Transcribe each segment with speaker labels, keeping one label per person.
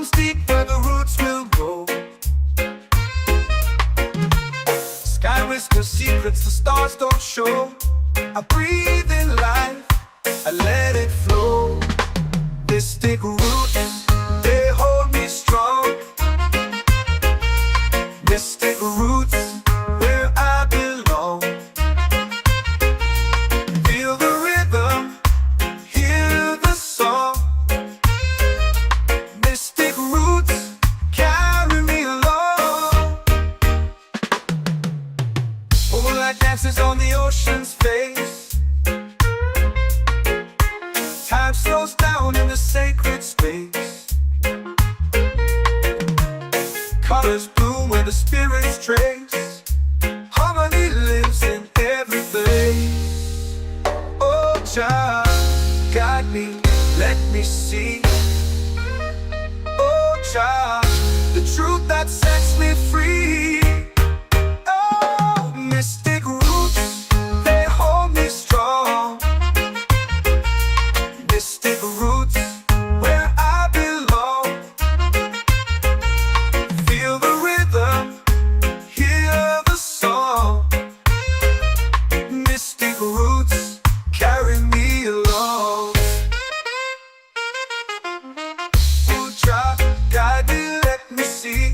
Speaker 1: runs deep where the roots will go. Sky whispers secrets the stars don't show. I breathe in life, I let it flow. Mystic roots, they hold me strong. Mystic roots, where I belong. Feel the rhythm, hear the song. Mystic roots, carry me along. Moonlight dances on the ocean's face. Time slows down in the sacred space. Colors bloom where the spirits trace. Harmony lives in every face. Oh, Jah, guide me, let me see. Oh, Jah, the truth that sets me free. Oh, mystic roots, they hold me strong. Mystic roots, where I belong. Feel the rhythm, hear the song. Mystic roots, carry me along. Oh, Jah, guide me, let me see.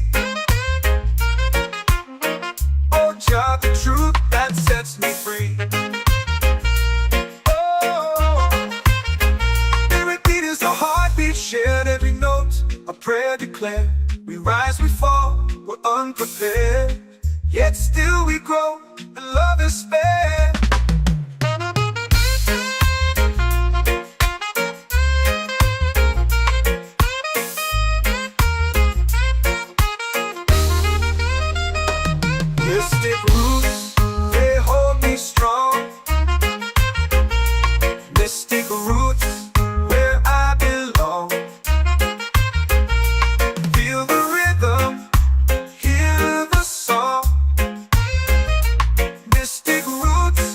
Speaker 1: Oh, Jah, the truth that sets me free. Oh, spirit beat is a heartbeat shared, every note a prayer declared. We rise, we fall, we're unprepared, yet still we grow, and love is spared. Mystic roots, they hold me strong. Mystic roots, where I belong. Feel the rhythm, hear the song. Mystic roots,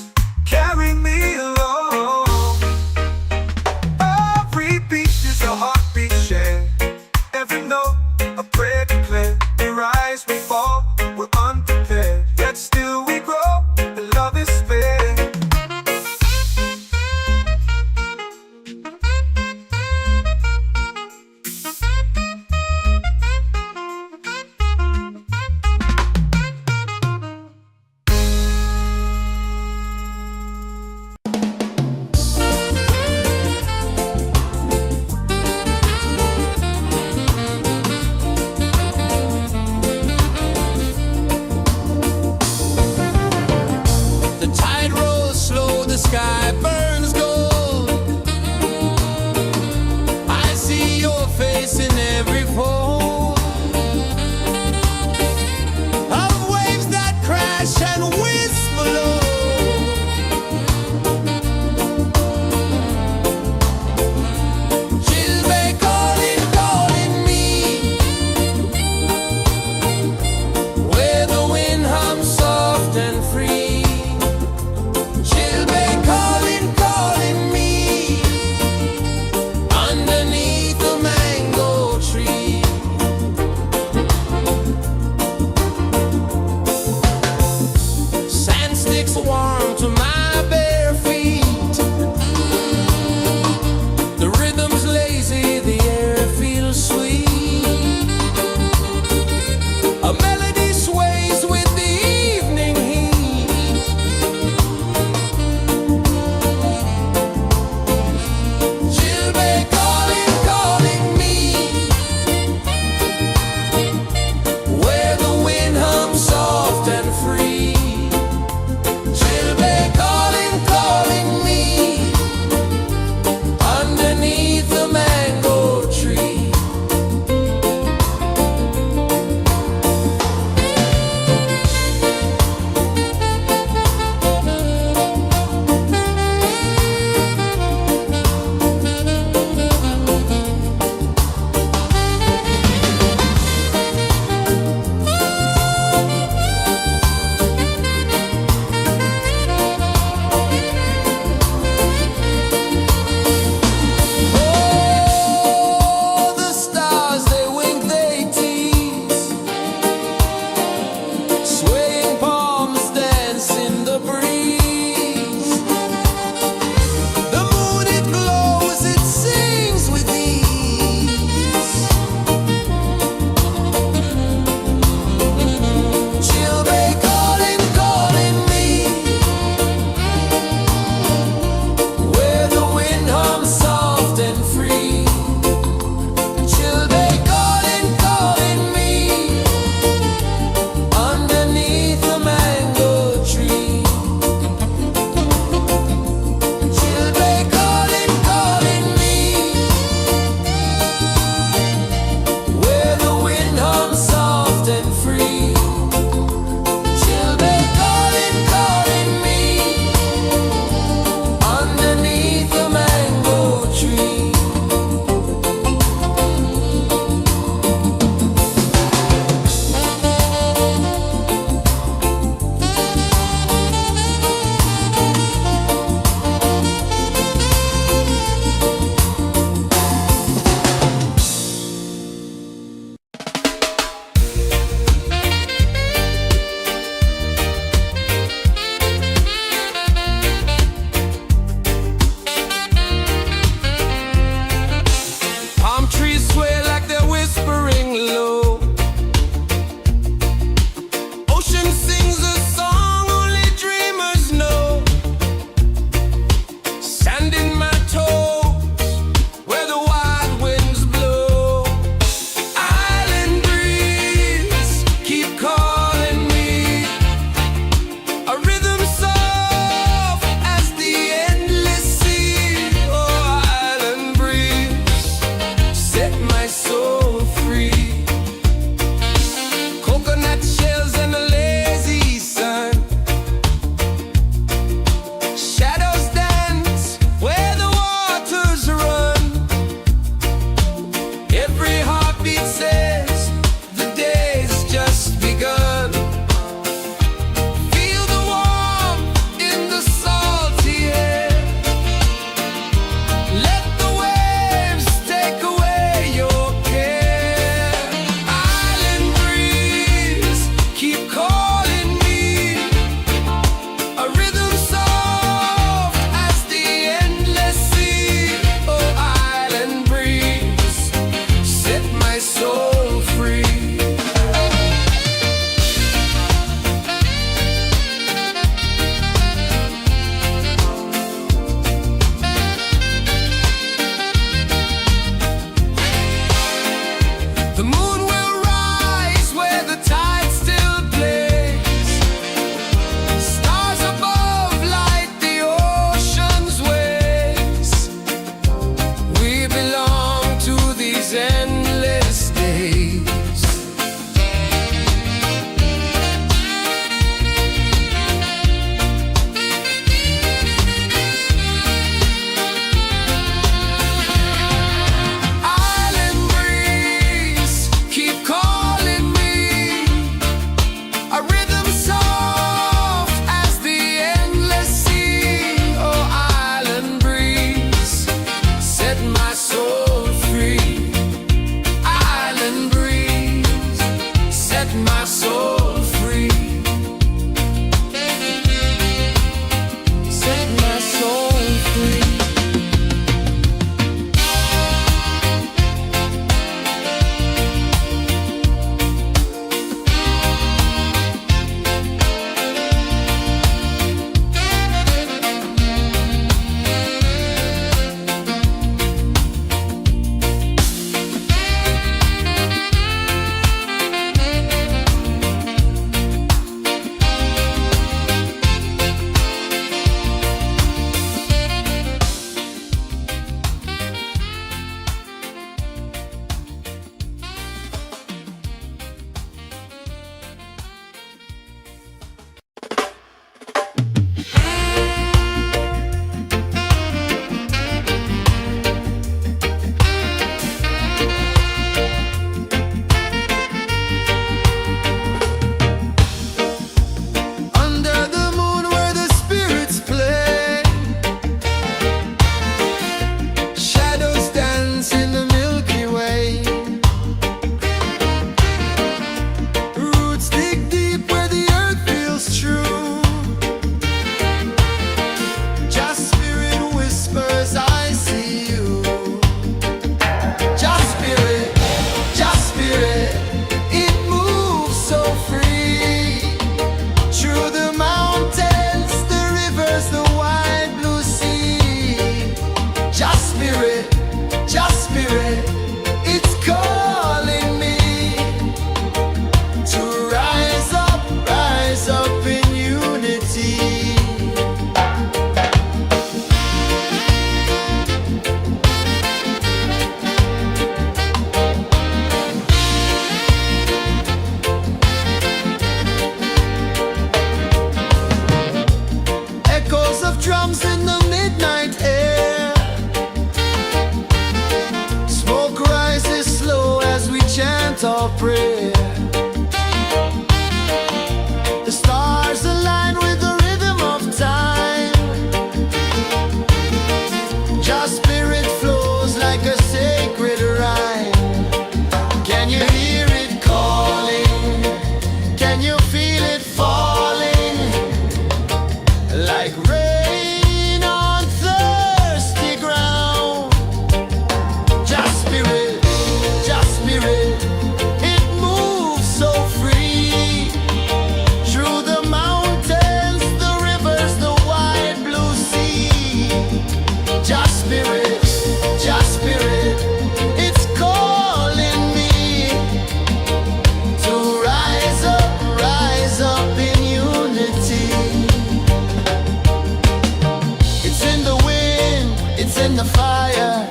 Speaker 2: fire,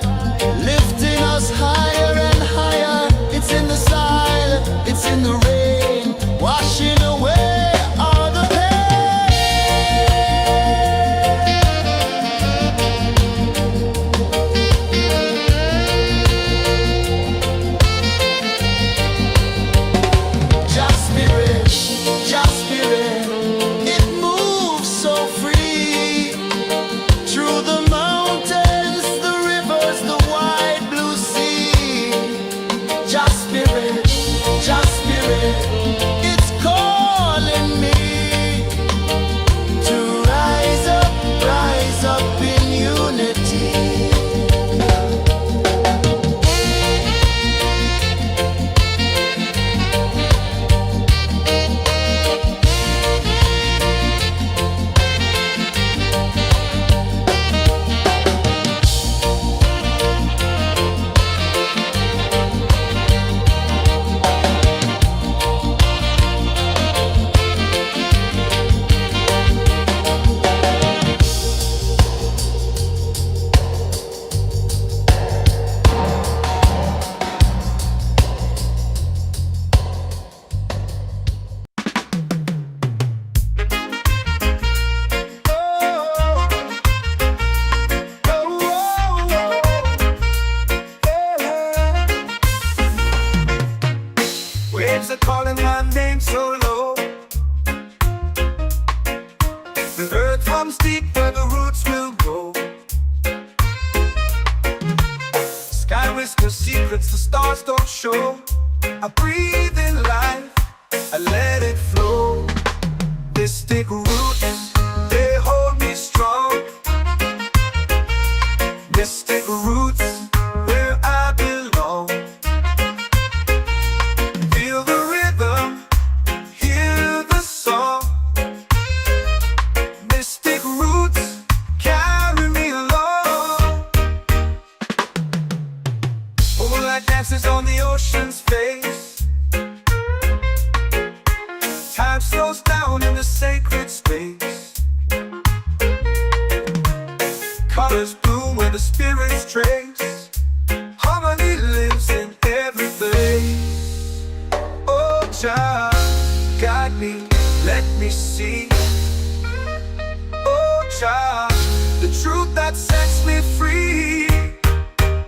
Speaker 2: lifting us higher and higher. It's in the silence, it's in the rain, washing away all the pain. Just spirit, just spirit, it moves so free through the mountains, the rivers, the wide blue sea. Just spirit, it's calling me to rise up in unity.
Speaker 1: Waves are calling my name so low. The earth hums deep where the roots will grow. Sky whispers secrets the stars don't show. I breathe in life, I let it flow. Mystic roots, they hold me strong. Mystic roots, where I belong. Feel the rhythm, hear the song. Mystic roots, carry me along. Moonlight dances on the ocean's face. Time slows down in the sacred space. Colors bloom where the spirits trace. Harmony lives in every face. Oh, child, guide me, let me see. Oh, child, the truth that sets me free.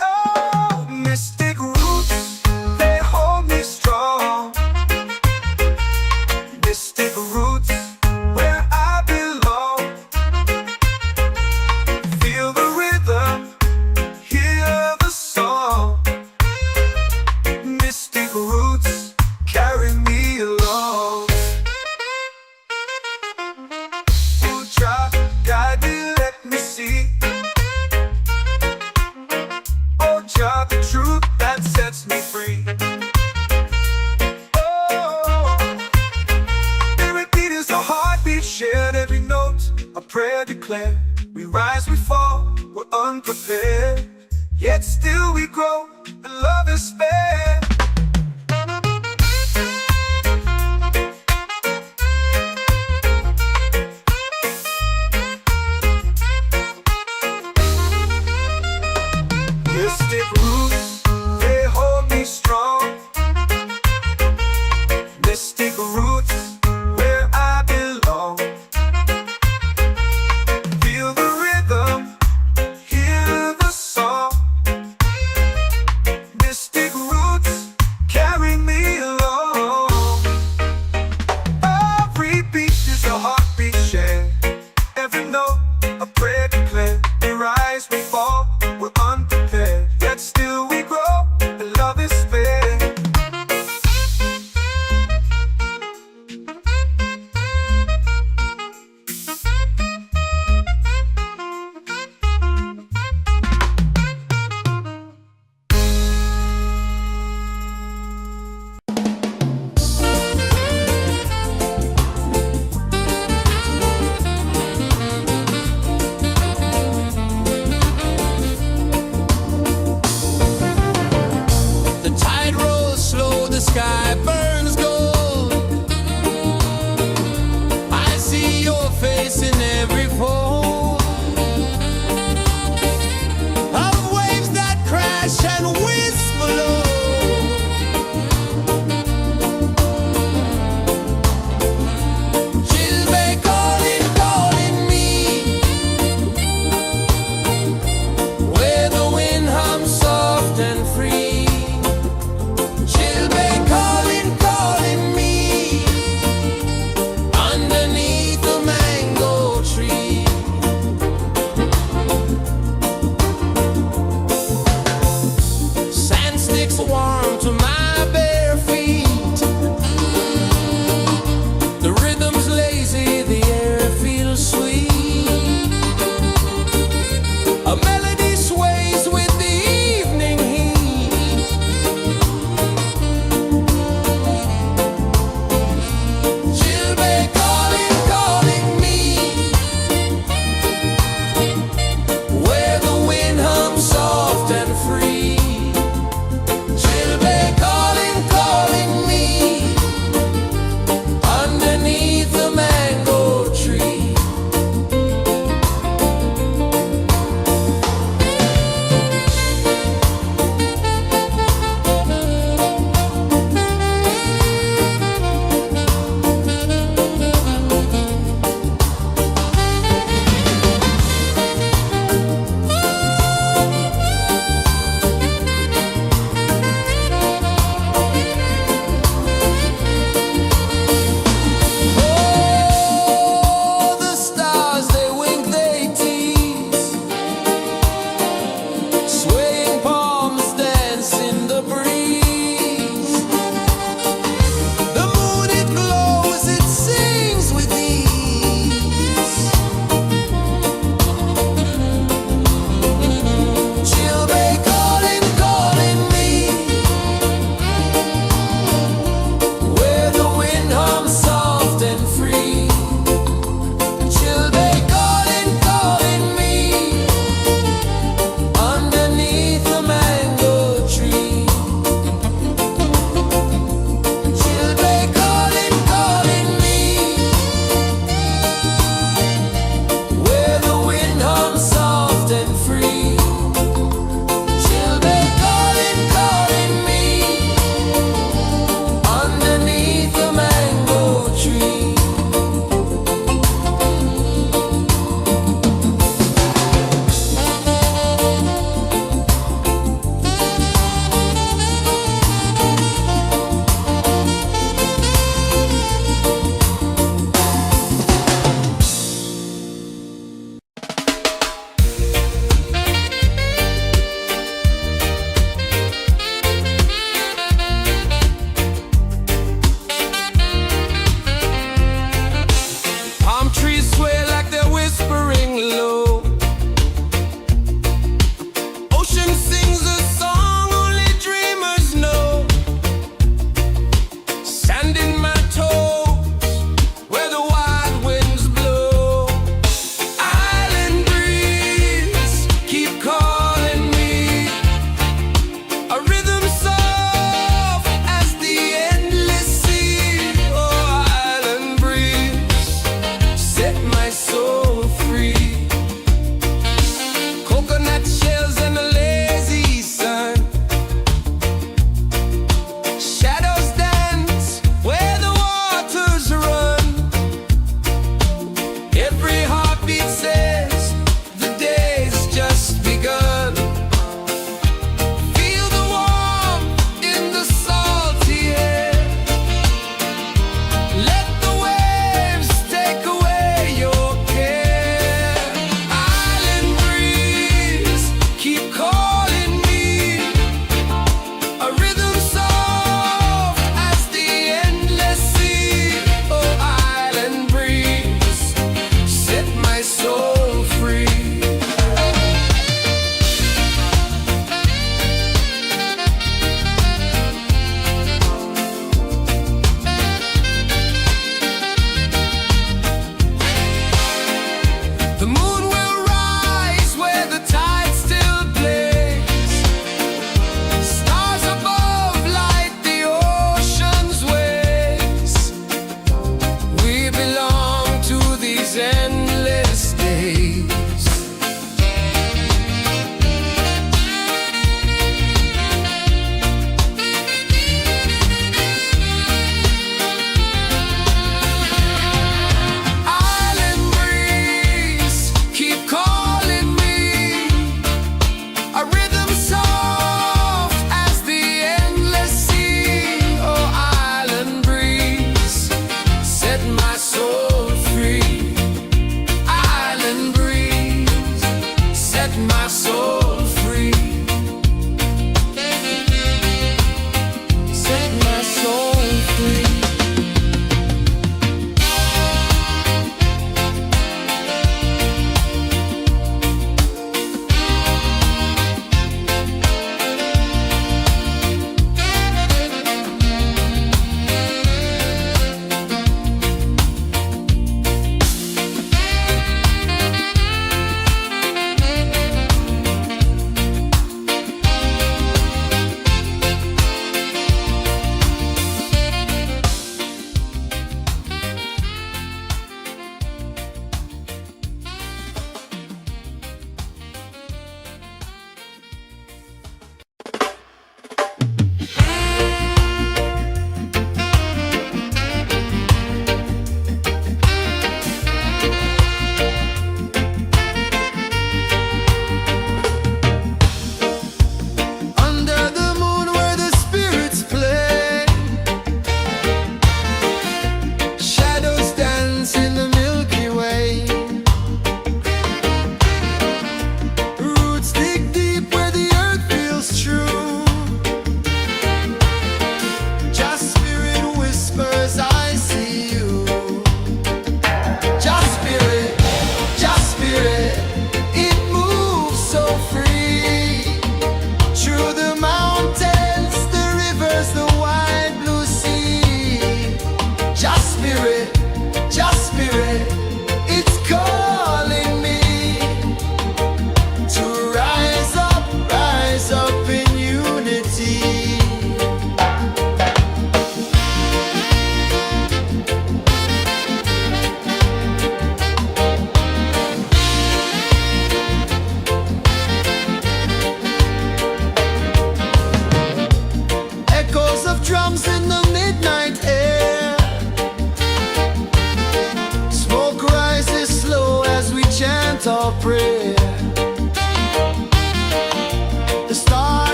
Speaker 1: Oh, mystic roots, they hold me strong. Mystic roots, where I belong. Feel the rhythm, hear the song. Mystic roots, carry me along. Oh, child, guide me, let me see. Oh, child, the truth that sets me free. Oh, every beat is a heartbeat shared, every note a prayer declared. We rise, we fall, we're unprepared, yet still we grow, and love is spared. Mystic roots, they hold me strong. Mystic roots, where I belong. Feel the rhythm, hear the song. Mystic roots, carry me along. Every beat is a heartbeat shared, every note a prayer declared. We rise, we fall, we're unprepared, yet still we grow, and love is spared.
Speaker 2: The tide rolls slow, the sky burns gold. I see your face in every fold of waves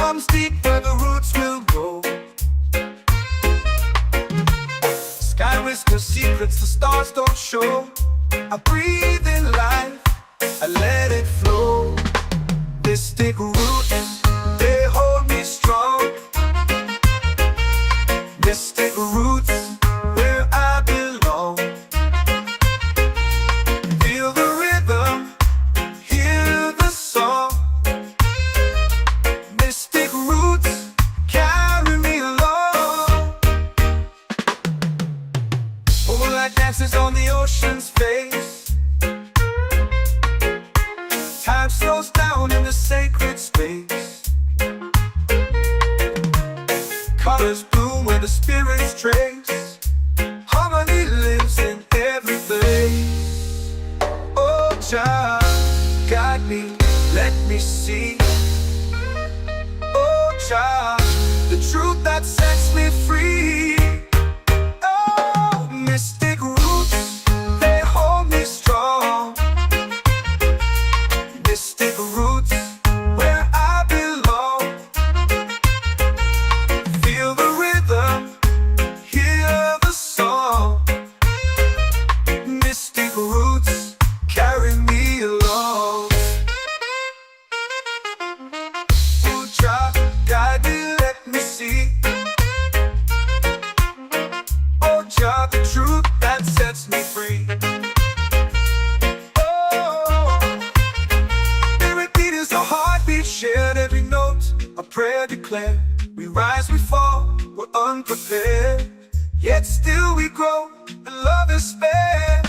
Speaker 1: hums deep where the roots will go. Sky whispers secrets the stars don't show. I breathe in life, I let it flow. Mystic roots, they hold me strong. Mystic roots, where I belong. Feel the rhythm, hear the song. Mystic roots, carry me along. Moonlight dances on the ocean's face. Time slows down in the sacred space. Colors bloom where the spirits trace. Harmony lives in every place. Oh, Jah, guide me, let me see. Oh, Jah, the truth that sets me free. Oh, mystic roots, they hold me strong. Mystic roots, where I belong. Feel the rhythm, hear the song. Mystic roots, carry me along. Oh, Jah, guide me, let me see. Oh, Jah, the truth that sets me free. A heartbeat shared, every note a prayer declared. We rise, we fall, we're unprepared, yet still we grow, and love is spared.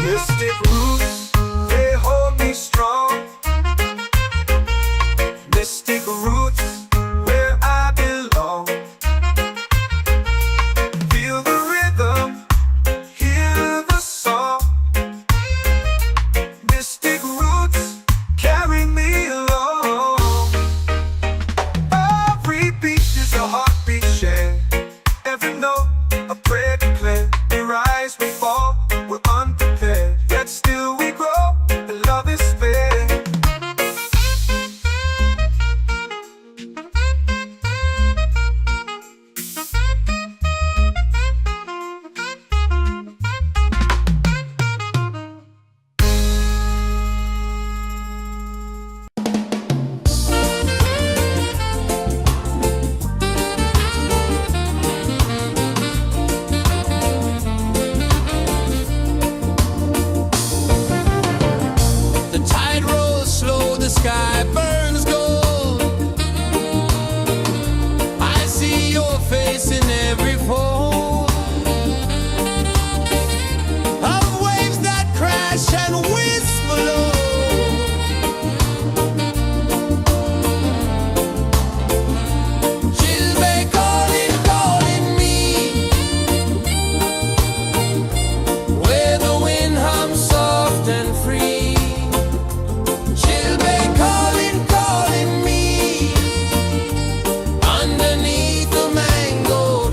Speaker 1: Mystic roots, they hold me strong. Mystic roots, where I belong. Feel the rhythm, hear the song. Mystic roots, carry me along. Every beat is a heartbeat shared. Every note a prayer declared. We rise, we fall, we're unprepared, yet still we grow, and love is spared.
Speaker 3: The tide rolls slow, the sky burns gold. I see your face in every fold of waves that crash and whisper low. She'll be calling, calling me, where the wind hums soft and free. She'll be calling, calling me, underneath the mango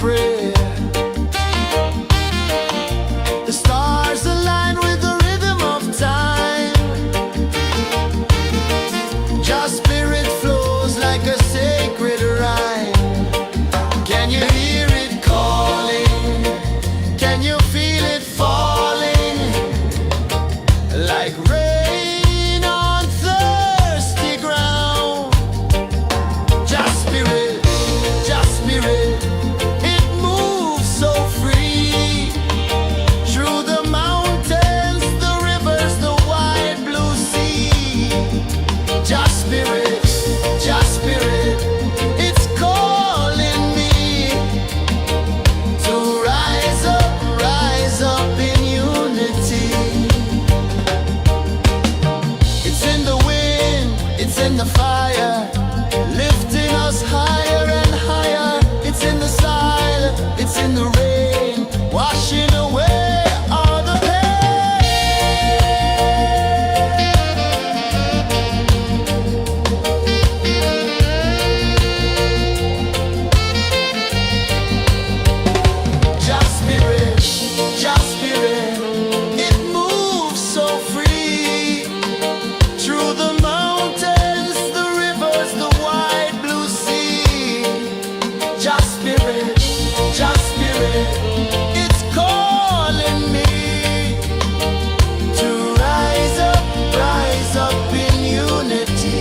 Speaker 2: prayer. The stars align with the rhythm of time. Your spirit flows like a sacred rhyme. Can you hear it calling? Can you feel it falling? Like rain on thirsty ground. Just spirit, it moves so free. Through the mountains, the rivers, the wide blue sea. Just spirit, it's calling me to rise up in unity. It's in the wind, it's in the fire, lifting us higher and higher. It's in the silence, it's in the rain, washing away all the Just spirit, it moves so free. Through the mountains, the rivers, the wide blue sea. Just spirit, it's calling me to rise up in unity.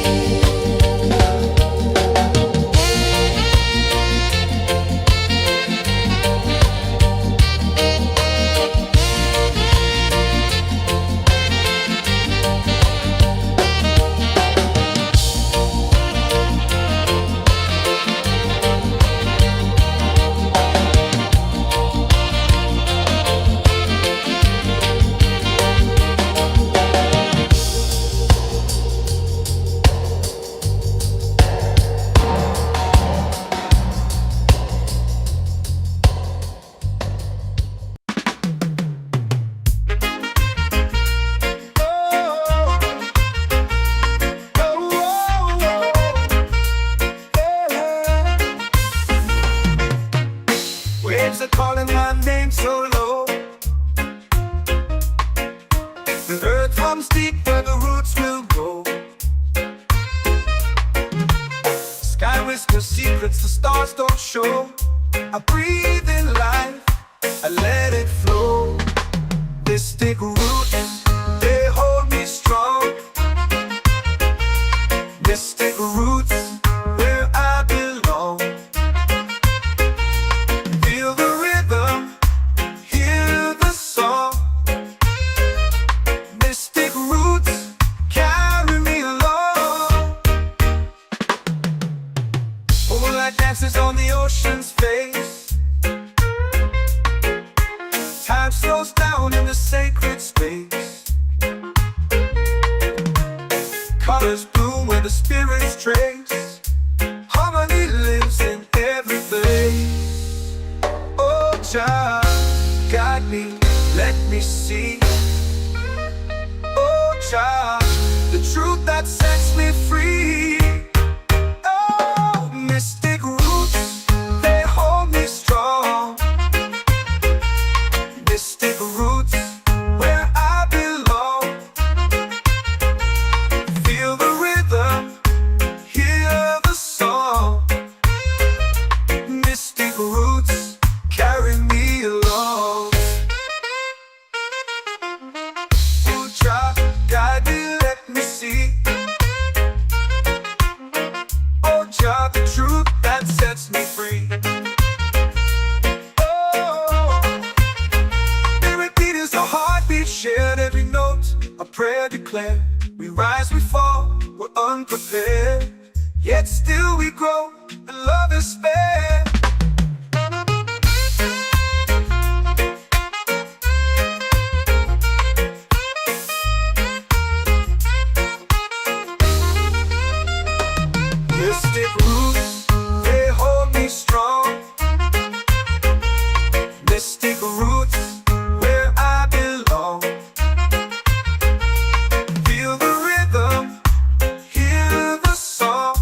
Speaker 1: Waves are calling my name so low. The earth hums deep where the roots will go. Sky whispers secrets the stars don't show. I breathe in life, I let it flow. Mystic roots, they hold me strong. Mystic roots, where I belong. Feel the rhythm, hear the song. Mystic roots, carry me along. Moonlight dances on the ocean's face. Time slows down in the sacred space. Colors bloom where the spirits trace. Harmony lives in every place. Oh, Jah, guide me, let me see. Oh, Jah, the truth that sets me free. Oh, mystic roots, they hold me strong. Mystic roots, where I belong. Feel the rhythm, hear the song. Mystic roots, carry me along. Oh, Jah, guide me, let me see. Oh, Jah, the truth that sets me free. Oh, spirit beat is a heartbeat, shared every note. A prayer declared. We rise, we fall, we're unprepared. Yet still we grow, and love is spared. Mystic roots, they hold me strong. Mystic roots, where I belong. Feel the rhythm, hear the song.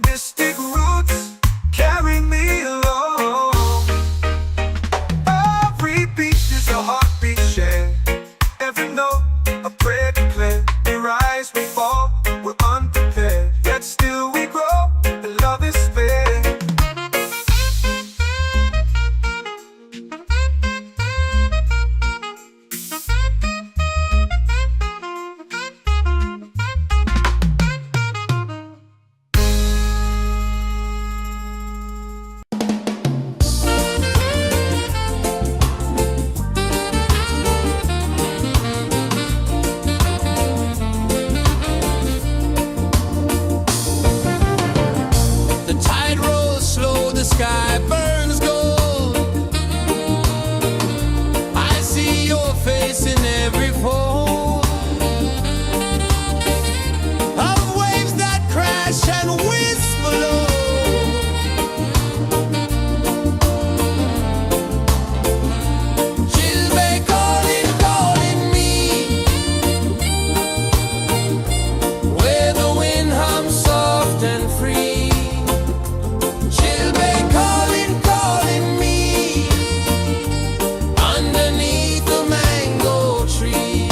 Speaker 1: Mystic roots,
Speaker 3: sky burns gold. I see your face in every fold of waves that crash and whisper low. Chilbay calling, calling me, where the wind hums soft and free. Chilbay calling, calling me, underneath the mango tree.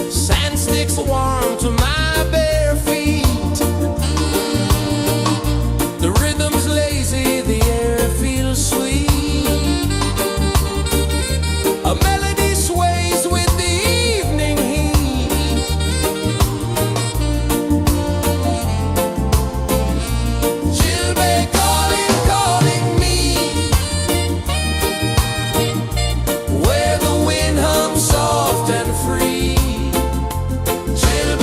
Speaker 3: Sand sticks warm to my bare feet. The rhythm's lazy, the air feels sweet. A melody sways with the evening heat. Chilbay calling, calling me, where the wind hums soft and free. Chilbay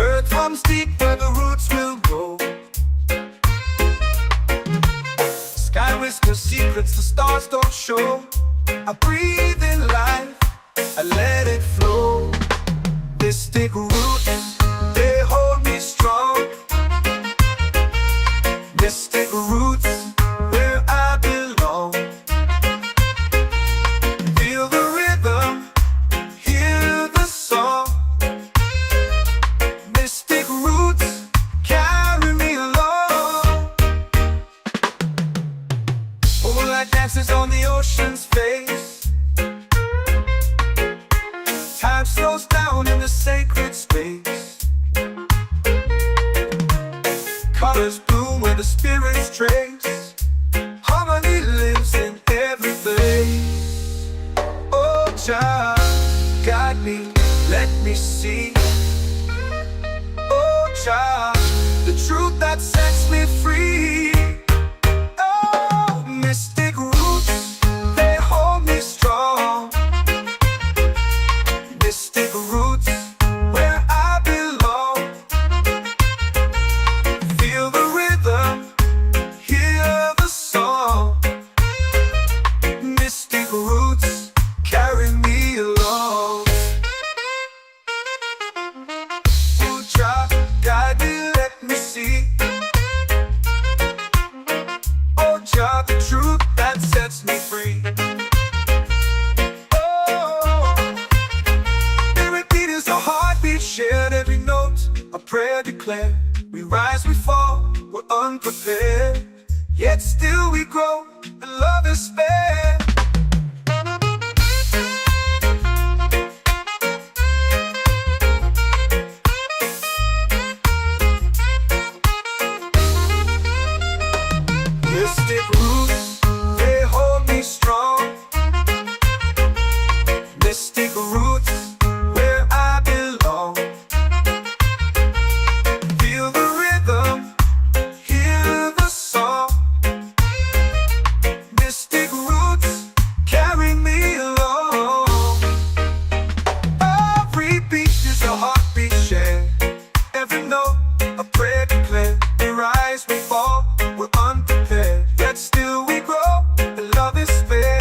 Speaker 1: Earth comes deep where the roots will grow. Sky whispers secrets the stars don't show. I breathe in life, I let it flow. Mystic roots, they hold me strong. Mystic roots, where I belong. Feel the rhythm, hear the song. Mystic roots, carry me along. Moonlight dances on the ocean's face. Time slows down in the sacred space. Colors bloom where the spirits trace. Harmony lives in every face. Oh, child, guide me, let me see. Oh, child, the truth that sets me free. Oh, mystic roots, they hold me strong. Mystic roots, where I belong. Feel the rhythm, hear the song. Mystic roots, carry me along. Oh, child, guide me, let me see. Oh, child, the truth that sets me free. A heartbeat shared, every note a prayer declared. We rise, we fall, we're unprepared, yet still we grow, and love is spared. Mystic roots, they hold me strong. Mystic roots, where I belong. Feel the rhythm, hear the song. Mystic roots, carry me along. Every beat is a heartbeat shared. Every note a prayer declared. We rise, we fall, we're unprepared, yet still we grow, and love is spared.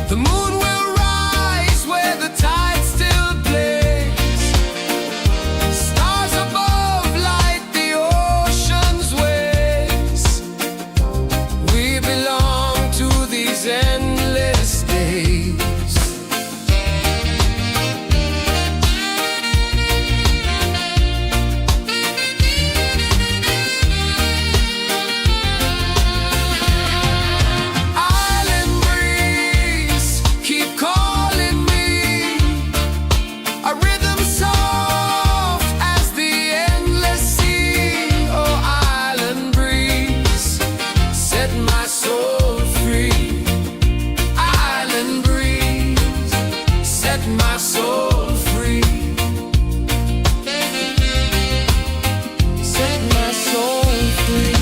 Speaker 3: The moon will rise where the tide still plays. Stars above light the ocean's waves. We belong to these endless days. Island breeze, keep calling me. A rhythm soft as the endless sea. Oh, island breeze, set my soul free. Island breeze, set my soul free. Set my soul free.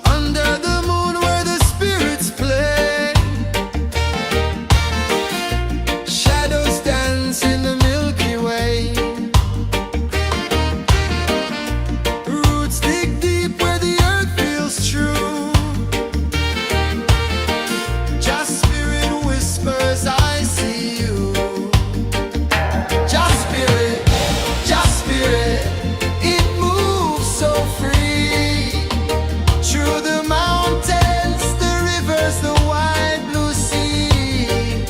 Speaker 3: Under the moon where the spirits play, shadows dance in the Milky Way. Roots dig deep where the earth feels true. Just spirit whispers, I see you. Just spirit, it moves so free. Through the mountains, the rivers, the wide blue sea.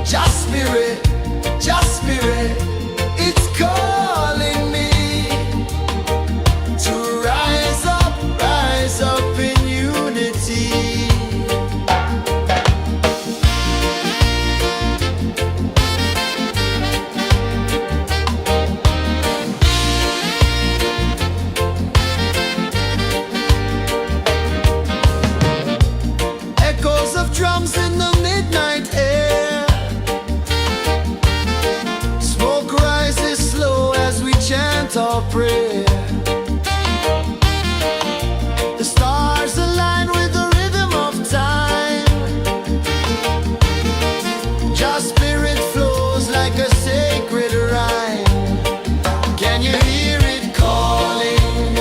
Speaker 3: Just spirit, it's calling me to rise up in unity. Echoes of drums in the midnight air. Smoke rises slow as we chant our prayer. The stars align with the rhythm of time. Just spirit flows like a sacred rhyme. Can you hear it calling?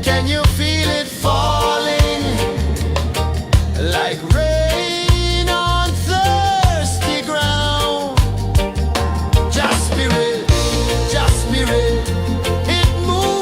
Speaker 3: Can you feel it falling? Like rain on thirsty ground. Just spirit, it moves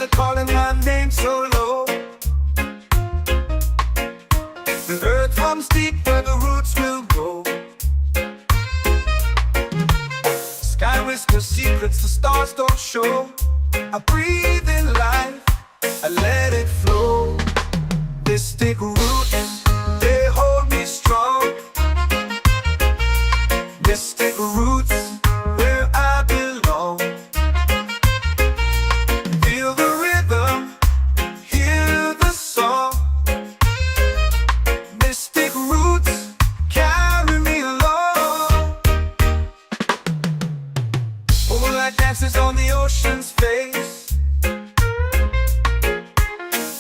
Speaker 1: are calling my name so low. The earth runs deep where the roots will grow. Sky whispers secrets the stars don't show. I breathe in life, I let it flow. Mystic roots, they hold me strong. Mystic roots, where I belong. Feel the rhythm, hear the song. Mystic roots, carry me along. Moonlight dances on the ocean's face.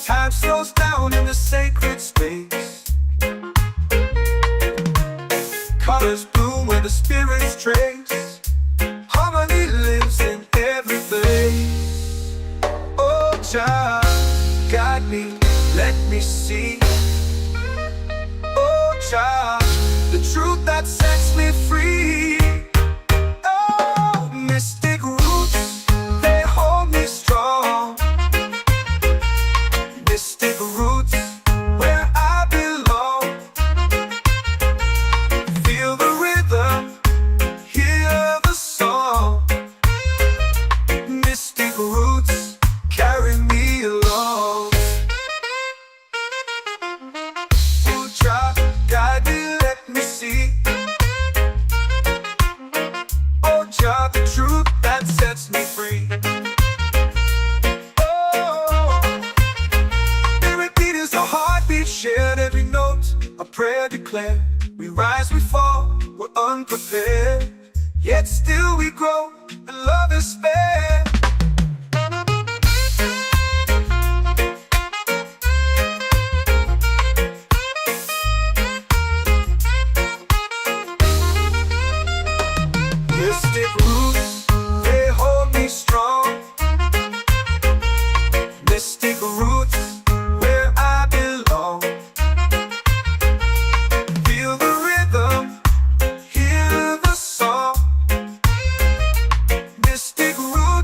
Speaker 1: Time slows down in the sacred space. Colors bloom where the spirits trace. Harmony lives in every place. Oh, Jah, guide me, let me see. Oh, Jah, the truth that sets me free. Oh, mystic roots, they hold me strong. Mystic roots, where I belong. Feel the rhythm, hear the song. Mystic roots, carry me along. Oh, Jah, guide me, let me see. Oh, Jah, the truth that sets me free. Shared every note, a prayer declared. We rise, we fall, we're unprepared. Yet still we grow, and love is spared. Mystic roots, they hold me strong. Mystic roots, where I belong. Feel the rhythm, hear the song. Mystic roots.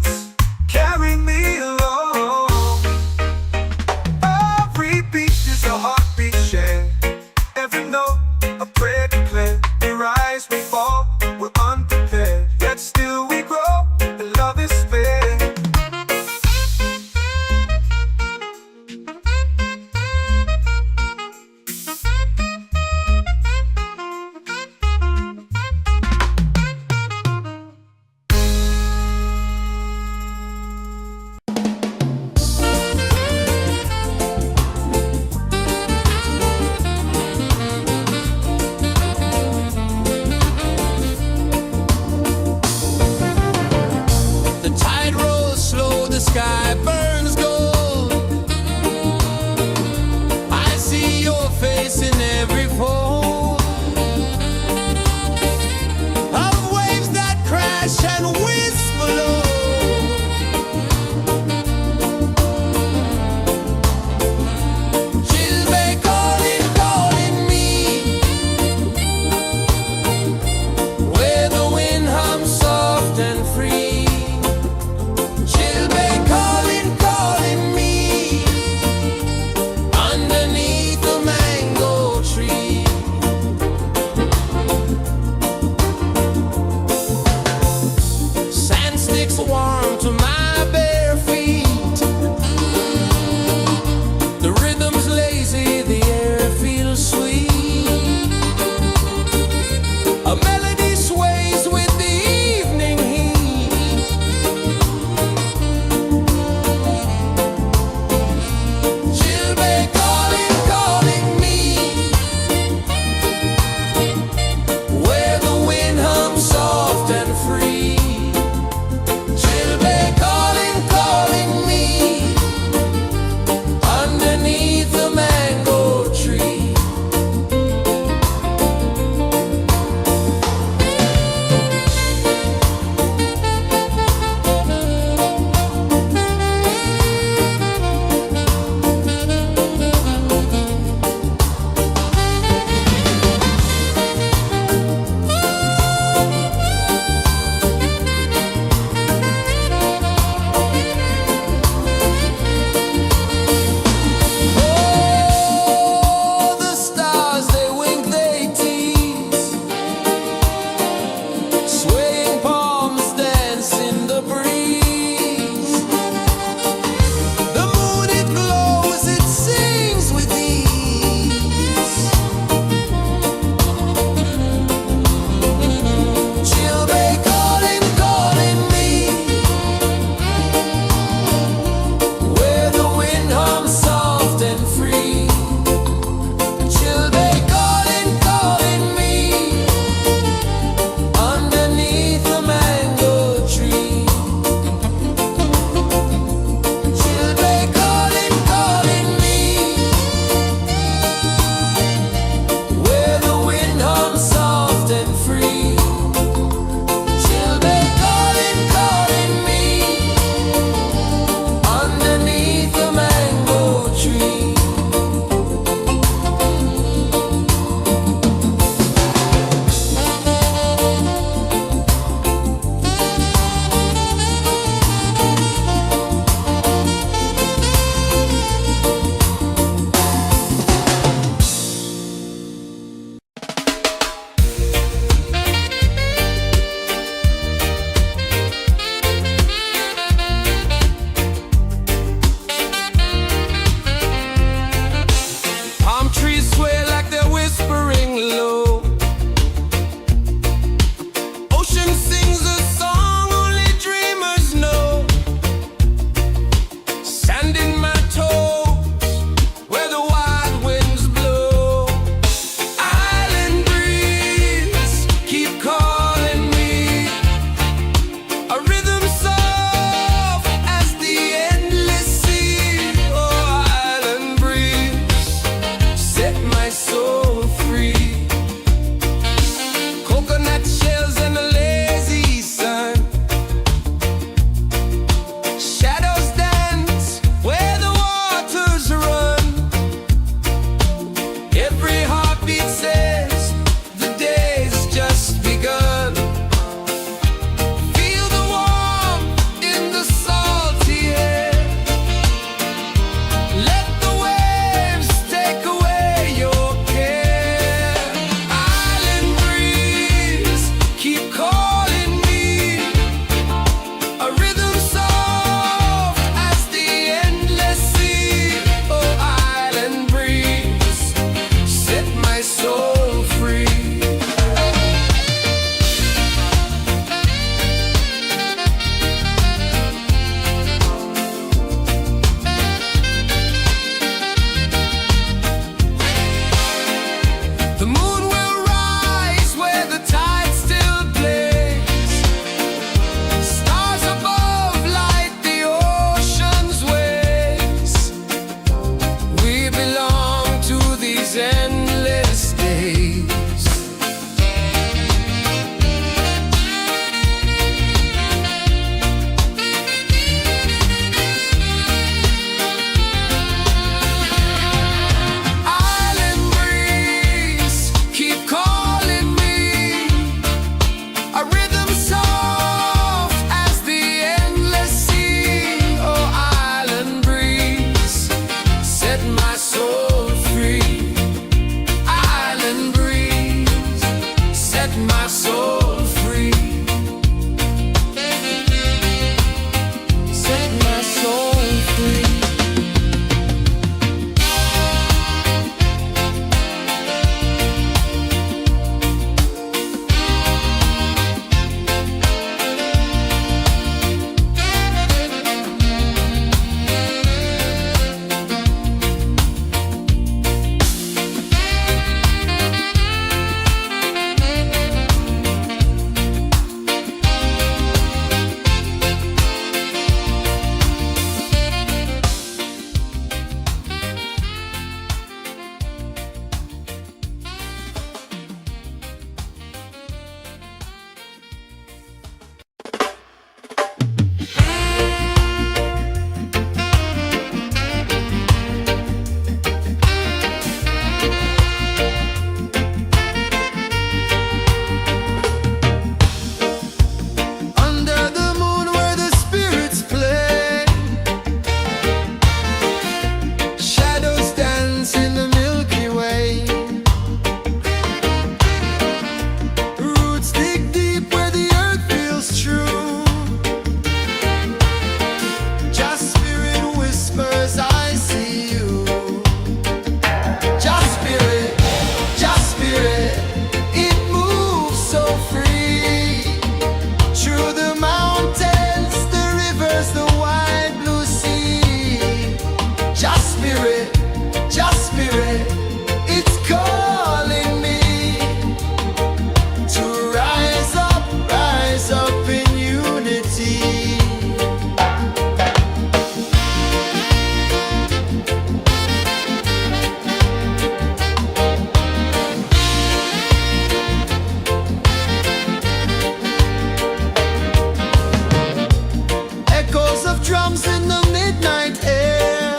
Speaker 2: of drums in the midnight air.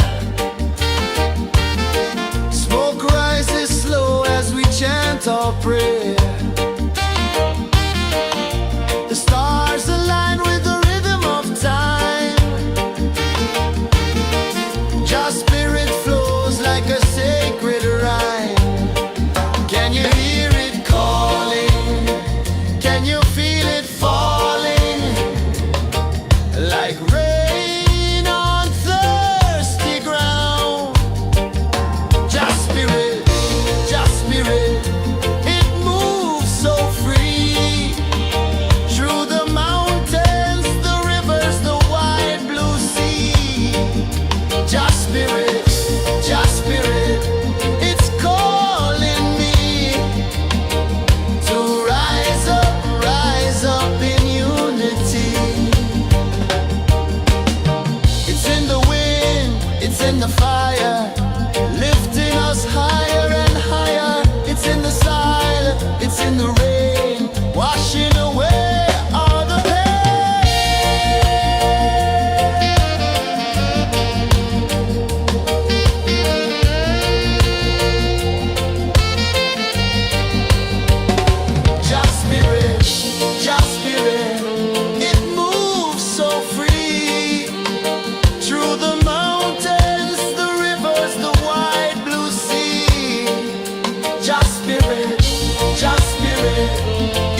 Speaker 2: Smoke rises slow as we chant our prayer. The stars align with the rhythm of time. Your spirit flows like a sacred rhyme. Can you hear it calling? Can you feel it falling? Like rain on thirsty ground. Just spirit, it moves so free. Through the mountains, the rivers, the wide blue sea. Just spirit, it's calling me to rise up in unity. It's in the wind, it's in the fire, lifting us higher and higher. It's in the silence, it's in the rain, washing away all the pain. Just spirit, it moves so free. Through the mountains, the rivers, the wide blue sea. Just spirit,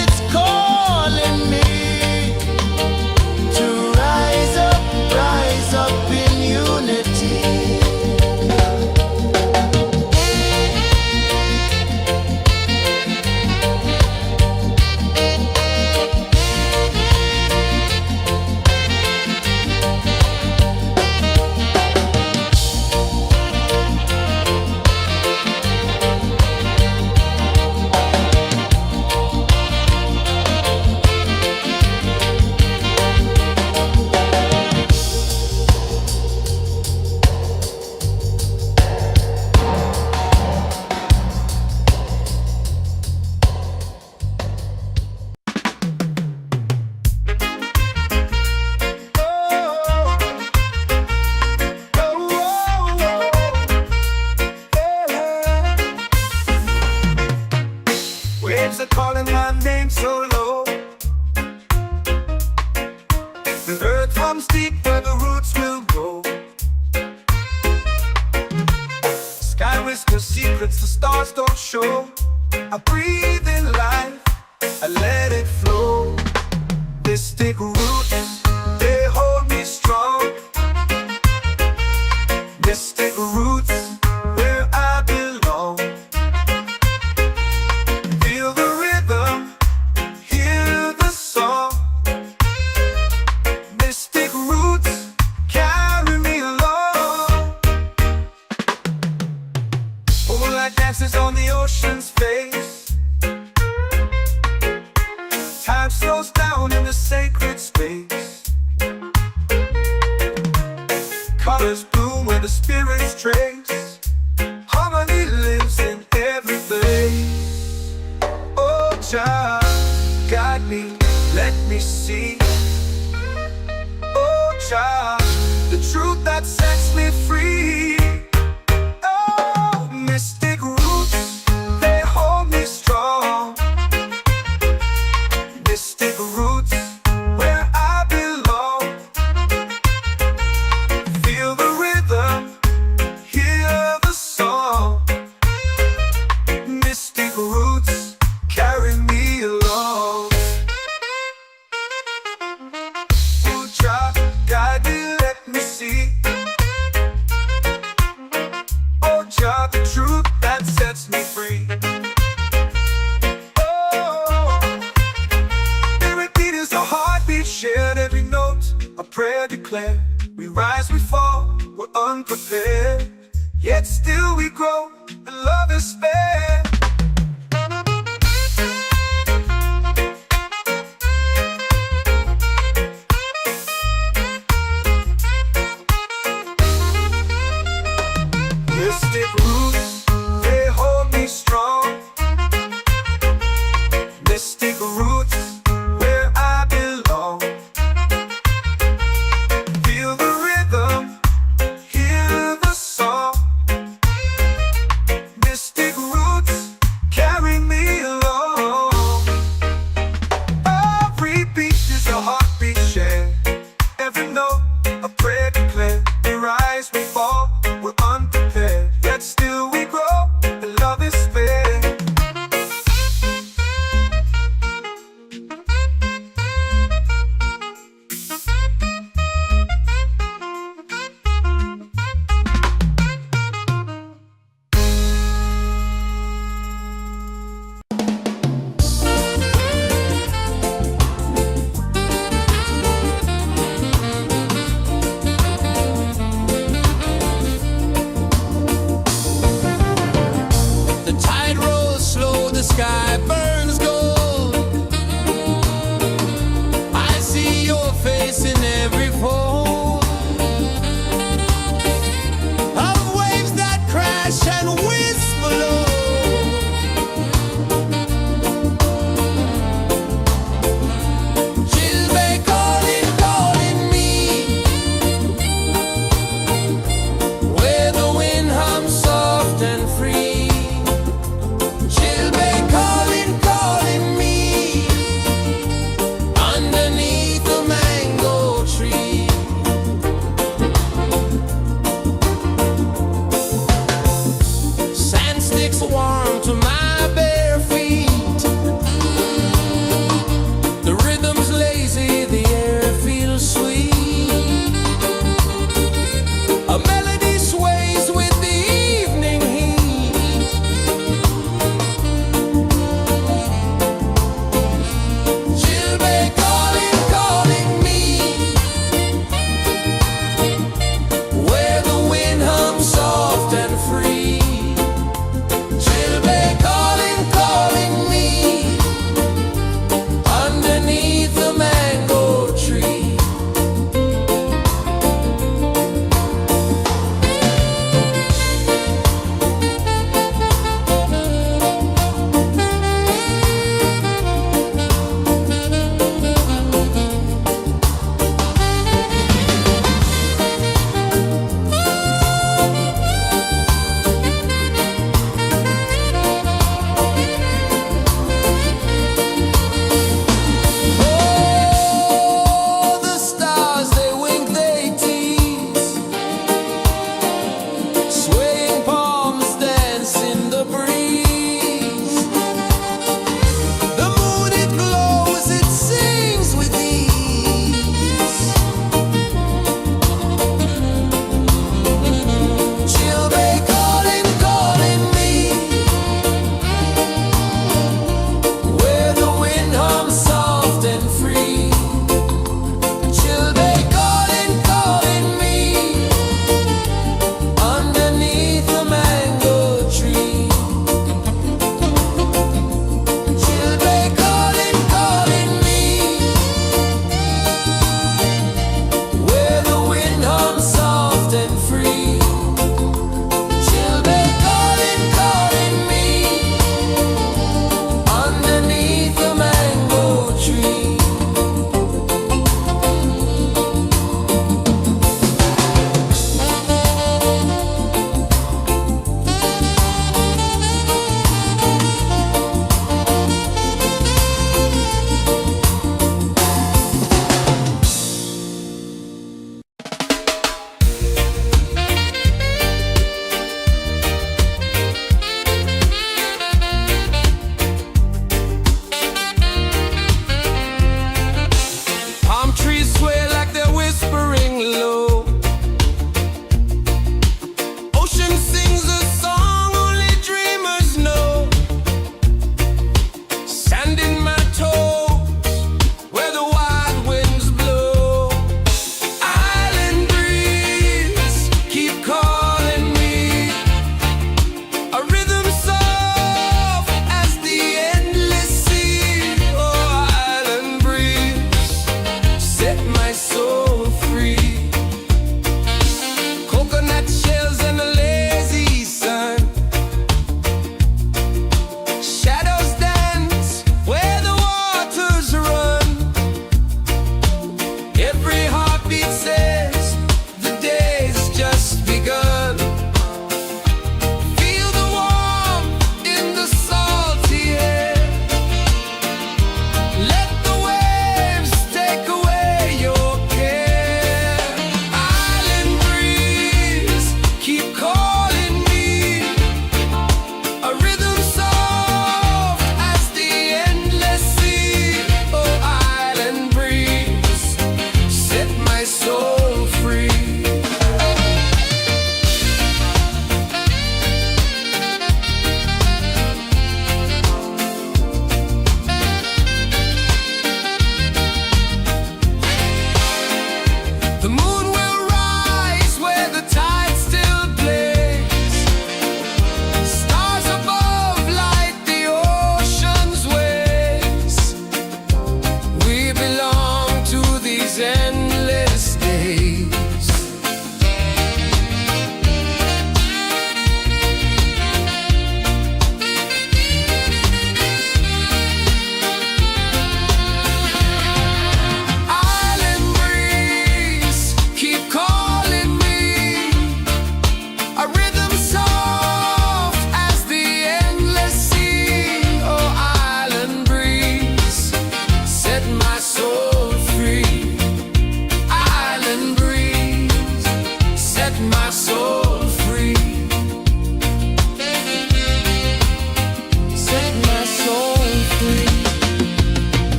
Speaker 2: it's calling me to rise up in unity.
Speaker 1: Waves are calling my name so low. The earth hums deep where the roots will go. Sky whispers secrets the stars don't show. I breathe in life, I let it flow. Mystic roots, they hold me strong. Mystic roots, where I belong. Feel the rhythm, hear the song. Mystic roots, carry me along. Moonlight dances on the ocean's face. Time slows down in the sacred space. Colors bloom where the spirits trace. Harmony lives in every place. Oh, child, guide me, let me see. Oh, child, the truth that sets me free. Oh, mystic roots, they hold me strong. Mystic roots, where I belong. Feel the rhythm, hear the song. Mystic roots, carry me along. Oh, child, guide me, let me see. Oh, child, the truth that sets me free. Oh, every beat is a heartbeat shared, every note a prayer declared. We rise, we fall, we're unprepared, yet still we grow, and love is spared. Mystic roots, they hold me strong. Mystic roots, where I belong. Feel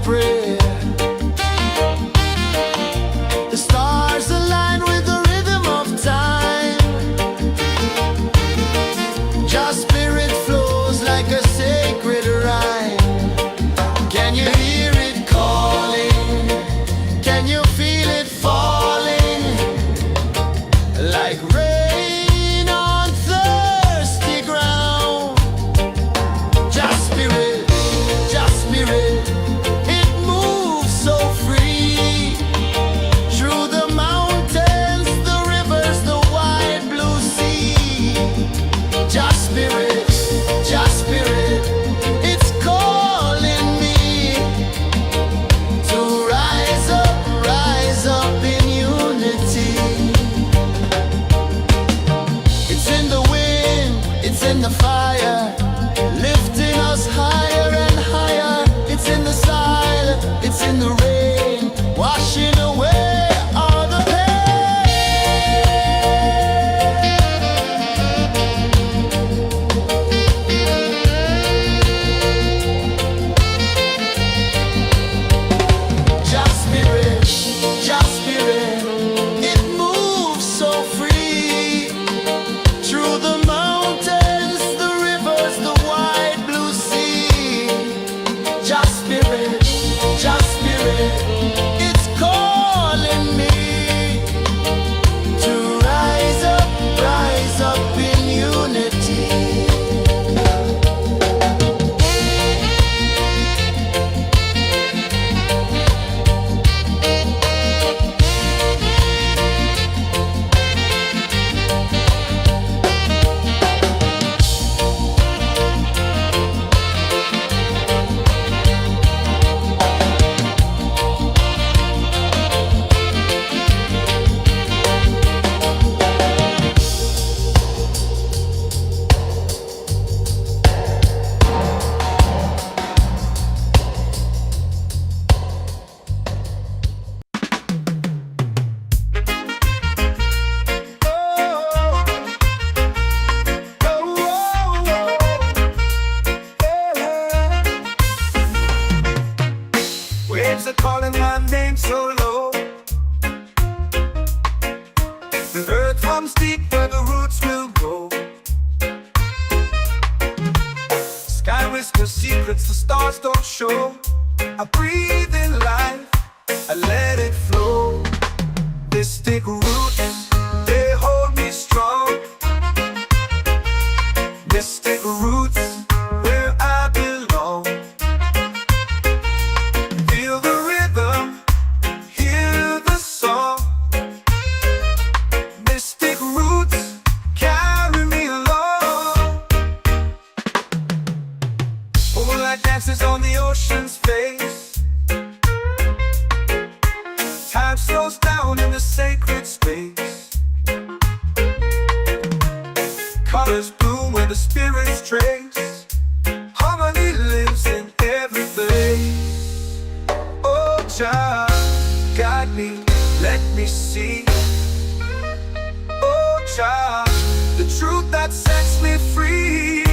Speaker 2: prayer. The stars align with the rhythm of time. Your spirit flows like a sacred rhyme. Can you hear it calling? Can you feel it falling? Like rain on thirsty ground. Just spirit, it moves so free. Through the mountains, the rivers, the wide blue sea. Just spirit, it's calling me to rise up in unity. It's in the wind, it's in the fire, lifting us higher and higher. It's in the silence, it's in the rain, washing away all the Just spirit, it moves so free. Through the mountains, the rivers, the wide blue sea. Just spirit, it's calling me to rise up in unity.
Speaker 1: Waves are calling my name so low. The earth hums deep where the roots will grow. Sky whispers secrets the stars don't show. I breathe in life, I let it flow. Mystic roots, they hold me strong. Mystic roots, where I belong. Feel the rhythm, hear the song. Mystic roots, carry me along. Moonlight dances on the ocean's face. Time slows down in the sacred space. Colors bloom where the spirits trace. Harmony lives in every face. Oh, Jah, guide me, let me see. Oh, Jah, the truth that sets me free.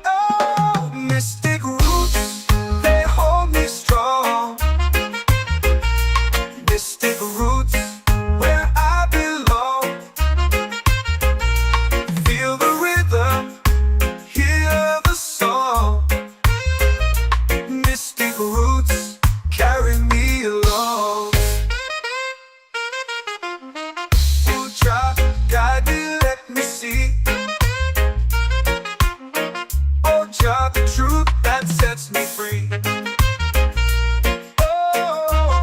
Speaker 1: Oh, mystic roots, they hold me strong. Mystic roots, where I belong. Feel the rhythm, hear the song. Mystic roots, carry me along. Oh, Jah, guide me, let me see. Oh, Jah, the truth that sets me free. Oh,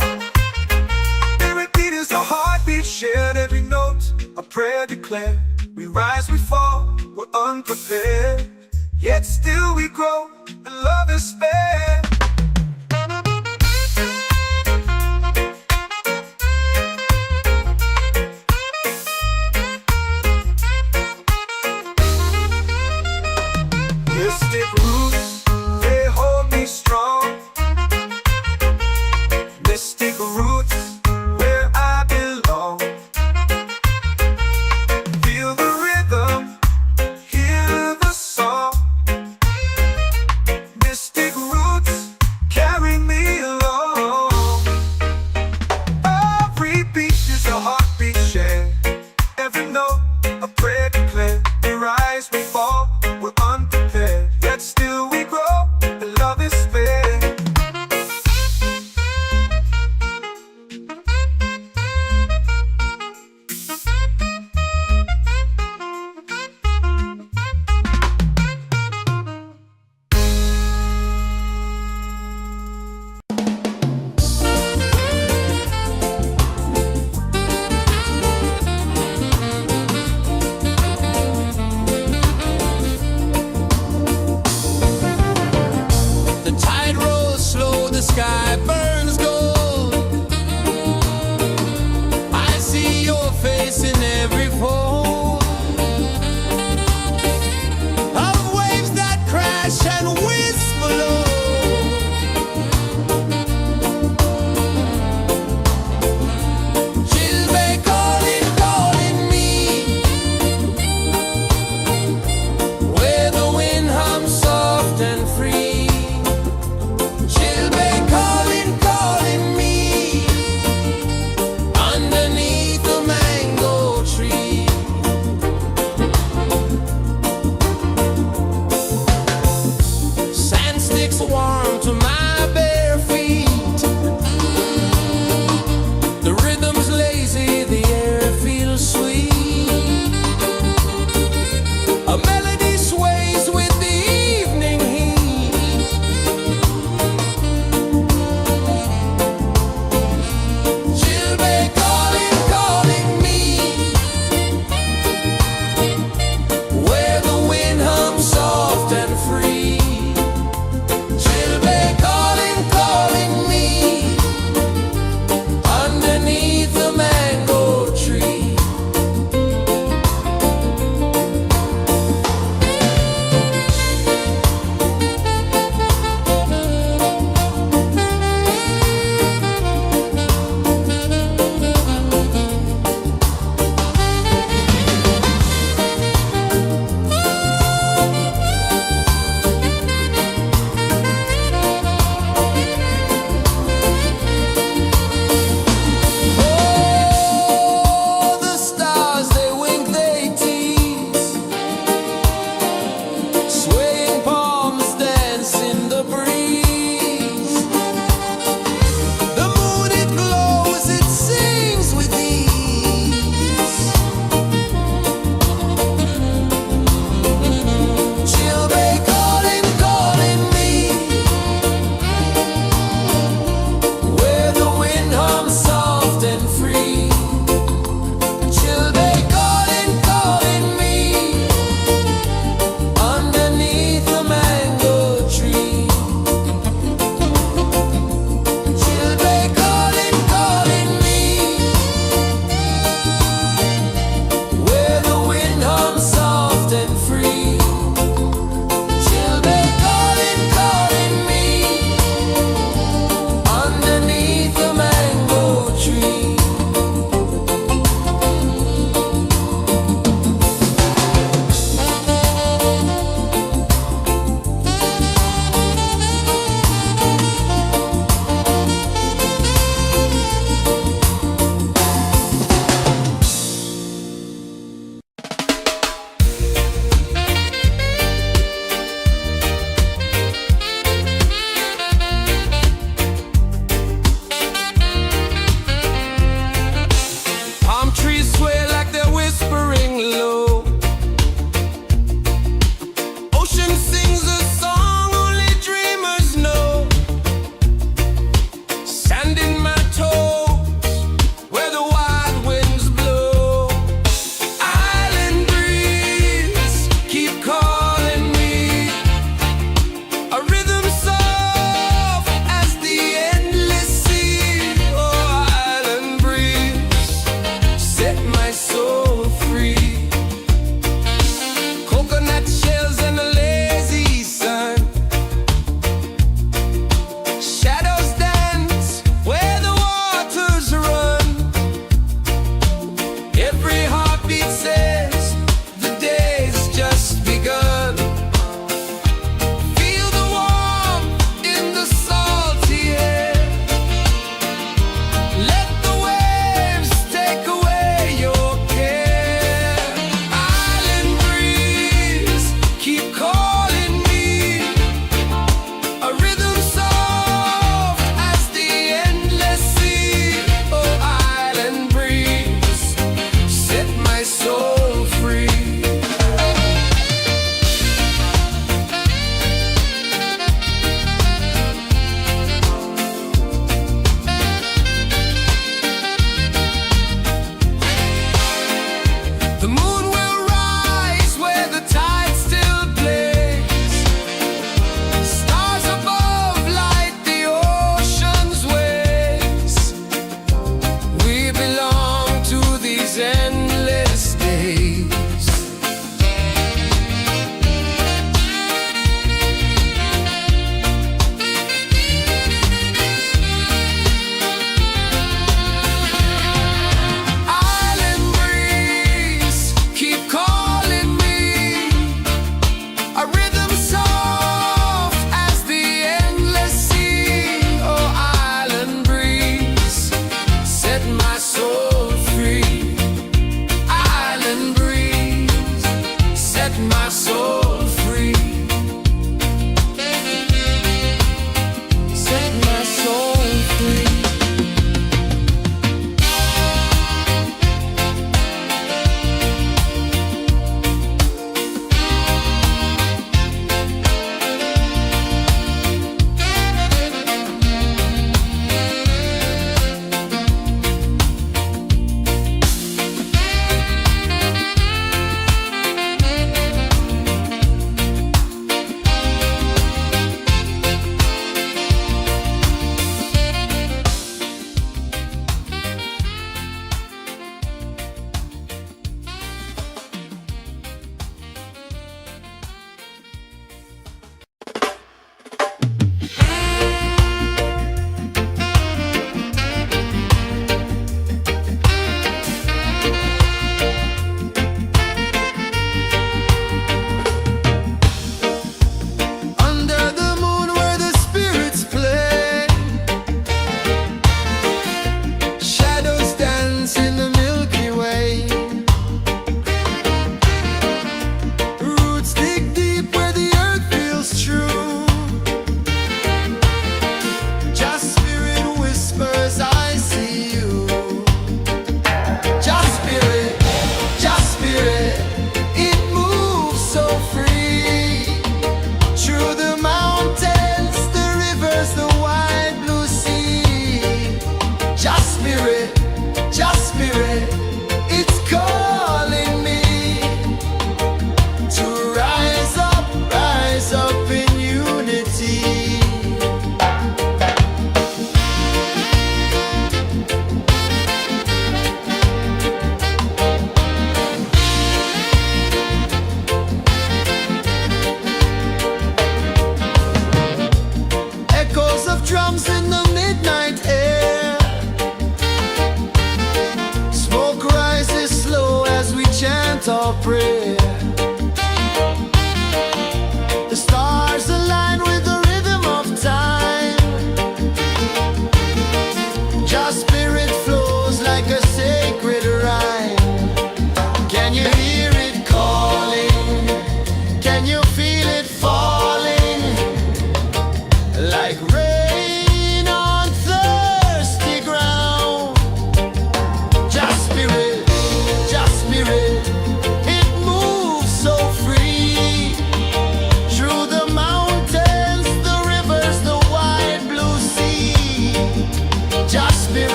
Speaker 1: spirit beat is a heartbeat, shared every note. A prayer declared. We rise, we fall, we're unprepared. Yet still we grow, and love is spared. Mystic roots, they hold me strong. Mystic roots, where I belong. Feel the rhythm, hear the song.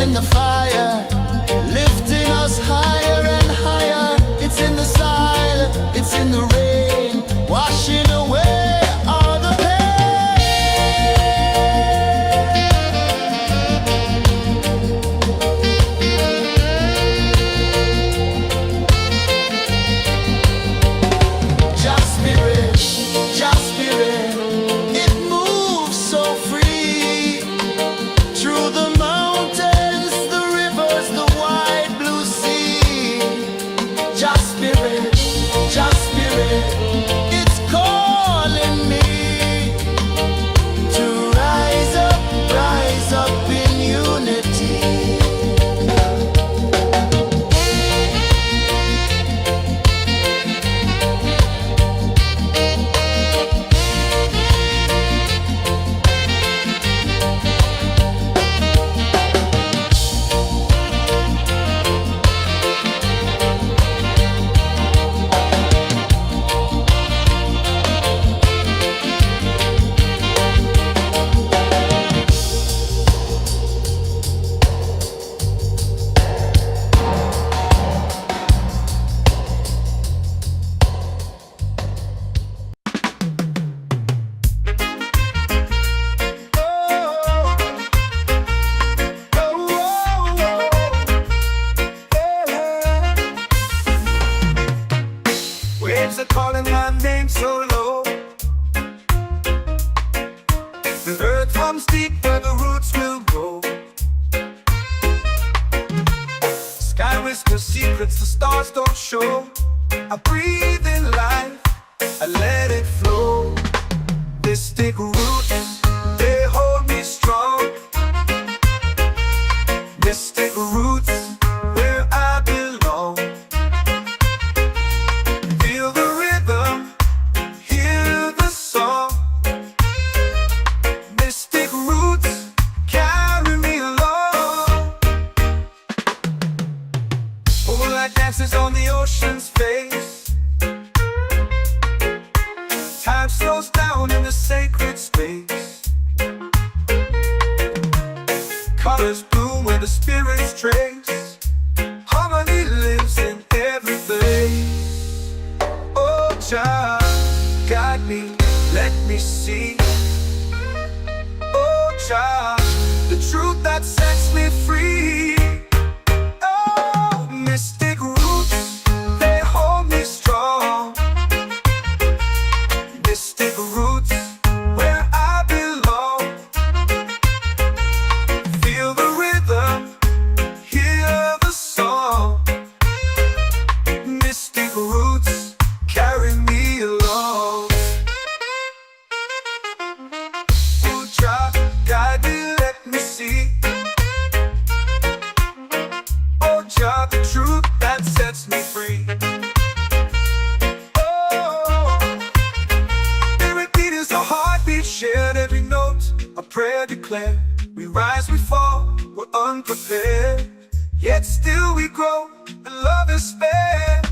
Speaker 2: in the fire, lifting us higher and higher. It's in the silence, it's in the rain, washing away all the pain. Just spirit, it moves so free through the mountains, the rivers, the wide blue sea. Just spirit, it's calling me to rise up in unity.
Speaker 1: Waves are calling my name so low. The earth hums deep where the roots will grow. Sky whispers secrets the stars don't show. I breathe in life, I let it flow. Mystic roots, they hold me strong. Mystic roots, where I belong. Feel the rhythm, hear the song. Mystic roots, carry me along. Moonlight dances on the ocean's face. Time slows down in the sacred space. Colors bloom where the spirits trace. Harmony lives in every place. Oh, child, guide me, let me see. Oh, child, the truth that sets me free. Oh, mystic roots, they hold me strong. Mystic roots, where I belong. Feel the rhythm, hear the song. Mystic roots, carry me along. Oh, child, guide me, let me see. Oh, child, the truth that sets me free. Oh, every beat is a heartbeat shared, every note a prayer declared. We rise, we fall, we're unprepared, yet still we grow, and love is spared.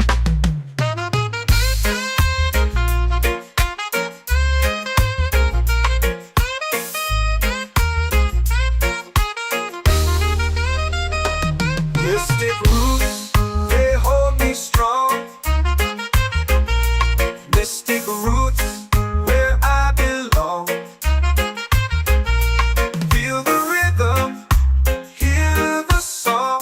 Speaker 1: Mystic roots, they hold me strong. Mystic roots, where I belong. Feel the rhythm, hear the song.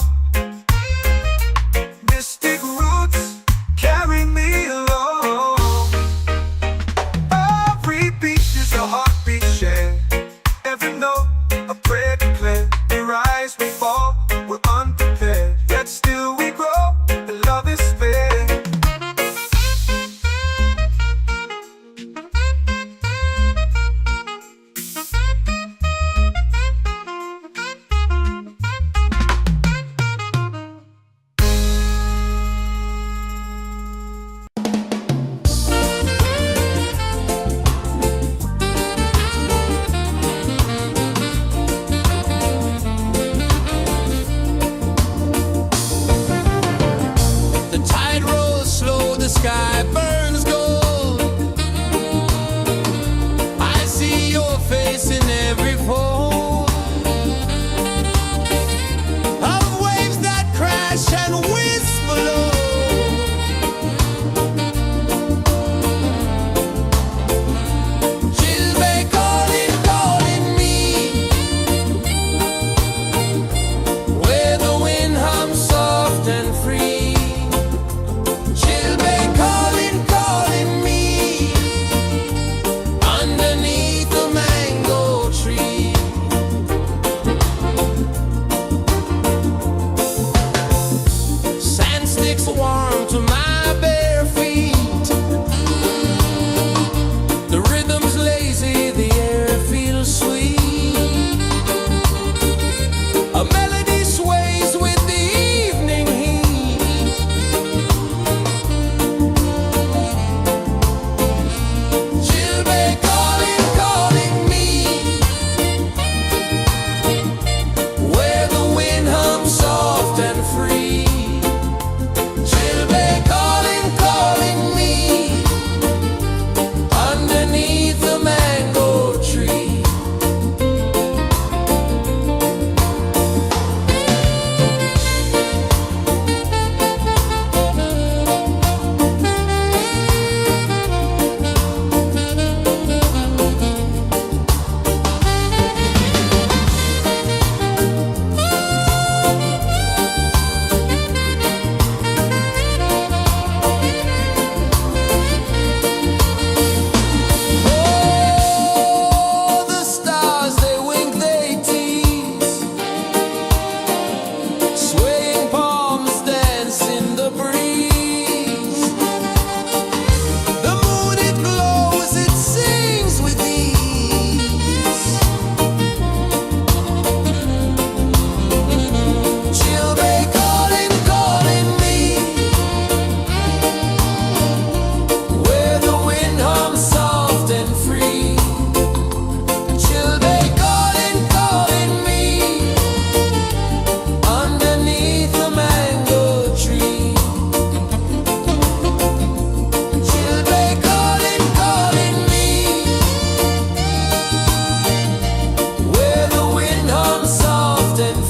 Speaker 1: Mystic roots, carry me along. Every beat is a heartbeat shared, every note a prayer declared. We rise, we fall, we're unprepared, yet still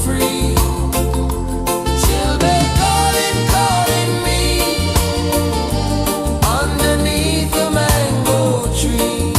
Speaker 3: free. Children calling me underneath the mango tree.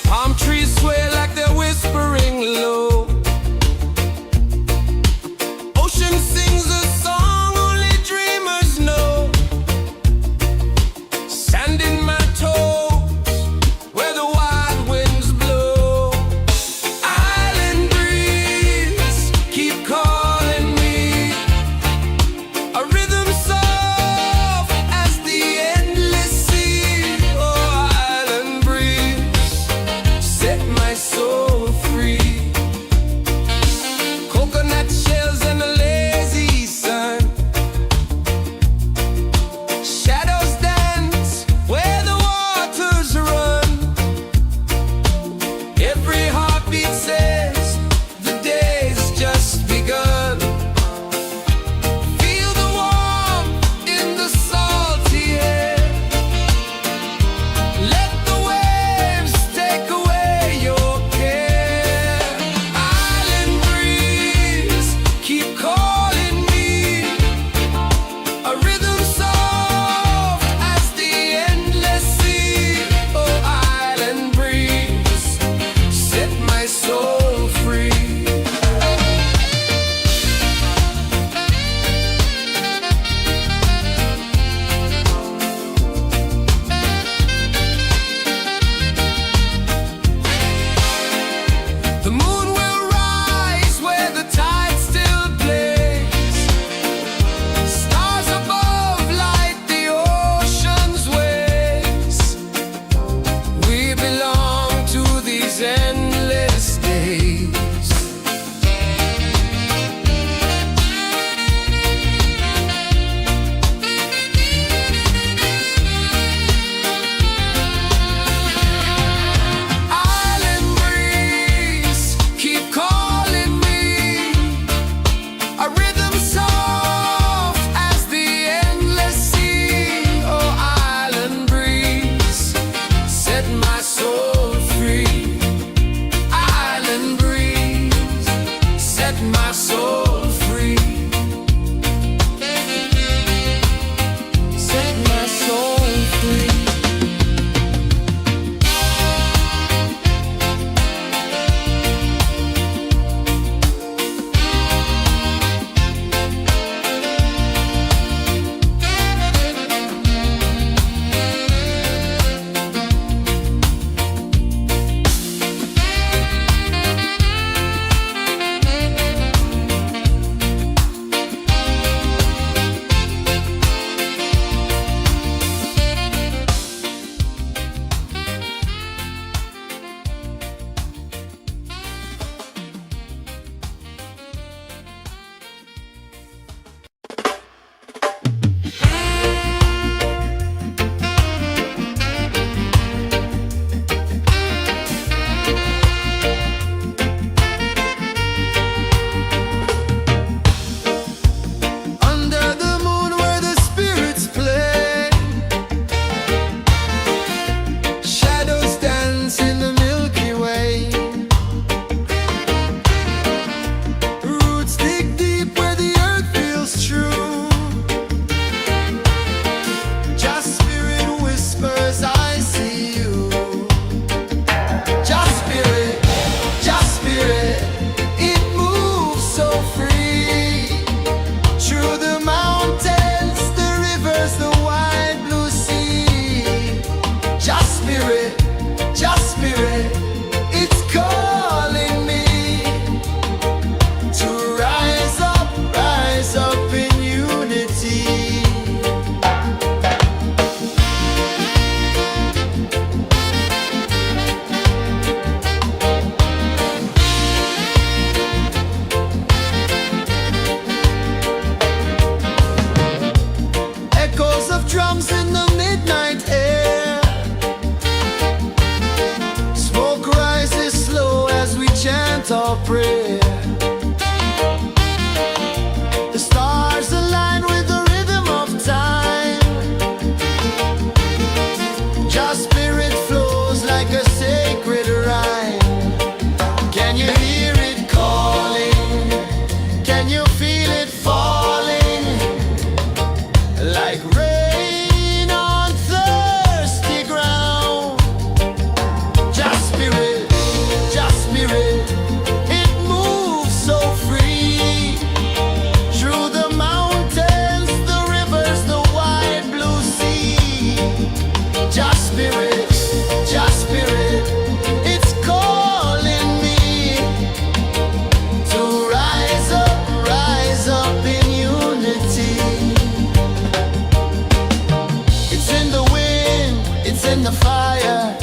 Speaker 3: Palm trees sway like they're whispering low. Ocean sings a song only dreamers know. Sand in my toes where the wild winds blow. Island breeze keep calling me. A rhythm soft as the endless sea. Oh, island breeze, set my soul free. Coconut shells and a lazy sun. Shadows dance where the waters run. Every heartbeat says the day's just begun. Feel the warmth in the salty air. Let the waves take away your care. Island breeze, keep calling me. A rhythm soft as the endless sea. Oh, island breeze, set my soul free. The moon will rise where the tide still plays. Stars above light the ocean's waves. We belong to these endless days. Island breeze, keep calling me. A rhythm soft as the endless sea. Oh, island breeze, set my soul free. Island breeze, set my soul free. Set my soul free.
Speaker 2: Can you feel it falling like rain on thirsty ground? Just spirit, it moves so free through the mountains, the rivers, the wide blue sea. Just spirit, it's calling me to rise up in unity. It's in the wind, it's in the fire,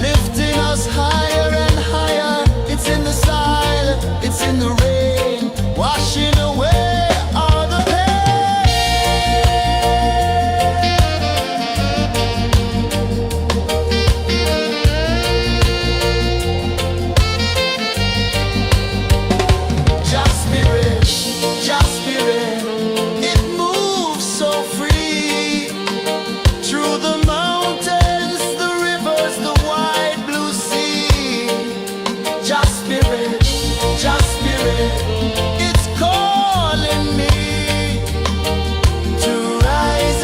Speaker 2: lifting us higher and higher. It's in the silence, it's in the rain, washing away all the Just spirit, it moves so free through the mountains, the rivers, the wide blue sea. Just spirit, it's calling me to rise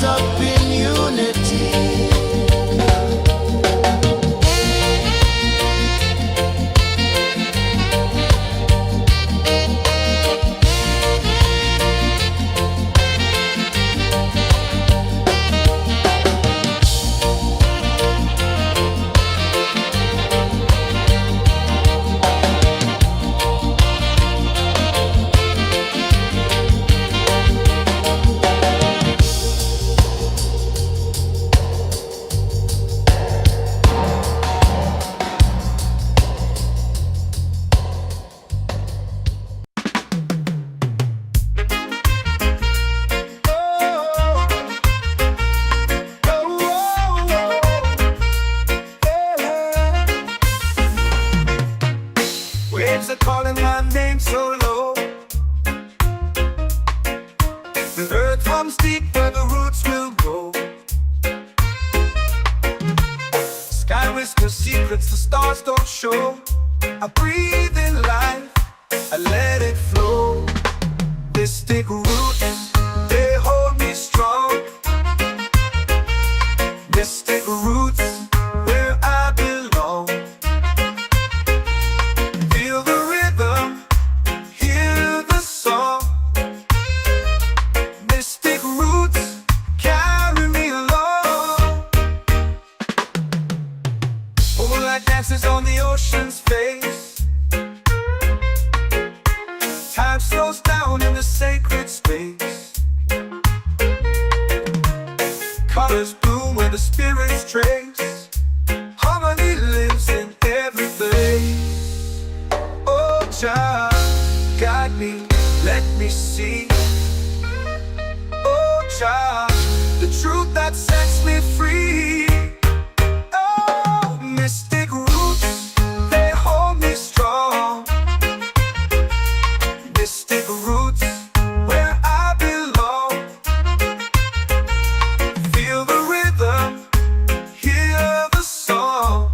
Speaker 2: up in unity.
Speaker 1: Waves are calling my name so low. The earth runs deep where the roots will grow. Sky whispers secrets the stars don't show. I breathe in life, I let it flow. Mystic roots, they hold me strong. Mystic roots, where I belong. Feel the rhythm, hear the song. Mystic roots, carry me along. Moonlight dances on the ocean's face. Time slows down in the sacred space. Colors bloom where the spirits trace. Harmony lives in every place. Oh, child, guide me, let me see. Oh, child, the truth that sets me free. Oh, mystic roots, they hold me strong. Mystic roots, where I belong. Feel the rhythm, hear the song.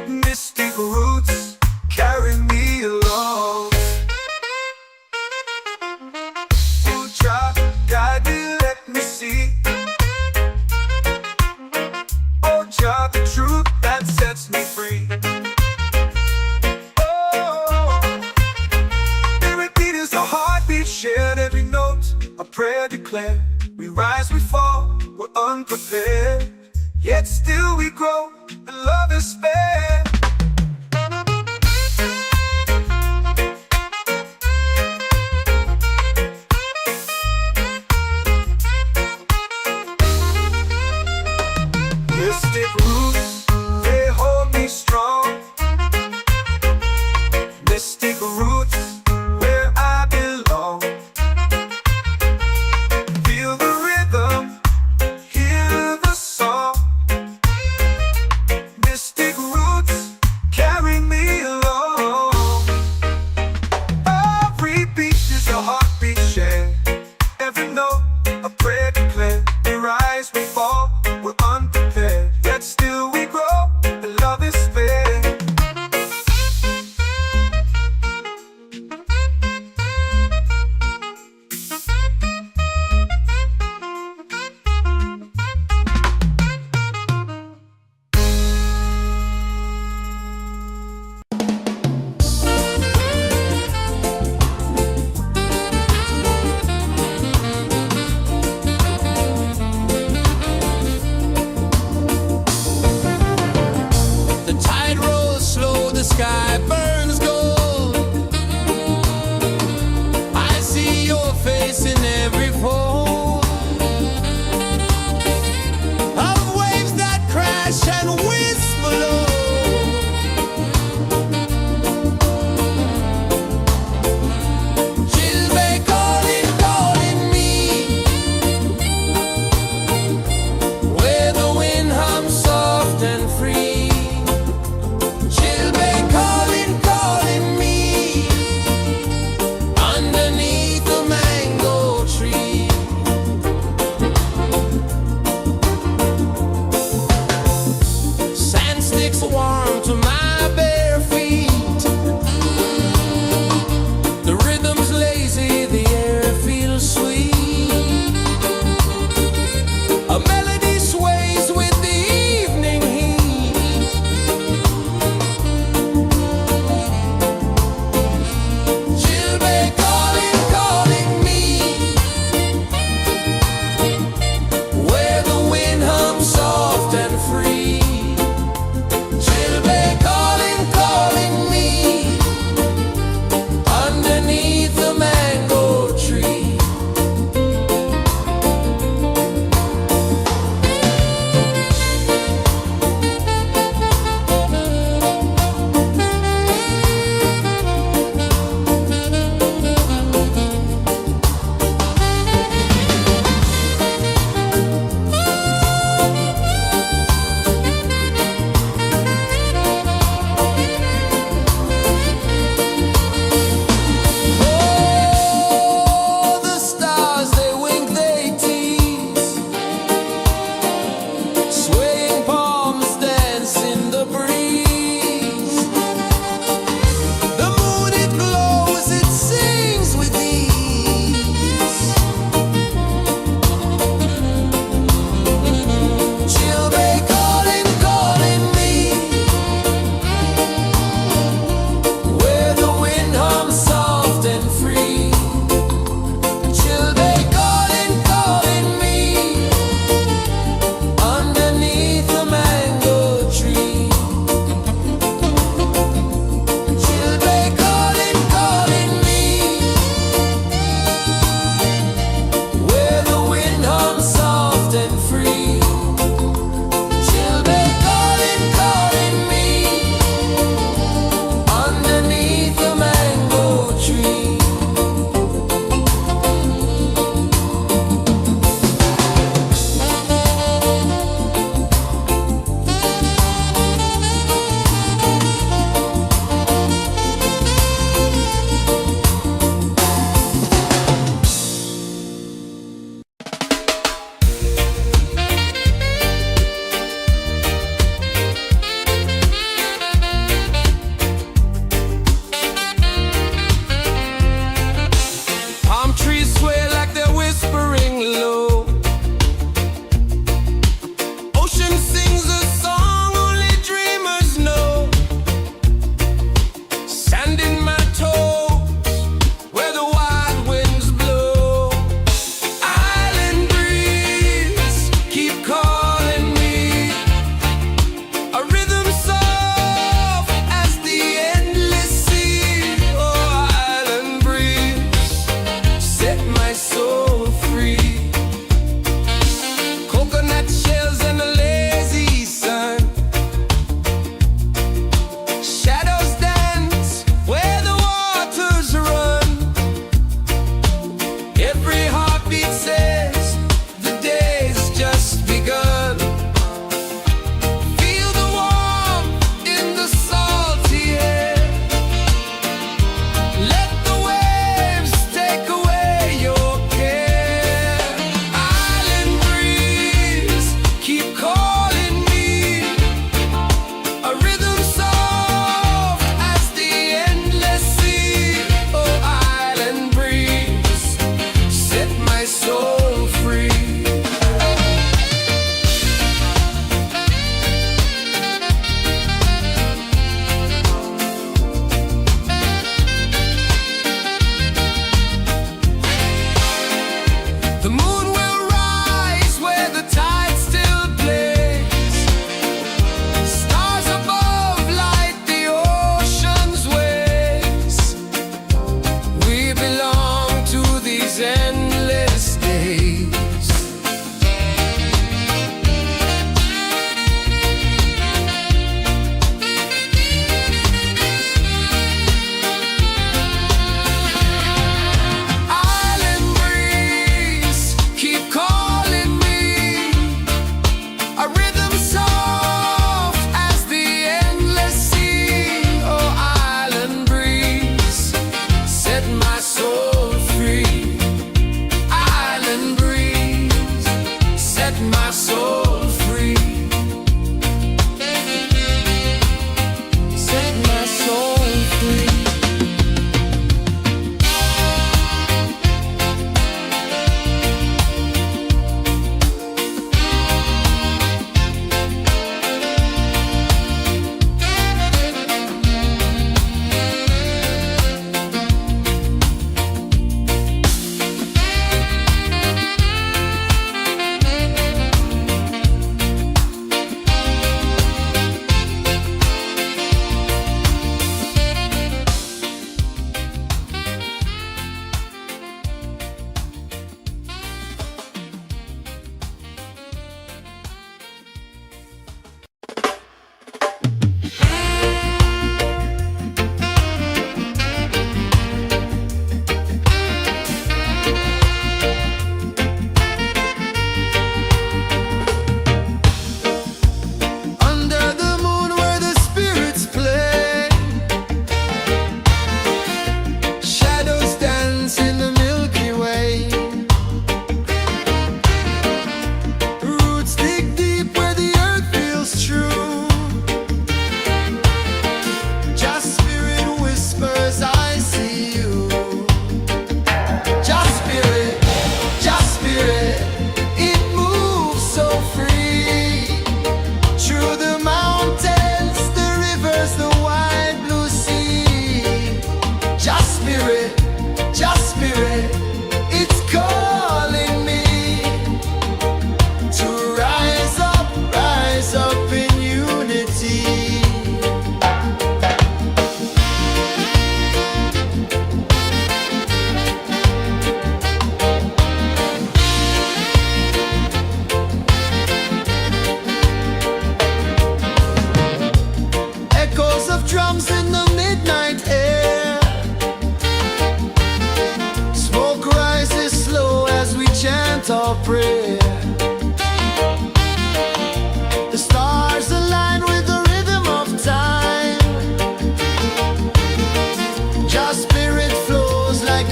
Speaker 1: Mystic roots, carry me along. Oh, child, guide me, let me see. Oh, child, the truth that sets me free. Oh, spirit beat is a heartbeat, shared every note. A prayer declared. We rise, we fall, we're unprepared. Yet still we grow, and love is spared. Mystic roots, they hold me strong. Mystic roots, where I belong. Feel the rhythm, hear the song. Mystic roots, carry me along. Every beat is a heartbeat shared. Every note, a prayer declared. We rise, we fall, we're unprepared. Yet still we grow, and love is spared.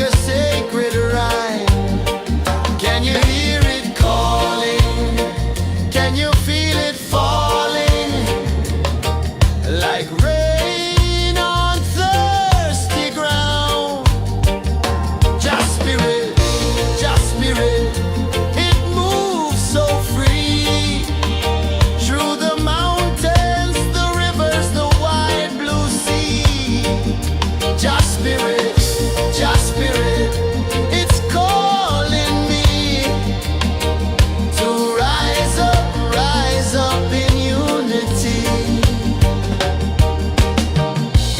Speaker 2: a sacred rhyme. Can you hear it calling? Can you feel it falling? Like rain on thirsty ground. Just spirit, it moves so free. Through the mountains, the rivers, the wide blue sea. Just spirit, it's calling me to rise up in unity.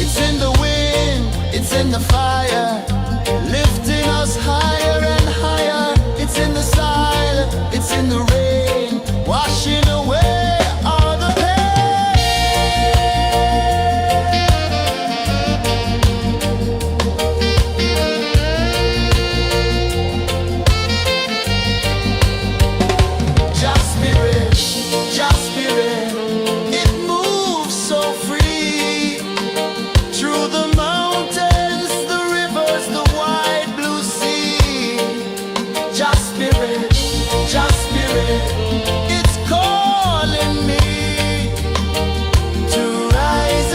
Speaker 2: It's in the wind, it's in the fire, lifting us higher and higher. It's in the silence, it's in the rain, washing away all the pain. Just spirit, it moves so free. Through the mountains, the rivers, the wide blue sea. Just spirit, it's calling me to rise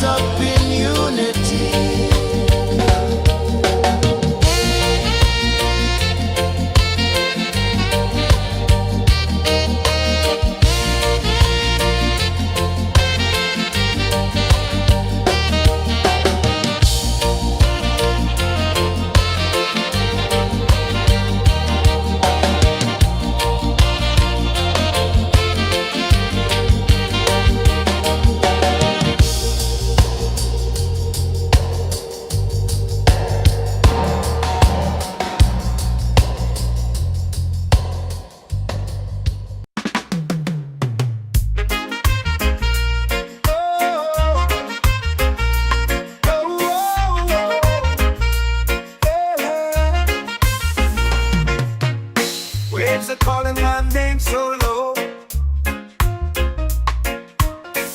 Speaker 2: up in unity.
Speaker 1: Waves are calling my name so low.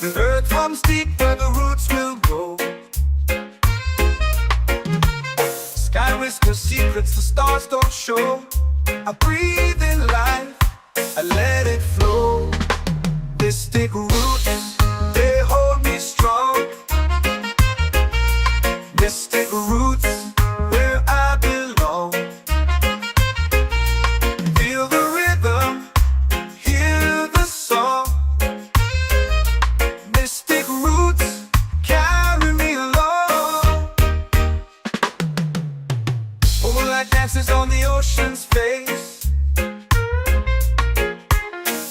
Speaker 1: The earth runs deep where the roots will grow. Sky whispers secrets the stars don't show. I breathe in life, I let it flow. Mystic roots, they hold me strong. Mystic roots, where I belong. Feel the rhythm, hear the song. Mystic roots, carry me along. Moonlight dances on the ocean's face.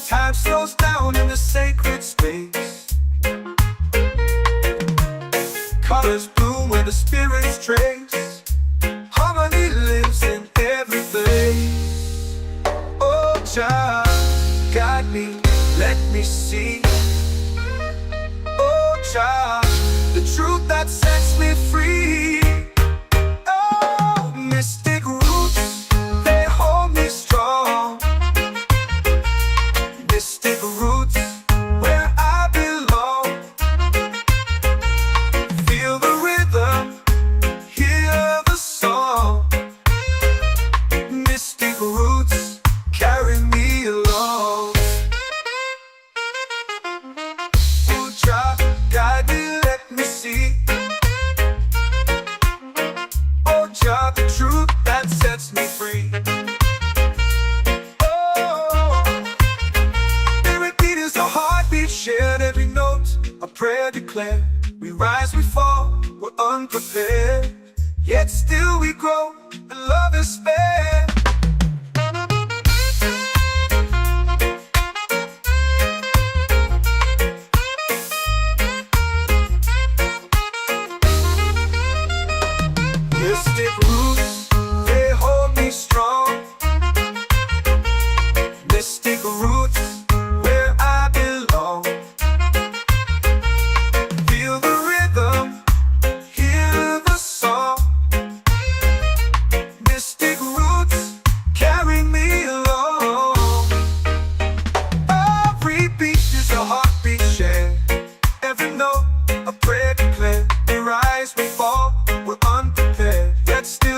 Speaker 1: Time slows down in the sacred space. Colors bloom where the spirits trace. Harmony lives in every face. Oh, child, guide me, let me see. Oh, child, the truth that sets me free. Oh, mystic roots, they hold me strong. Mystic roots, where I belong. Feel the rhythm, hear the song. Mystic roots, carry me along. Oh, child, guide me, let me see. Oh, child, the truth that sets me free. Oh, spirit beat is a heartbeat shared, every note a prayer declared. We rise, we fall, we're unprepared, yet still we grow, and love is spared. Mystic roots, they hold me strong. Mystic roots, where I belong. Feel the rhythm, hear the song. Mystic roots, carry me along. Every beat is a heartbeat shared, every note a prayer declared. We rise, we fall, we're unprepared, yet still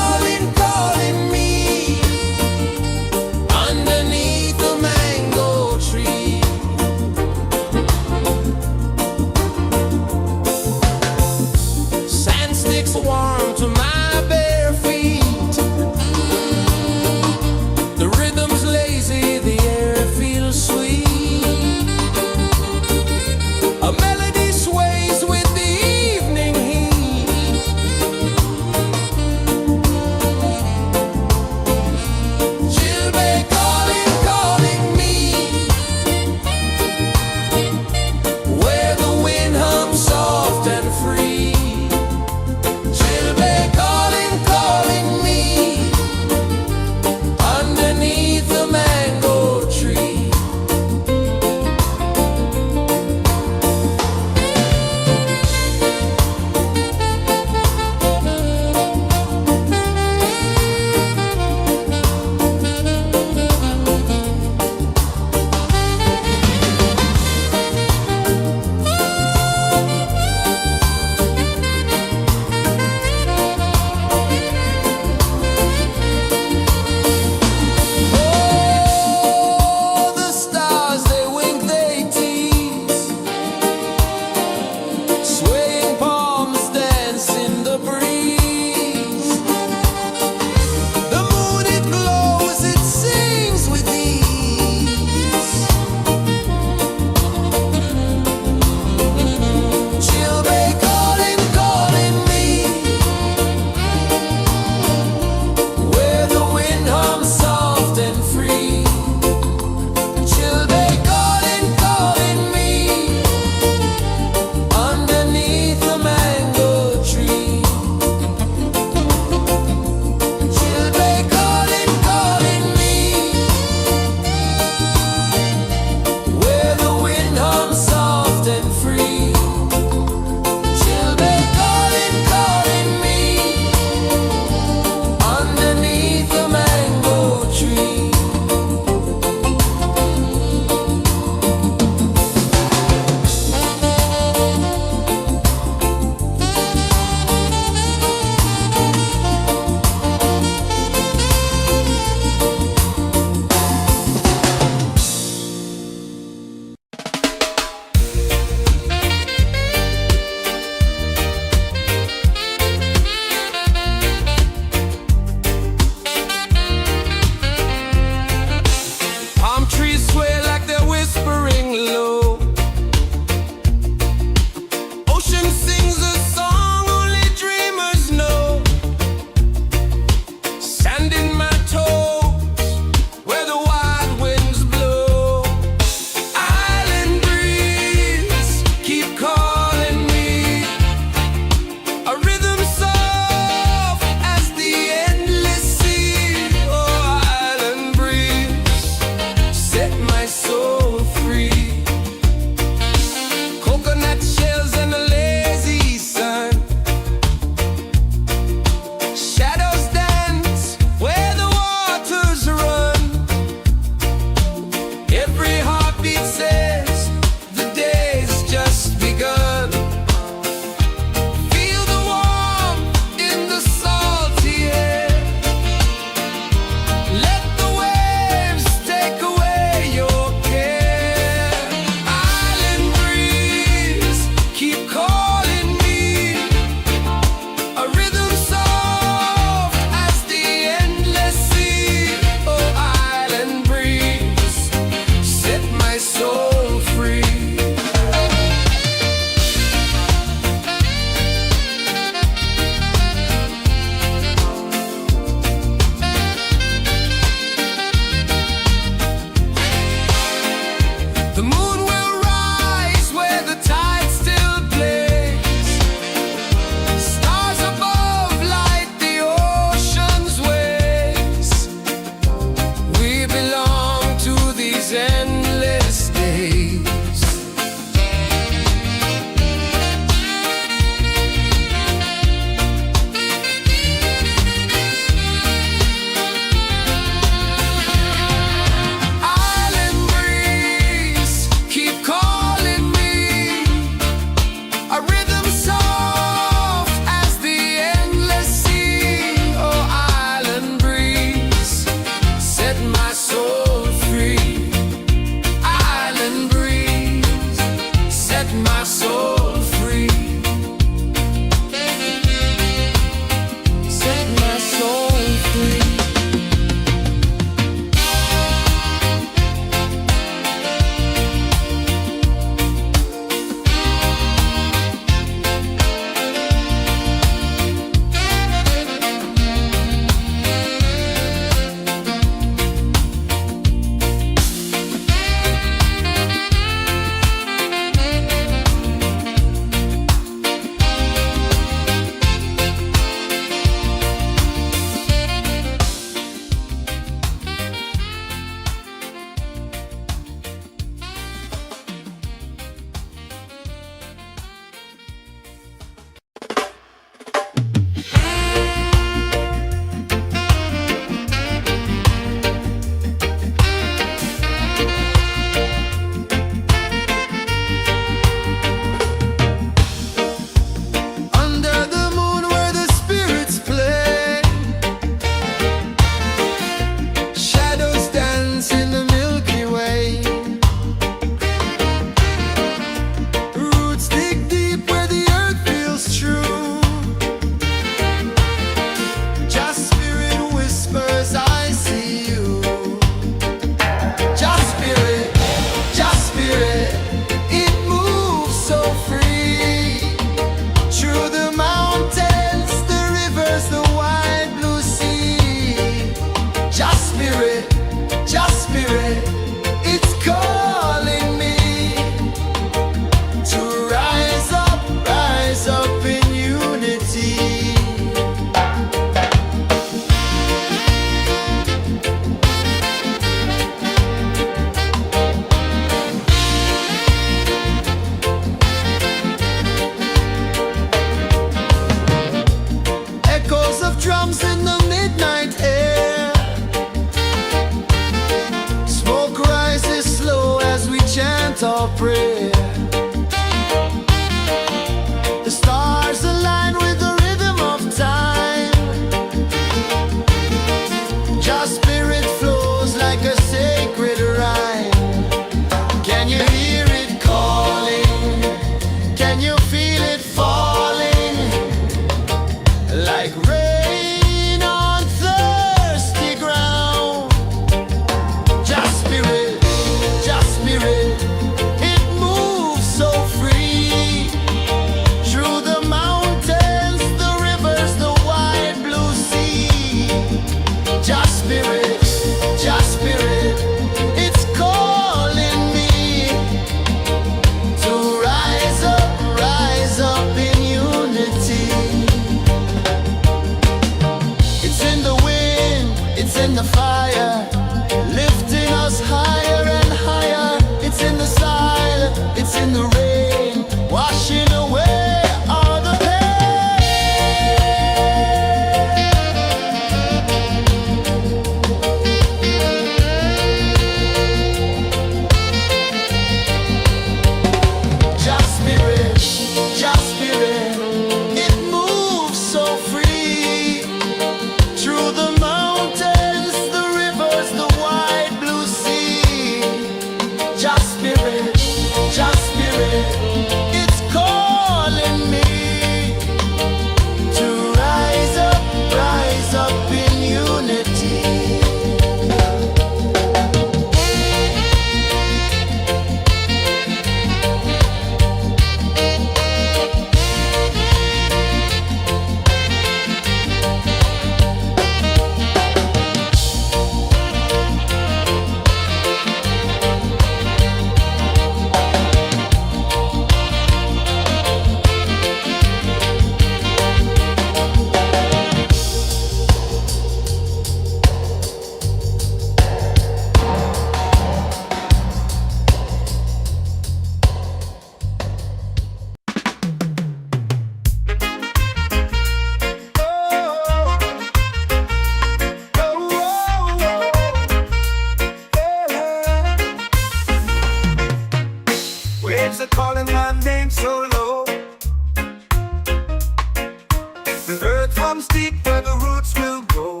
Speaker 1: comes deep where the roots will grow.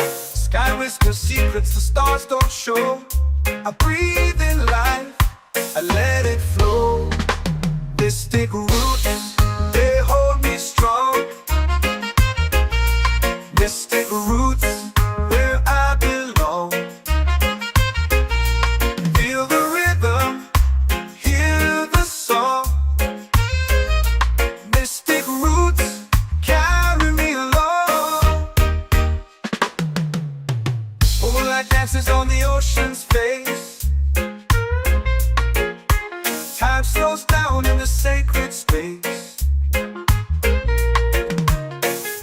Speaker 1: Sky whispers secrets the stars don't show. I breathe in life, I let it flow. Mystic roots, they hold me strong. Mystic roots, where I belong. Feel the rhythm, hear the song. Mystic roots, carry me along. Moonlight dances on the ocean's face. Time slows down in the sacred space.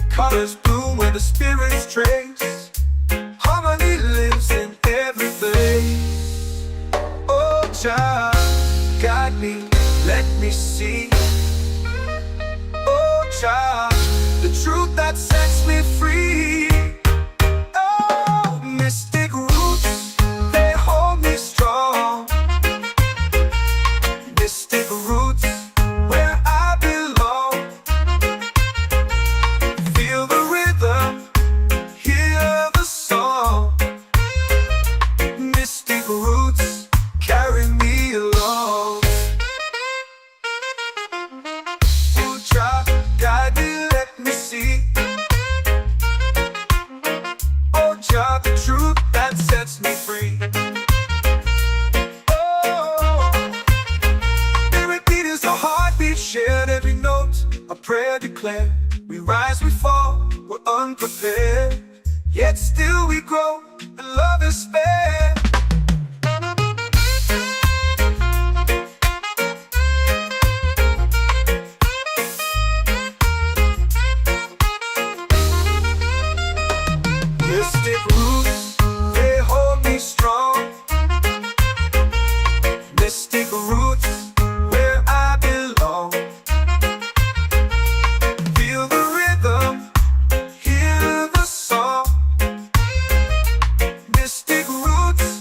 Speaker 1: Colors bloom where the spirits trace. Harmony lives in every place. Oh, child, guide me, let me see. Oh, child, the truth that sets me free. Oh, mystic roots, they hold me strong. Mystic roots, where I belong. Feel the rhythm, hear the song. Mystic roots, carry me along. Oh, child, guide me, let me see. Oh, child, the truth that sets me free. Shared every note, a prayer declared. We rise, we fall, we're unprepared. Yet still we grow, and love is spared. Mystic roots, they hold me strong. Mystic roots, where I belong. Feel the rhythm, hear the song. Mystic roots,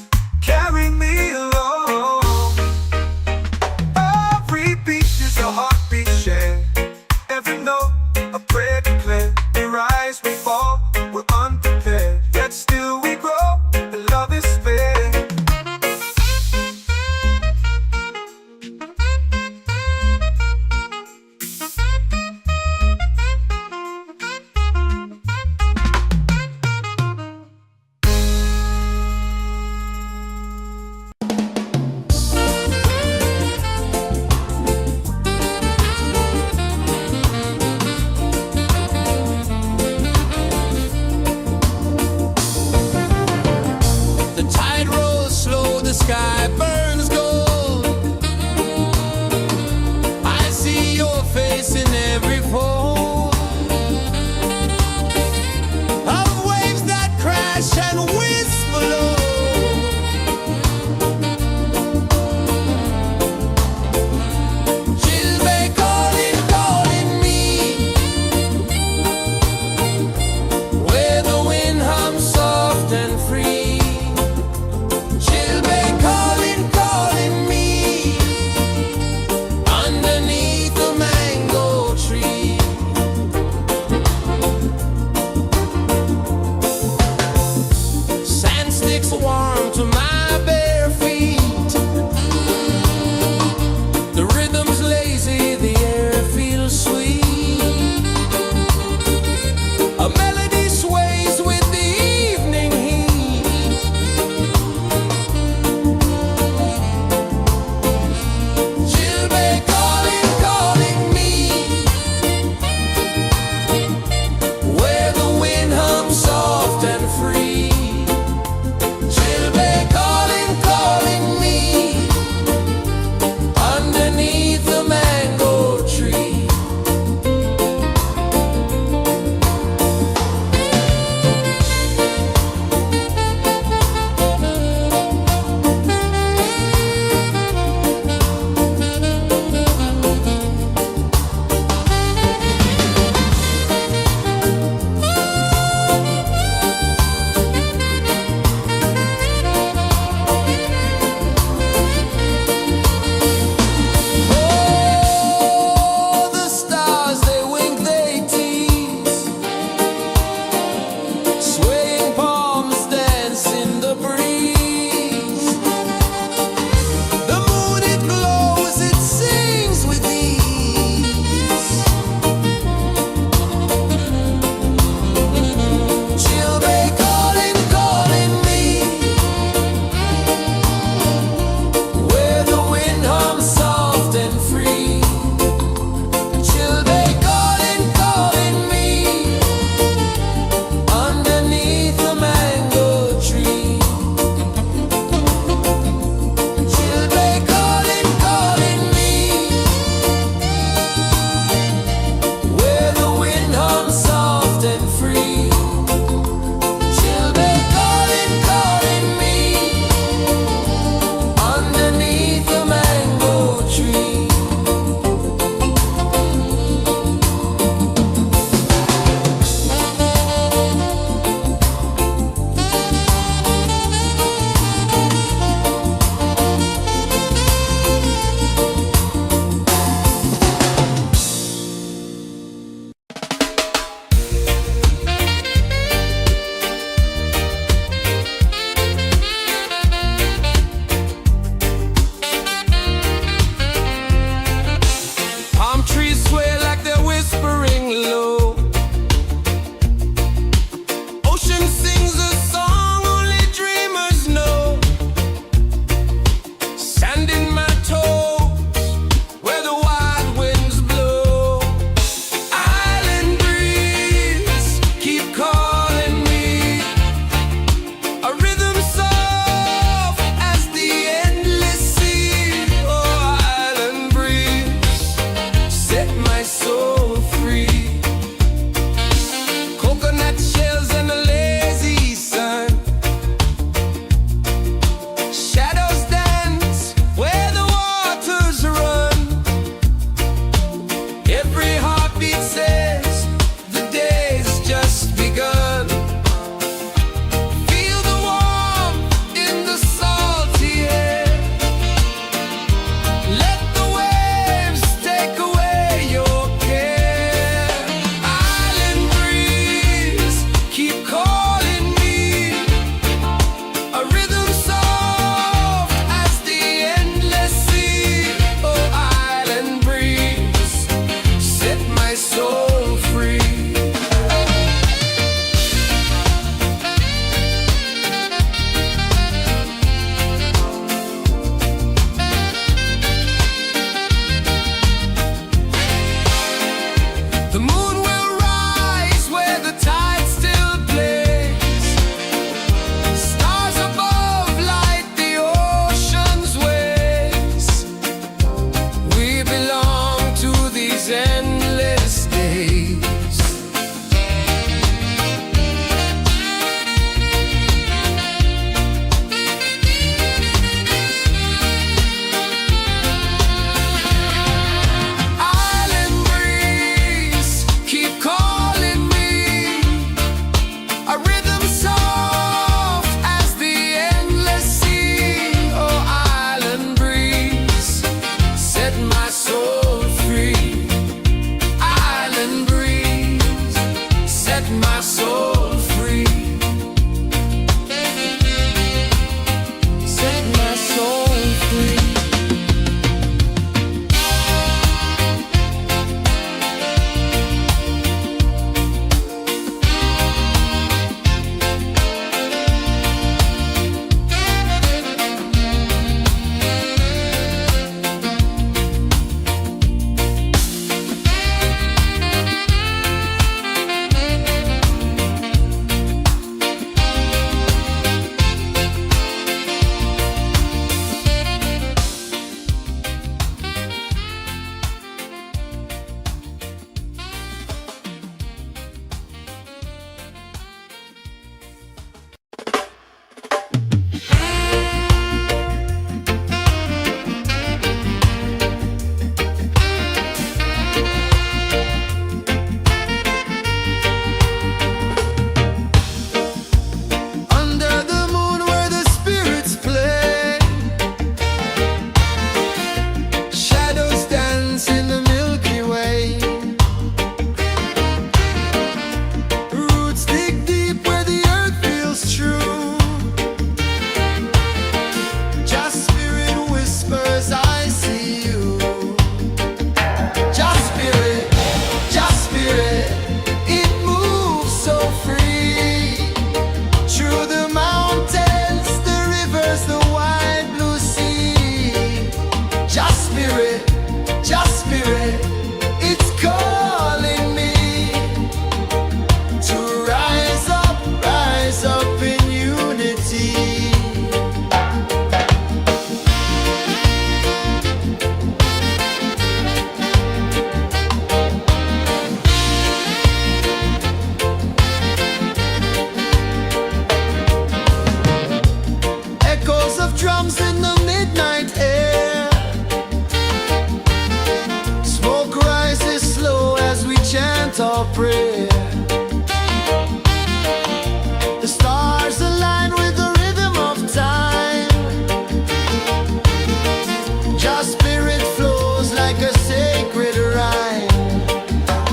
Speaker 2: sacred rhyme.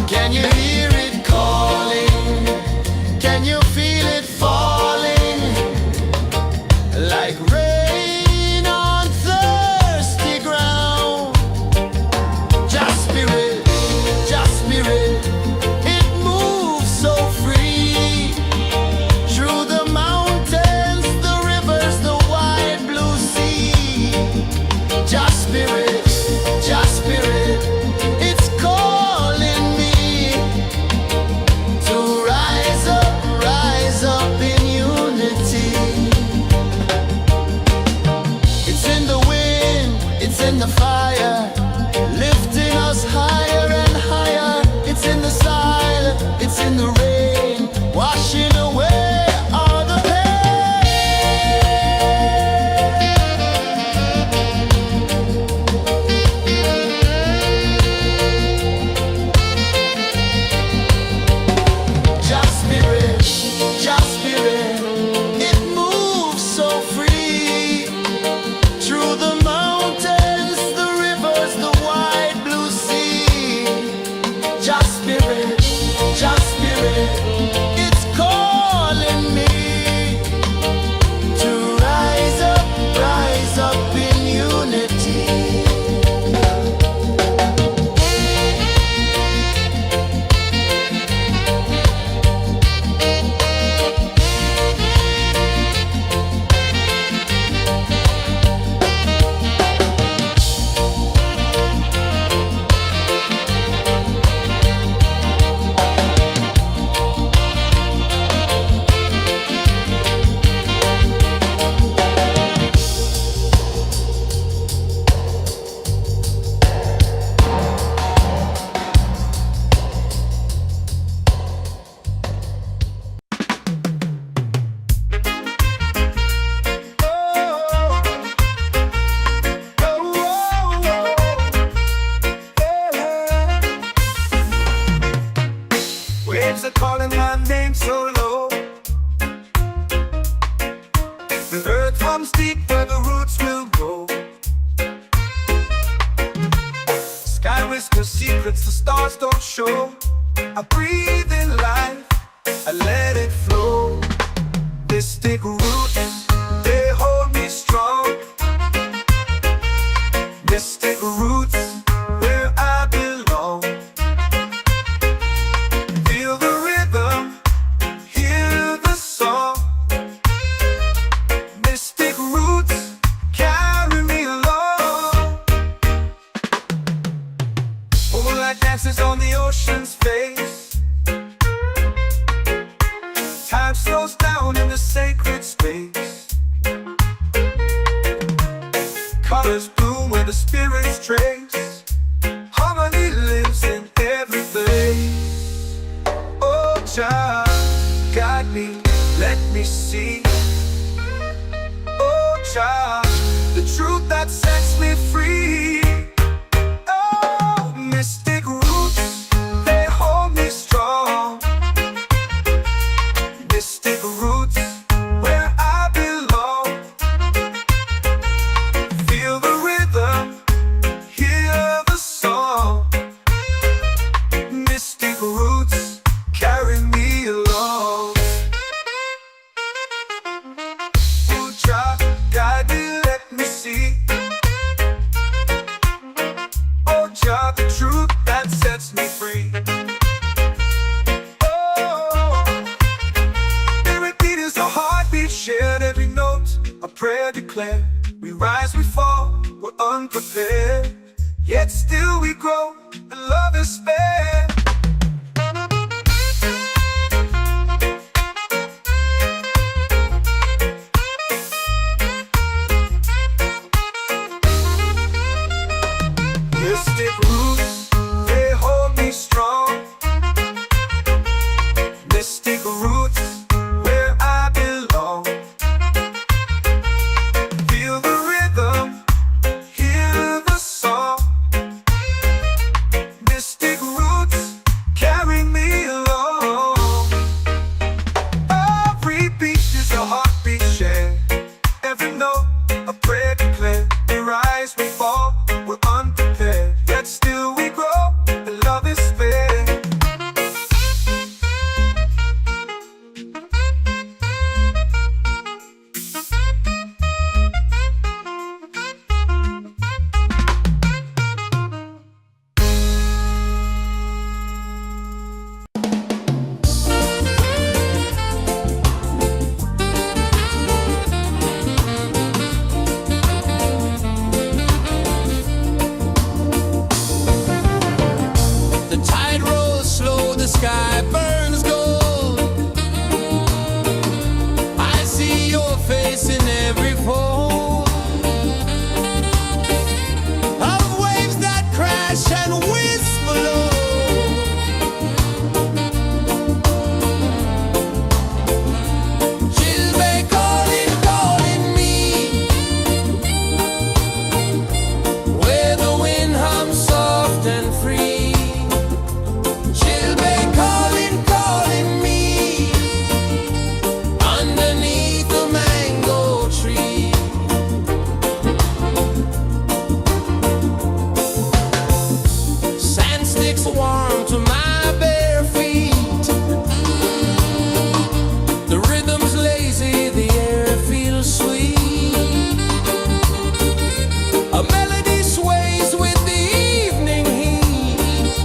Speaker 2: Can you hear it calling? Can you feel it falling? Like rain on thirsty ground. Just spirit, it moves so free. Through the mountains, the rivers, the wide blue sea. Just spirit, it's calling me to rise up in unity. It's in the wind, it's in the fire, lifting us higher and higher. It's in the silence, it's in the rain, washing away all the Just spirit, it moves so free. Through the mountains, the rivers, the wide blue sea. Just spirit, it's calling me to rise up in unity.
Speaker 1: Waves are calling my name so low. The earth comes deep where the roots will grow. Sky whispers secrets the stars don't show. I breathe in life, I let it flow. Mystic roots, they hold me strong. Mystic roots, where I belong. Feel the rhythm, hear the song. Mystic roots, carry me along. Moonlight dances on the ocean's face. Time slows down in the sacred space. Colors bloom where the spirits trace. Harmony lives in every place. Oh, child, guide me, let me see. Oh, child, the truth that sets me free. Oh, mystic roots, they hold me strong. Mystic roots, where I belong. Feel the rhythm, hear the song. Mystic roots, carry me along. Oh, child, guide me, let me see. Oh, child, the truth that sets me free. Oh, every beat is a heartbeat shared, every note a prayer declared. We rise, we fall, we're unprepared, yet still we grow, and love is spared. Mystic roots, they hold me strong. Mystic roots, where I belong. Feel the rhythm, hear the song.
Speaker 3: The tide rolls slow, the sky burns gold. I see your face in every fold of waves that crash and whisper low. Chilbay calling, calling me, where the wind hums soft and free. Chilbay calling, calling me, underneath the mango tree. Sand sticks warm to my bare feet. The rhythm's lazy, the air feels sweet. A melody sways with the evening heat.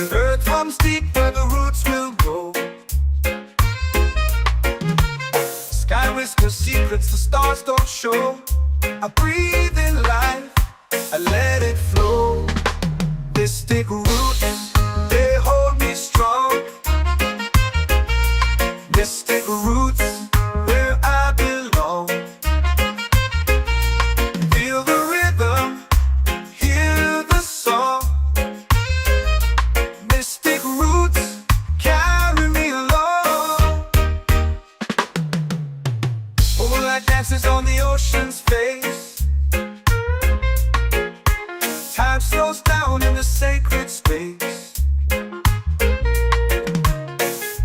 Speaker 1: The earth runs deep where the roots will grow. Sky whispers secrets the stars don't show. I breathe in life, I let it flow. Mystic roots, they hold me strong. Mystic roots, where I belong. Feel the rhythm, hear the song. Mystic roots, carry me along. Moonlight dances on the ocean's face. Time slows down in the sacred space.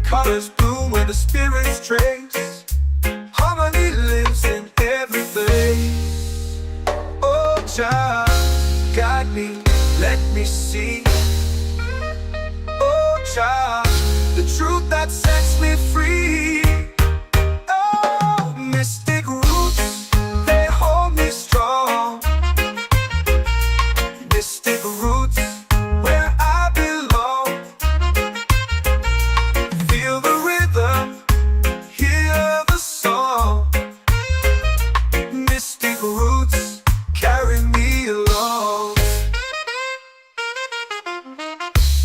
Speaker 1: Colors bloom where the spirits trace. Harmony lives in every place. Oh, child, guide me, let me see. Oh, child, the truth that sets me free. Oh, mystic roots, they hold me strong. Mystic roots, where I belong. Feel the rhythm, hear the song. Mystic roots, carry me along.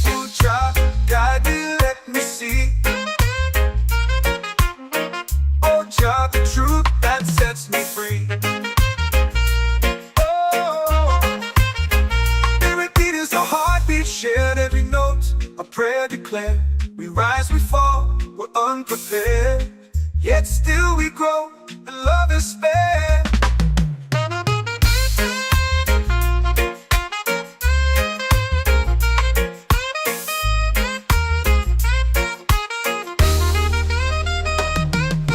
Speaker 1: Oh, child, guide me, let me see. Oh, child, the truth that sets me free. Is a heartbeat shared, every note a prayer declared. We rise, we fall, we're unprepared, yet still we grow, and love is spared.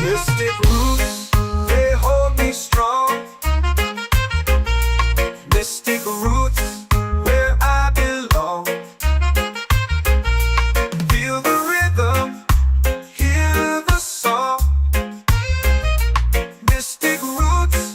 Speaker 1: Mystic roots, they hold me strong. Mystic roots, where I belong. Feel the rhythm, hear the song. Mystic roots,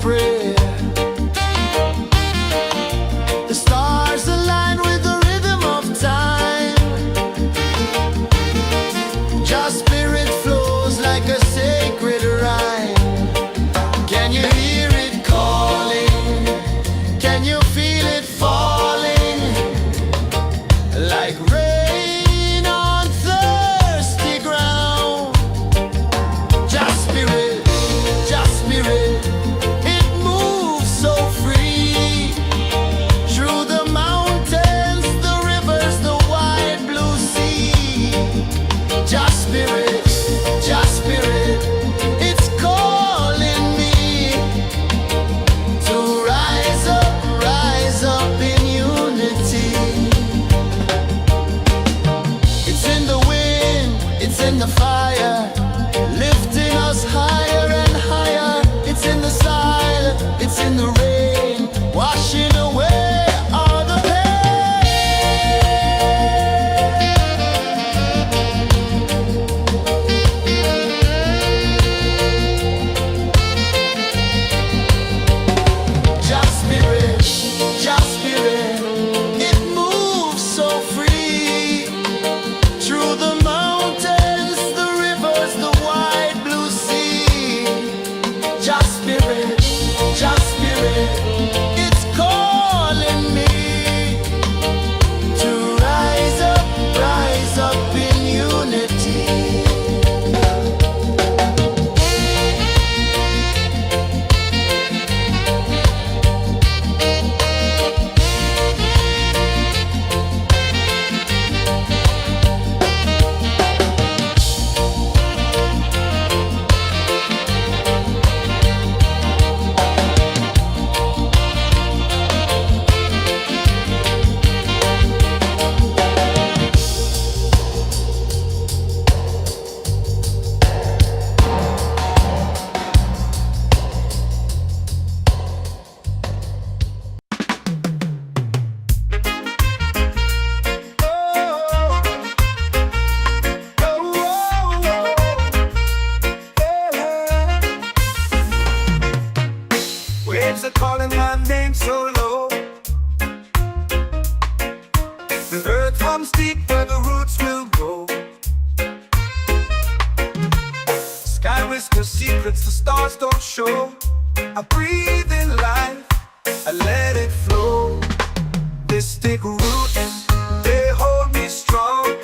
Speaker 2: prayer. The stars align with the rhythm of time. Your spirit flows like a sacred rhyme. Can you hear it calling? Can you feel it falling? Like rain on thirsty ground. Just spirit, it moves so free. Through the mountains, the rivers, the wide blue sea. Just spirit, it's calling me to rise up in unity. It's in the wind, it's in the fire, lifting us higher and higher. It's in the silence, it's in the rain, washing away all the Just spirit, it moves so free. Through the mountains, the rivers, the wide blue sea. Just spirit, it's calling me to rise up in unity.
Speaker 1: Waves are calling my name so low. The earth hums deep where the roots will grow. Sky whispers secrets the stars don't show. I breathe in life, I let it flow. Mystic roots, they hold me strong.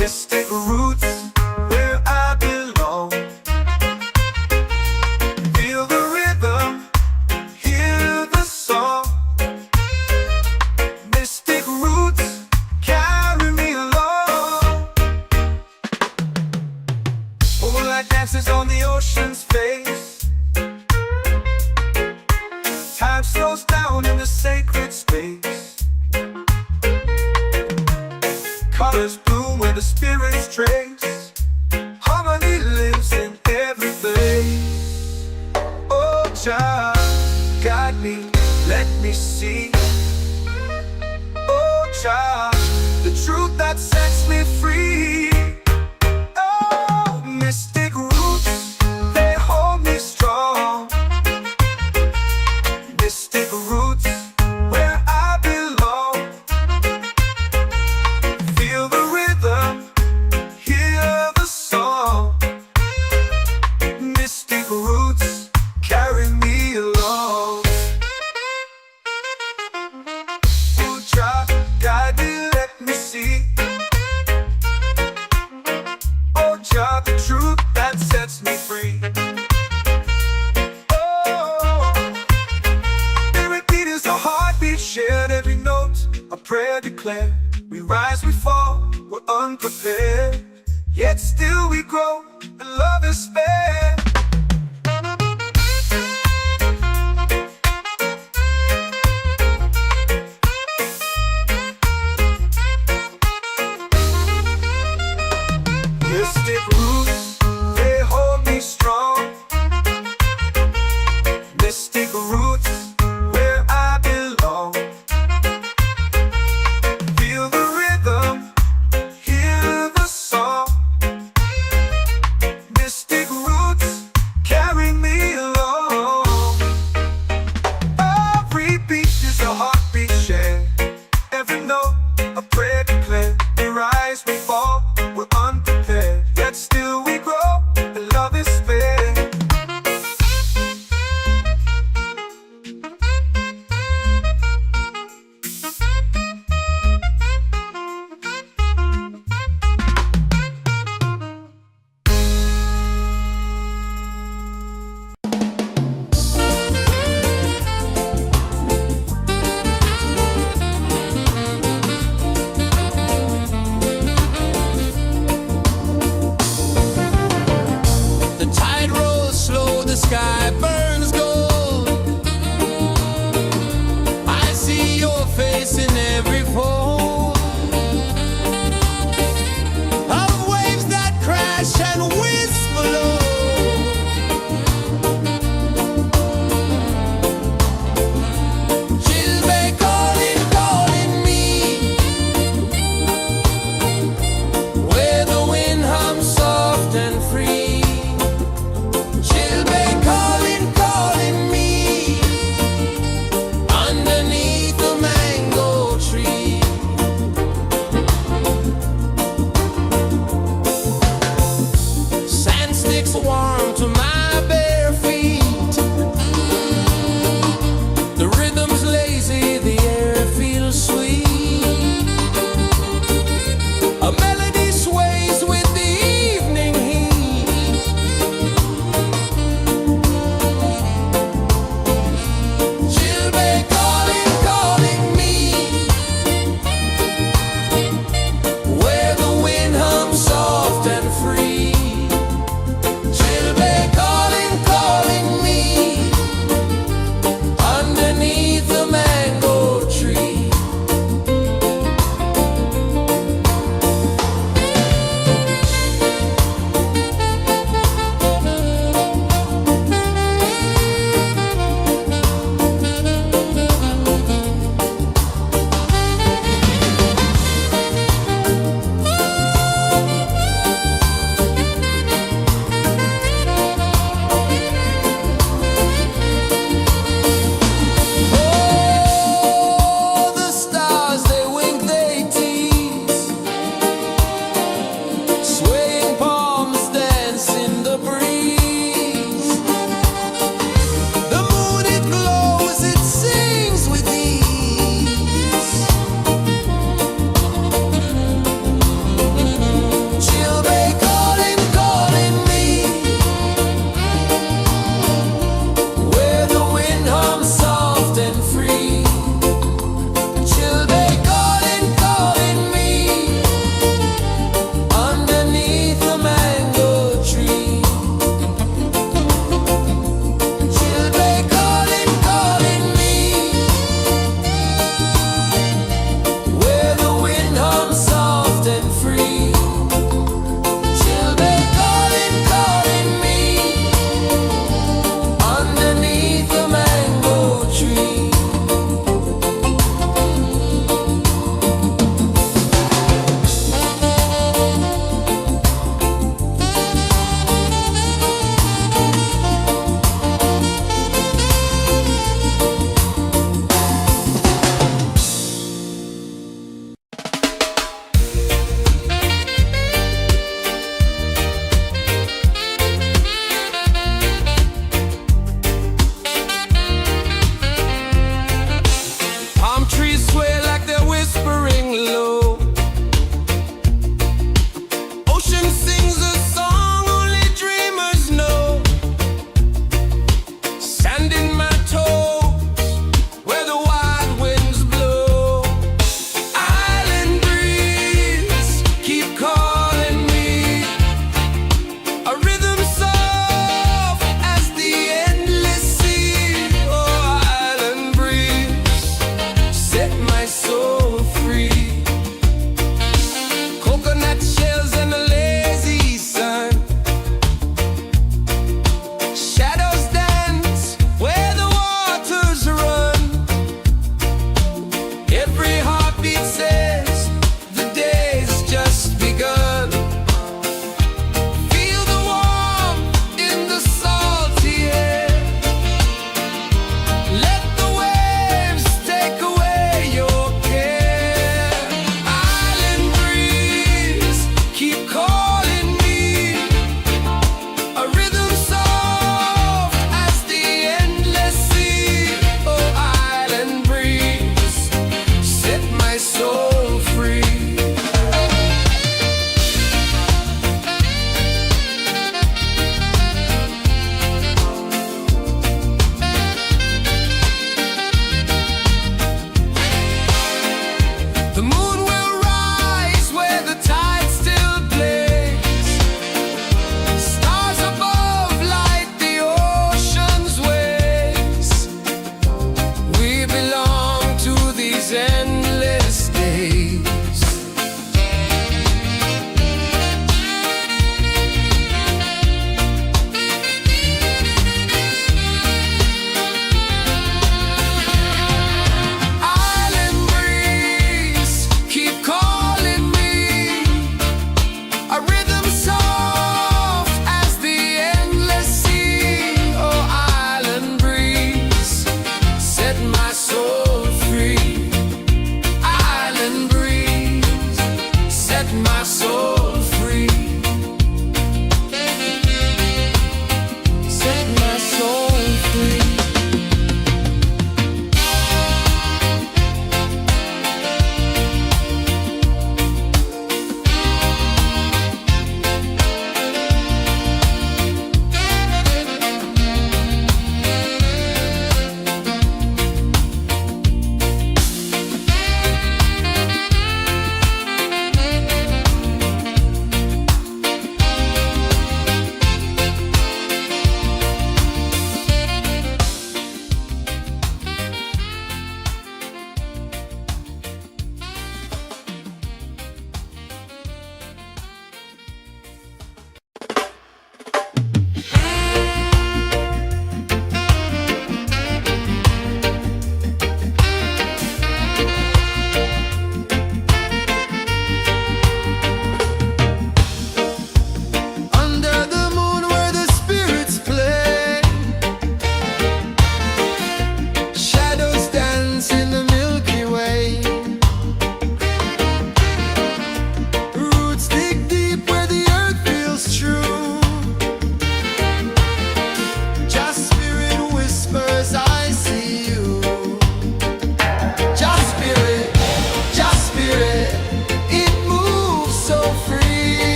Speaker 1: Mystic roots, where I belong. Feel the rhythm, hear the song. Mystic roots, carry me along. Moonlight dances on the ocean's face. Time slows down in the sacred space. Colors bloom where the spirits trace. Harmony lives in every place. Oh, child, guide me, let me see. Oh, child, the truth that sets me free. Oh, mystic roots, they hold me strong. Mystic roots, where I belong. Feel the rhythm, hear the song. Mystic roots, carry me along. Oh, child, guide me, let me see. Oh, child, the truth that sets me free. Oh, every beat is a heartbeat shared, every note a prayer declared. We rise, we fall, we're unprepared, yet still we grow, and love is spared. Mystic roots, they hold me strong. Mystic roots, where I belong. Feel the rhythm, hear the song. Mystic roots,
Speaker 3: the sky burns gold. I see your face in every fold of waves that crash and whisper low. Chilbay calling, calling me, where the wind hums soft and free. Chilbay calling, calling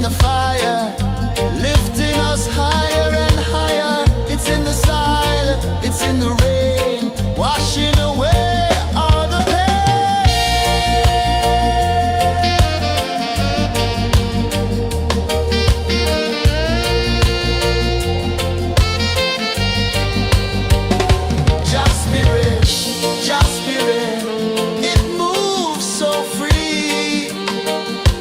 Speaker 2: the fire, lifting us higher and higher. It's in the silence, it's in the rain, washing away all the pain. Just spirit, it moves so free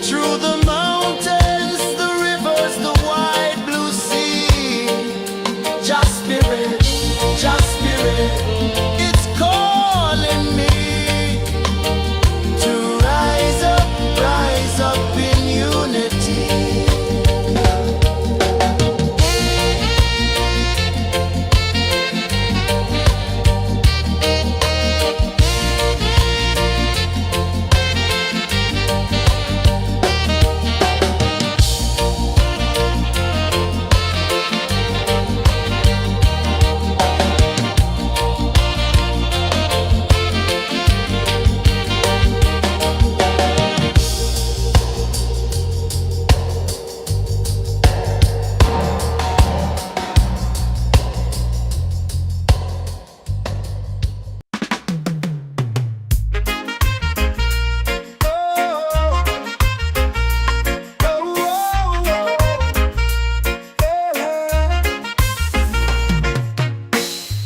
Speaker 2: through the mountains, the rivers, the wide blue sea. Just spirit, it's calling me to rise up in unity.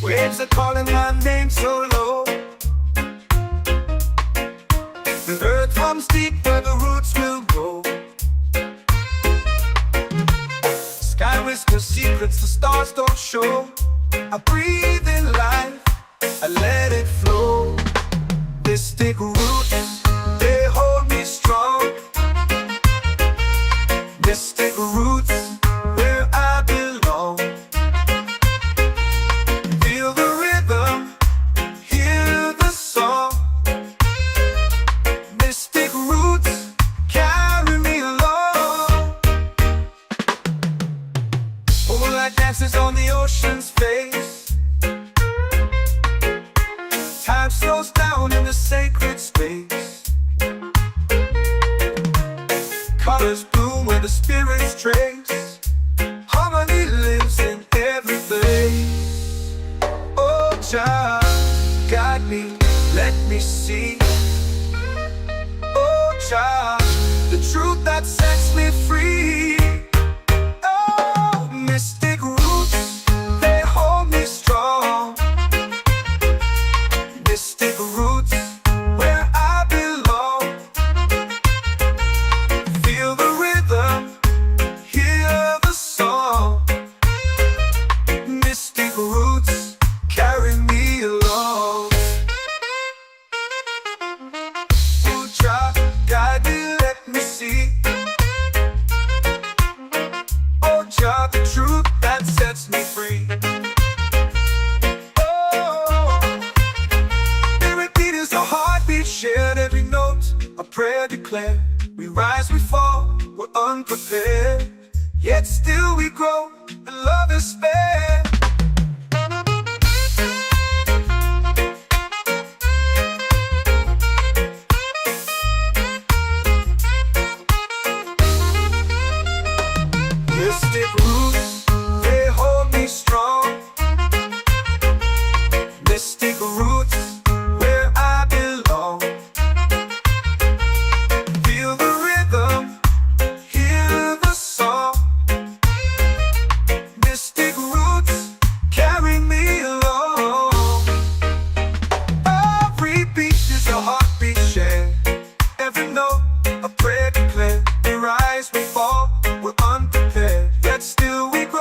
Speaker 1: Waves are calling my name so low. The earth hums deep where the roots will go. Sky whispers secrets the stars don't show. I breathe in life, I let it flow. Mystic roots, they hold me strong. Mystic roots, where I belong. Feel the rhythm, hear the song. Mystic roots, carry me along. Moonlight dances on the ocean's face. Time slows down in the sacred space. Colors bloom where the spirits trace. Harmony lives in every place. Oh, child, guide me, let me see. Oh, child, the truth that sets me free. Oh, mystic roots, they hold me strong. Mystic roots, where I belong. Feel the rhythm, hear the song. Mystic roots, carry me along. Oh, child, guide me, let me see. Oh, child, the truth that sets me free. Oh, every beat is a heartbeat shared, every note a prayer declared. We rise, we fall, we're unprepared, yet still we grow, and love is spared. Mystic roots, they hold me strong. Mystic roots, where I belong. Feel the rhythm, hear the song. Mystic roots, carry me along. Every beat is a heartbeat shared, every note a prayer declared. We rise, we fall, we're unprepared, yet still we grow.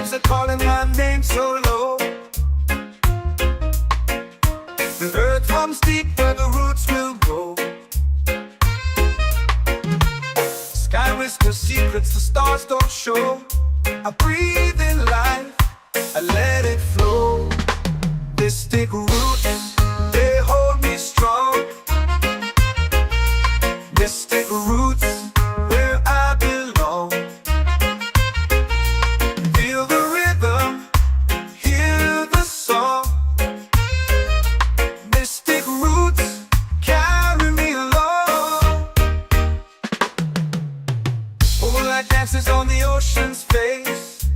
Speaker 1: waves are calling my name so low. The earth hums deep where the roots will grow. Sky whispers secrets the stars don't show. I breathe in life, I let it flow. Mystic roots, they hold me strong. Mystic roots, where I belong. Feel the rhythm, hear the song. Mystic roots, carry me along. Moonlight dances on the ocean's face.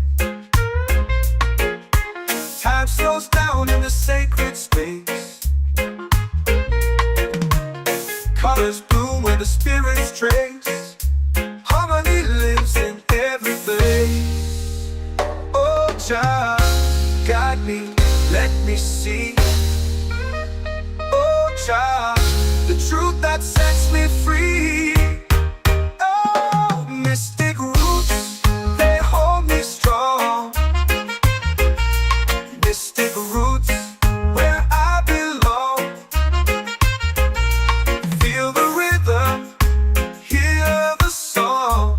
Speaker 1: Time slows down in the sacred space. Colors bloom where the spirits trace. Harmony lives in every place. Oh, Jah, guide me, let me see. Oh, Jah, the truth that sets me free. Oh, mystic roots, they hold me strong. Mystic roots, where I belong. Feel the rhythm, hear the song.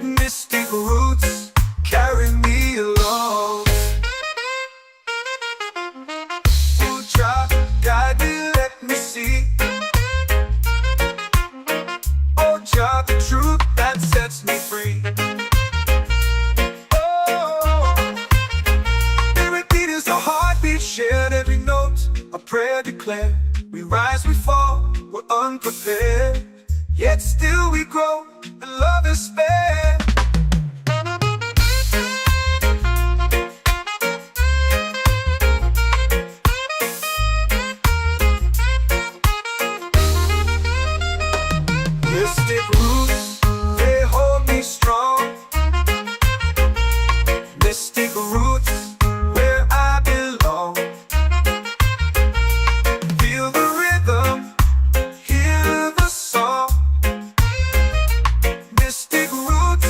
Speaker 1: Mystic roots, carry me along. Oh, Jah, guide me, let me see. Oh, Jah, the truth that sets me free. Heartbeat shared, every note a prayer declared. We rise, we fall, we're unprepared, yet still we grow, and love is spared. Mystic roots, they hold me strong. Mystic roots, where I belong. Feel the rhythm, hear the song. Mystic roots,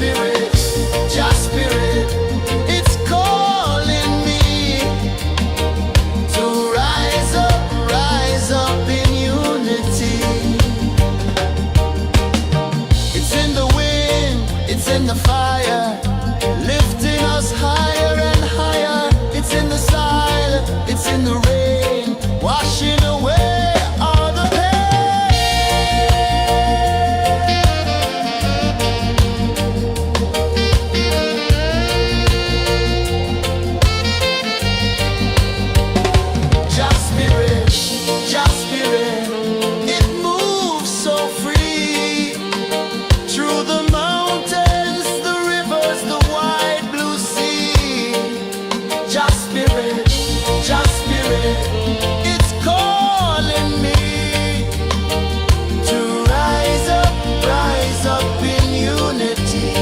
Speaker 2: spirit, just spirit, it's calling me to rise up in unity. It's in the wind, it's in the fire, lifting us higher and higher. It's in the silence, it's in the rain, washing away all the just spirit, it moves so free through the mountains, the rivers, the wide blue sea. Just spirit, it's calling me to rise up in unity.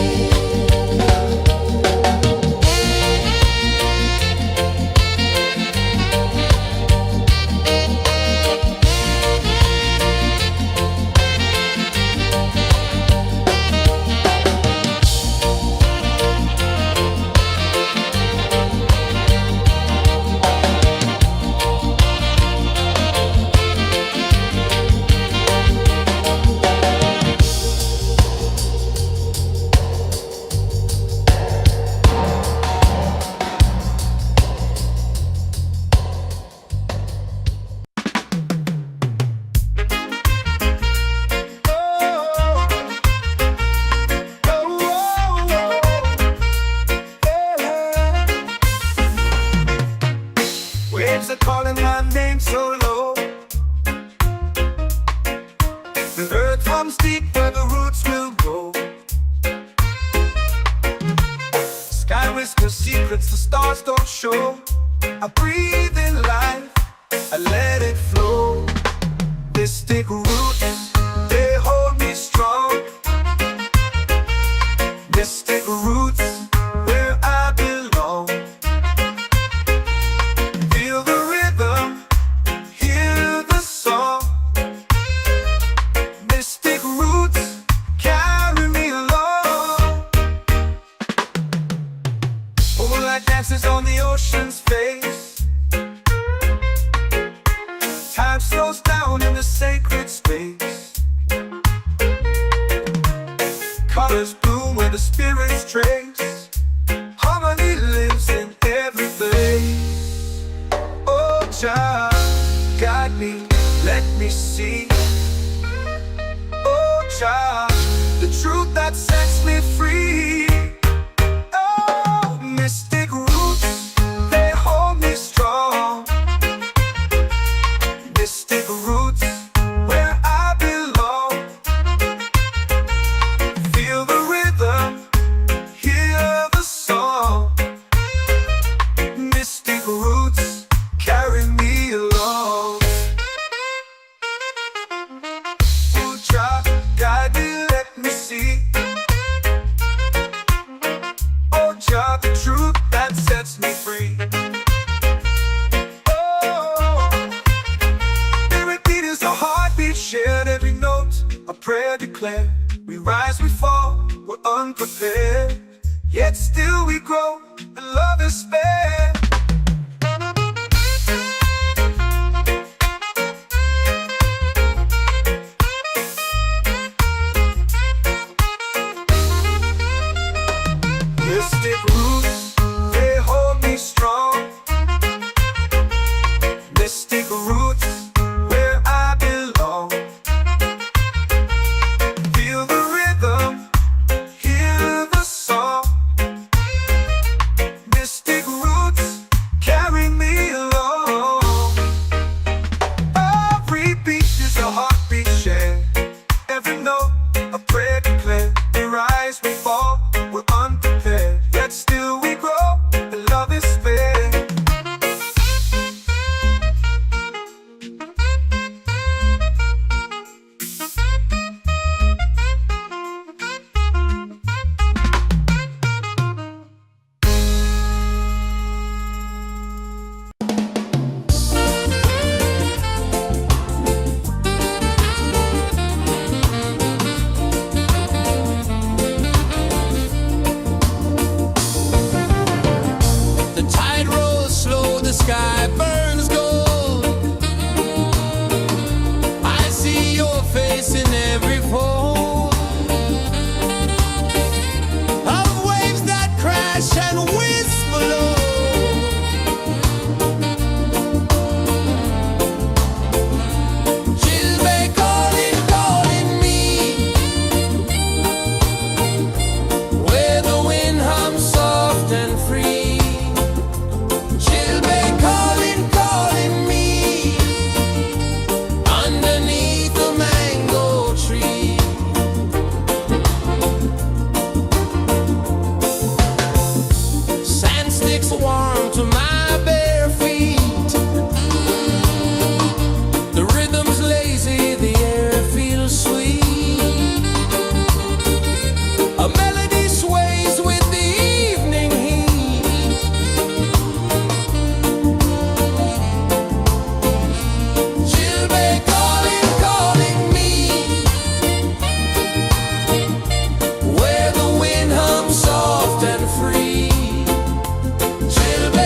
Speaker 1: Waves are calling my name so low. The earth hums deep where the roots will grow. Sky whispers secrets the stars don't show. I breathe in life, I let it flow. Mystic roots, they hold me strong. Mystic roots, where I belong. Feel the rhythm, hear the song. Mystic roots, carry me along. Moonlight dances on the ocean's face. Time slows down in the sacred space. Colors bloom where the spirits trace. Harmony lives in every face. Oh, child, guide me, let me see. Oh, child, the truth that sets me free. Oh, mystic roots, they hold me strong. Mystic roots, where I belong. Feel the rhythm, hear the song. Mystic roots, carry me along. Oh, child, guide me, let me see. Oh, child, the truth that sets me free. Oh, spirit beat is a heartbeat shared, every note a prayer declared. We rise, we fall, we're unprepared, yet still we grow, and love is spared. Mystic roots, they hold me strong. Mystic roots, where I belong. Feel the rhythm, hear the song. Mystic roots, carry me along. Every beat is a heartbeat shared, every note a prayer declared. We rise, we fall, we're unprepared, yet still we
Speaker 3: warm to my bare feet. The rhythm's lazy, the air feels sweet. A melody sways with the evening heat. Children calling, calling me, where the wind hums soft and free. Children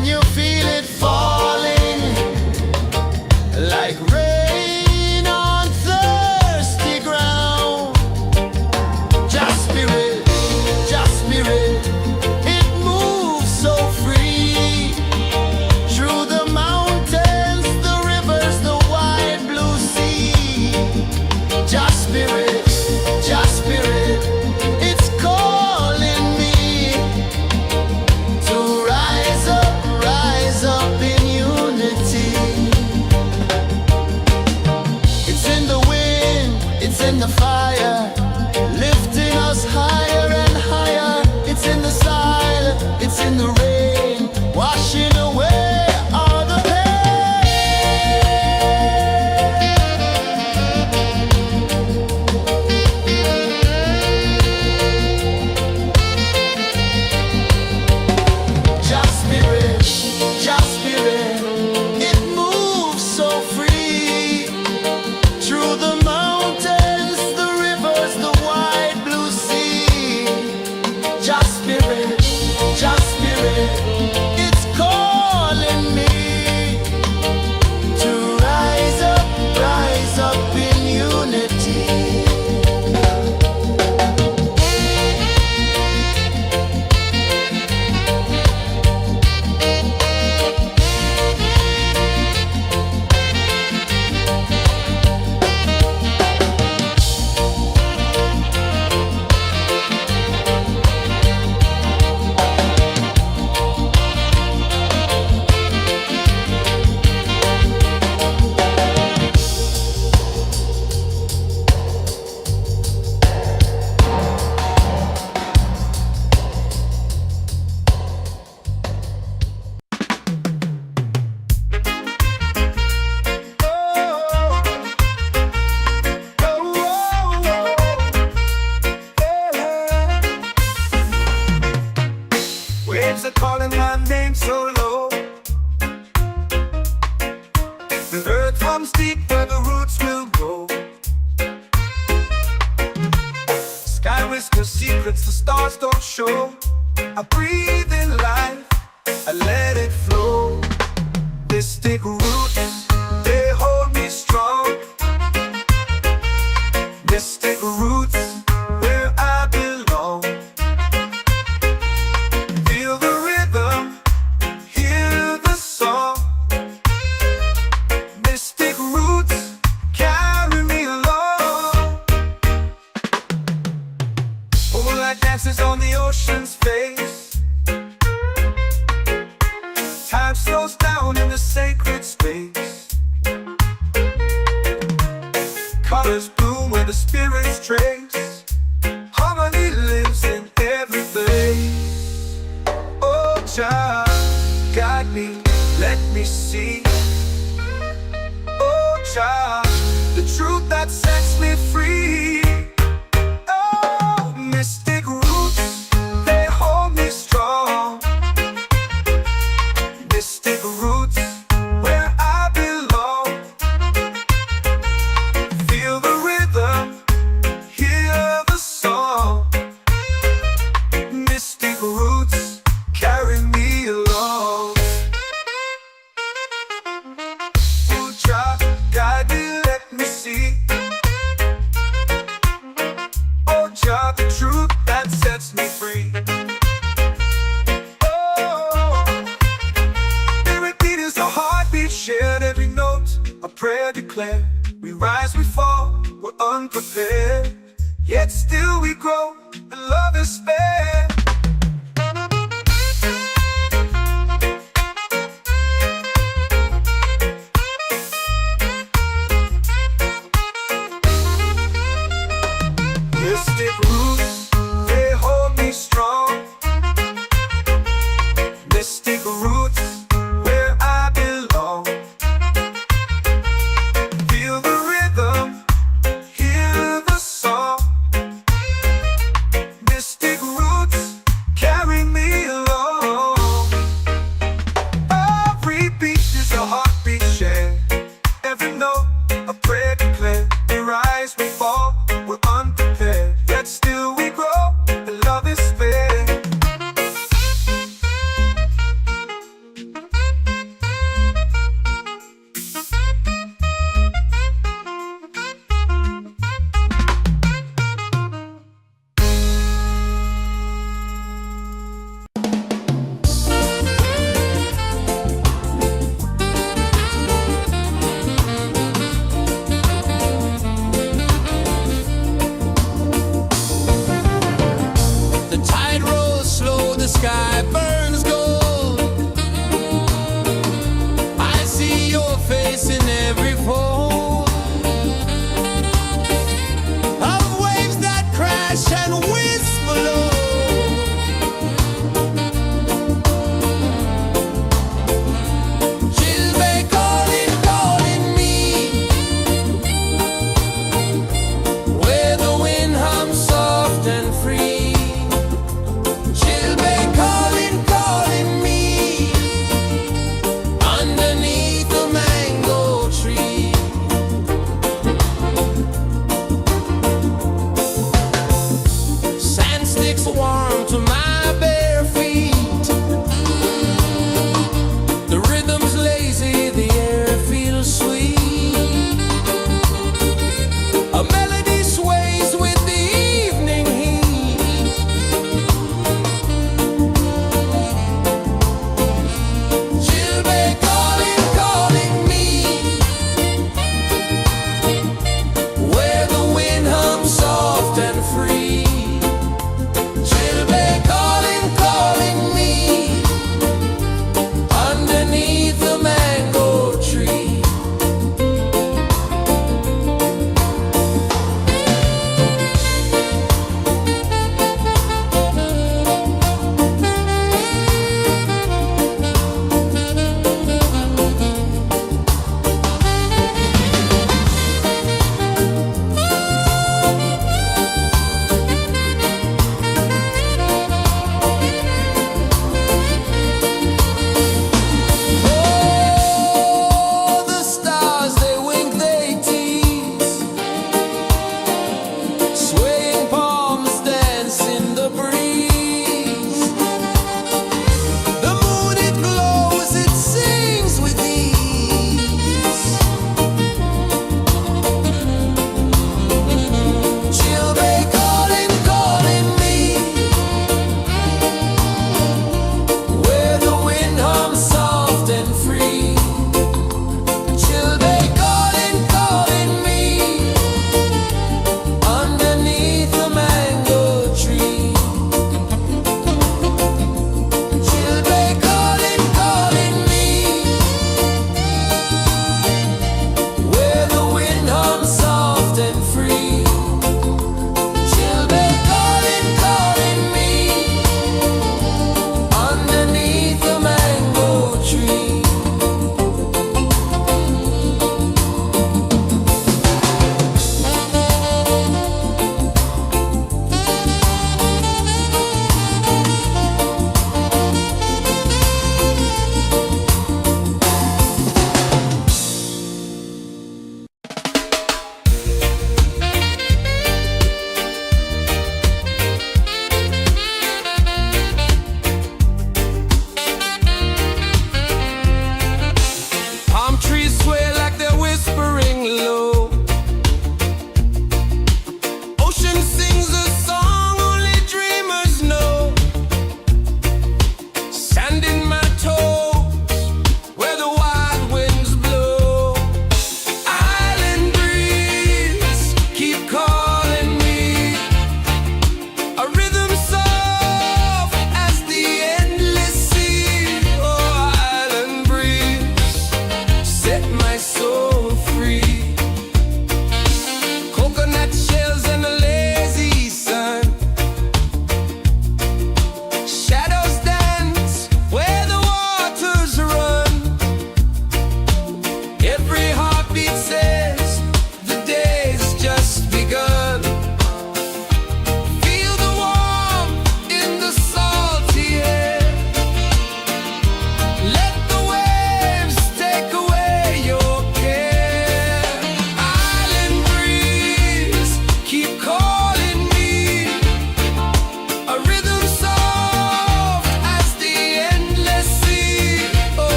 Speaker 2: Can you feel it falling like rain on thirsty ground? Just spirit, it moves so free through the mountains, the rivers, the wide blue sea. Just spirit, it's calling me to rise up in unity. It's in the wind, it's in the fire, lifting us higher and higher. It's in the silence, it's in the rain, washing away all the Just spirit, it moves so free through the mountains, the rivers, the wide blue sea. Just spirit, it's calling me to rise up in unity.
Speaker 1: Waves are calling my name so low. The earth runs deep where the roots will grow. Sky whispers secrets the stars don't show. I breathe in life, I let it flow. Mystic roots, they hold me strong. Mystic roots, where I belong. Feel the rhythm, hear the song. Mystic roots, carry me along. Moonlight dances on the ocean's face. Time slows down in the sacred space. Colors bloom where the spirits trace. Harmony lives in every place. Oh, Jah, guide me, let me see. Oh, Jah, the truth that sets me free. Oh, mystic roots, they hold me strong. Mystic roots, where I belong. Feel the rhythm, hear the song. Mystic roots, carry me along. Oh, Jah, guide me, let me see. Oh, Jah, the truth that sets me free. Oh, spirit beat is a heartbeat, shared every note. A prayer declared. We rise, we fall, we're unprepared. Yet still we grow, and love is spared. Mystic roots, they hold me strong. Mystic roots, where I belong. Feel the rhythm, hear the song. Mystic roots,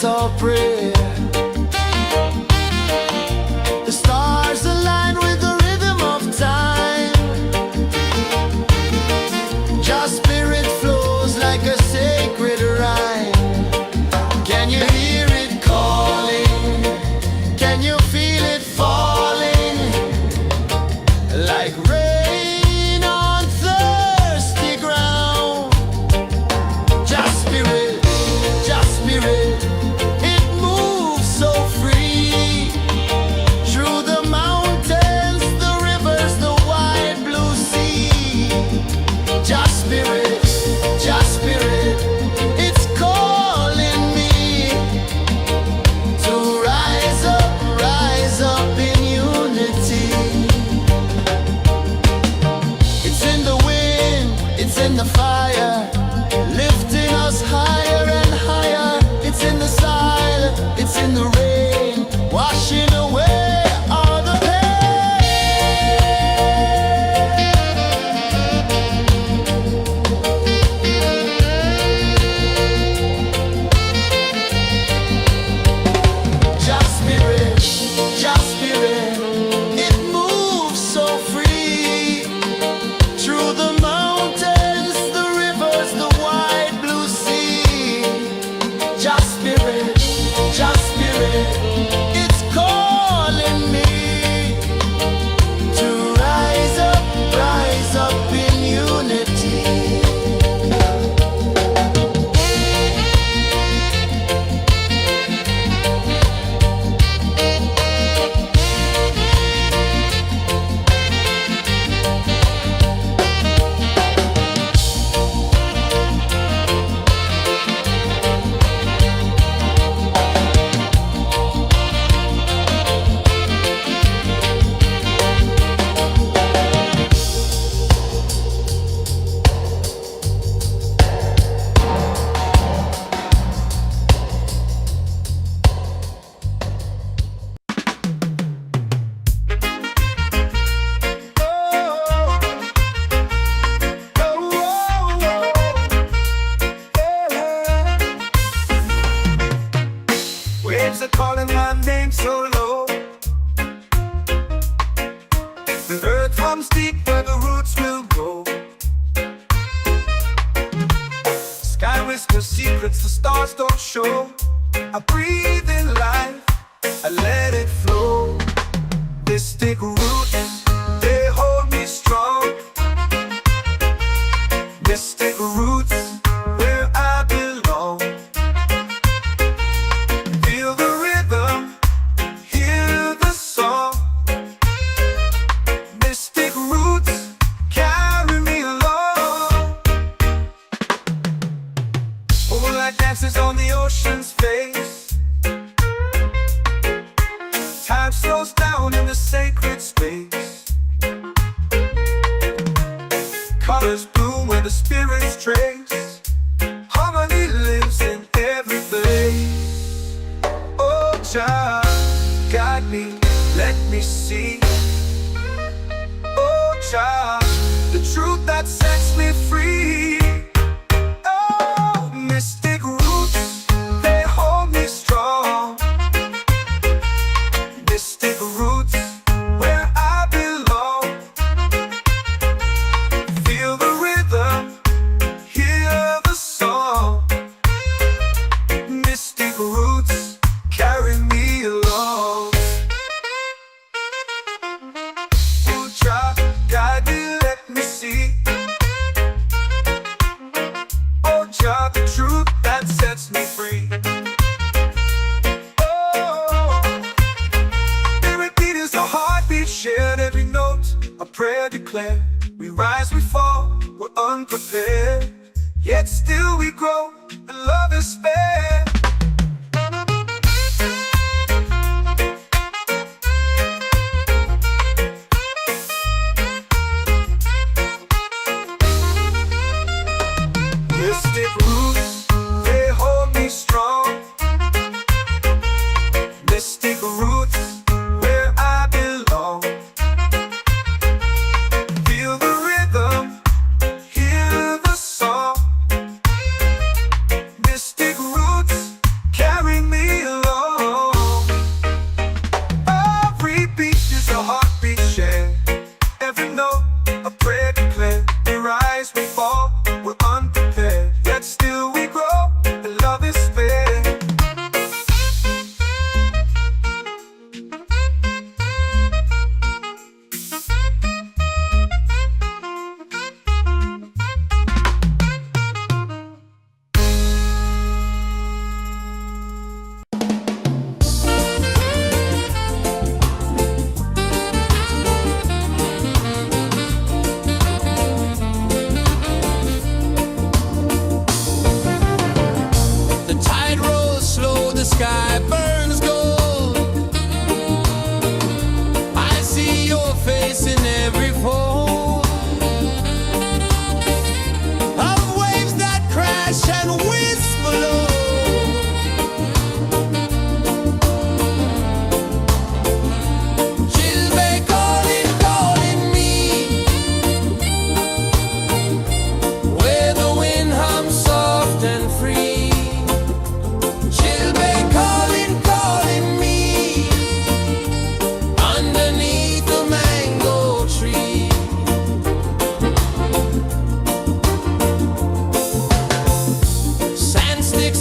Speaker 2: chant or pray. The stars align with the rhythm of time. Just spirit flows like a sacred rhyme. Can you hear it calling? Can you feel it falling? Like rain on thirsty ground. Just spirit, it moves so free. Through the mountains, the rivers, the wide blue sea. Just spirit, it's calling me to rise up in unity. It's in the wind, it's in the fire, lifting us higher and higher. It's in the silence, it's in the rain, washing away all the pain. Just spirit, it moves so free. Through the mountains, the rivers, the wide blue sea. Just spirit, it's calling me to rise up in unity.
Speaker 1: Waves are calling my name so low. The earth runs deep where the roots will go. Sky whispers secrets the stars don't show. I breathe in life, I let it flow. Mystic roots, they hold me strong. Mystic roots, where I belong. Feel the rhythm, hear the song. Mystic roots, carry me along. Moonlight dances on the ocean's face. Time slows down in the sacred space. Colors bloom where the spirits trace. Harmony lives in every place. Oh, child, guide me, let me see. Oh, child, the truth that sets me free. Oh, mystic roots, they hold me strong. Mystic roots, where I belong. Feel the rhythm, hear the song. Mystic roots, carry me along. Oh, child, guide me, let me see. Oh, child, the truth that sets me free. Oh, spirit beat is a heartbeat, shared every note. A prayer declared. We rise, we fall, we're unprepared. Yet still we grow, and love is spared. Mystic roots, they hold me strong. Mystic roots, where I belong. Feel the rhythm, hear the song. Mystic roots, carry me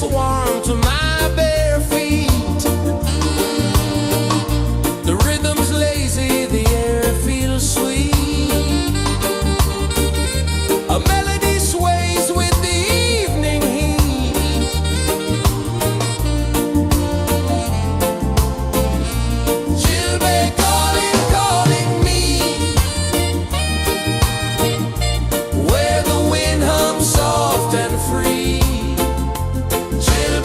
Speaker 3: it's warm to my bare feet. The rhythm's lazy, the air feels sweet. A melody sways with the evening heat. Children calling, calling me, where the wind hums soft and free. Children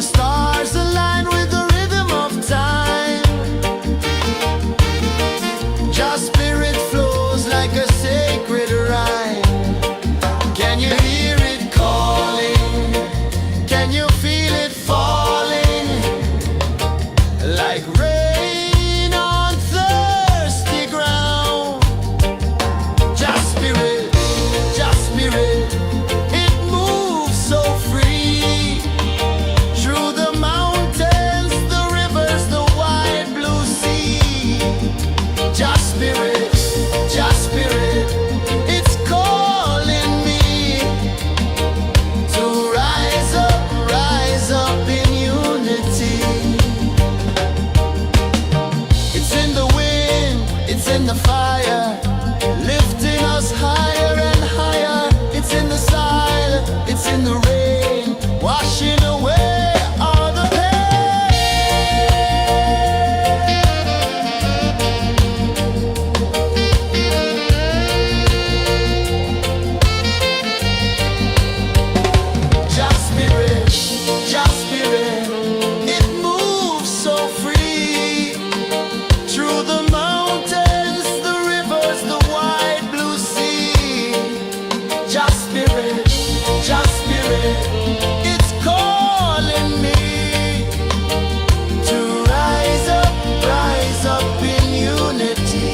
Speaker 2: stars align with the rhythm of time. Your spirit flows like a sacred rhyme. Can you hear it calling? Can you feel it falling? Like rain on thirsty ground. Just spirit, it moves so free. Through the mountains, the rivers, the wide blue sea. Just spirit, it's calling me to rise up in unity. It's in the wind, it's in the fire, lifting us higher and higher. It's in the silence, it's in the rain, washing away all the Just spirit, it moves so free. Through the mountains, the rivers, the wide blue sea. Just spirit, it's calling me to rise up in unity.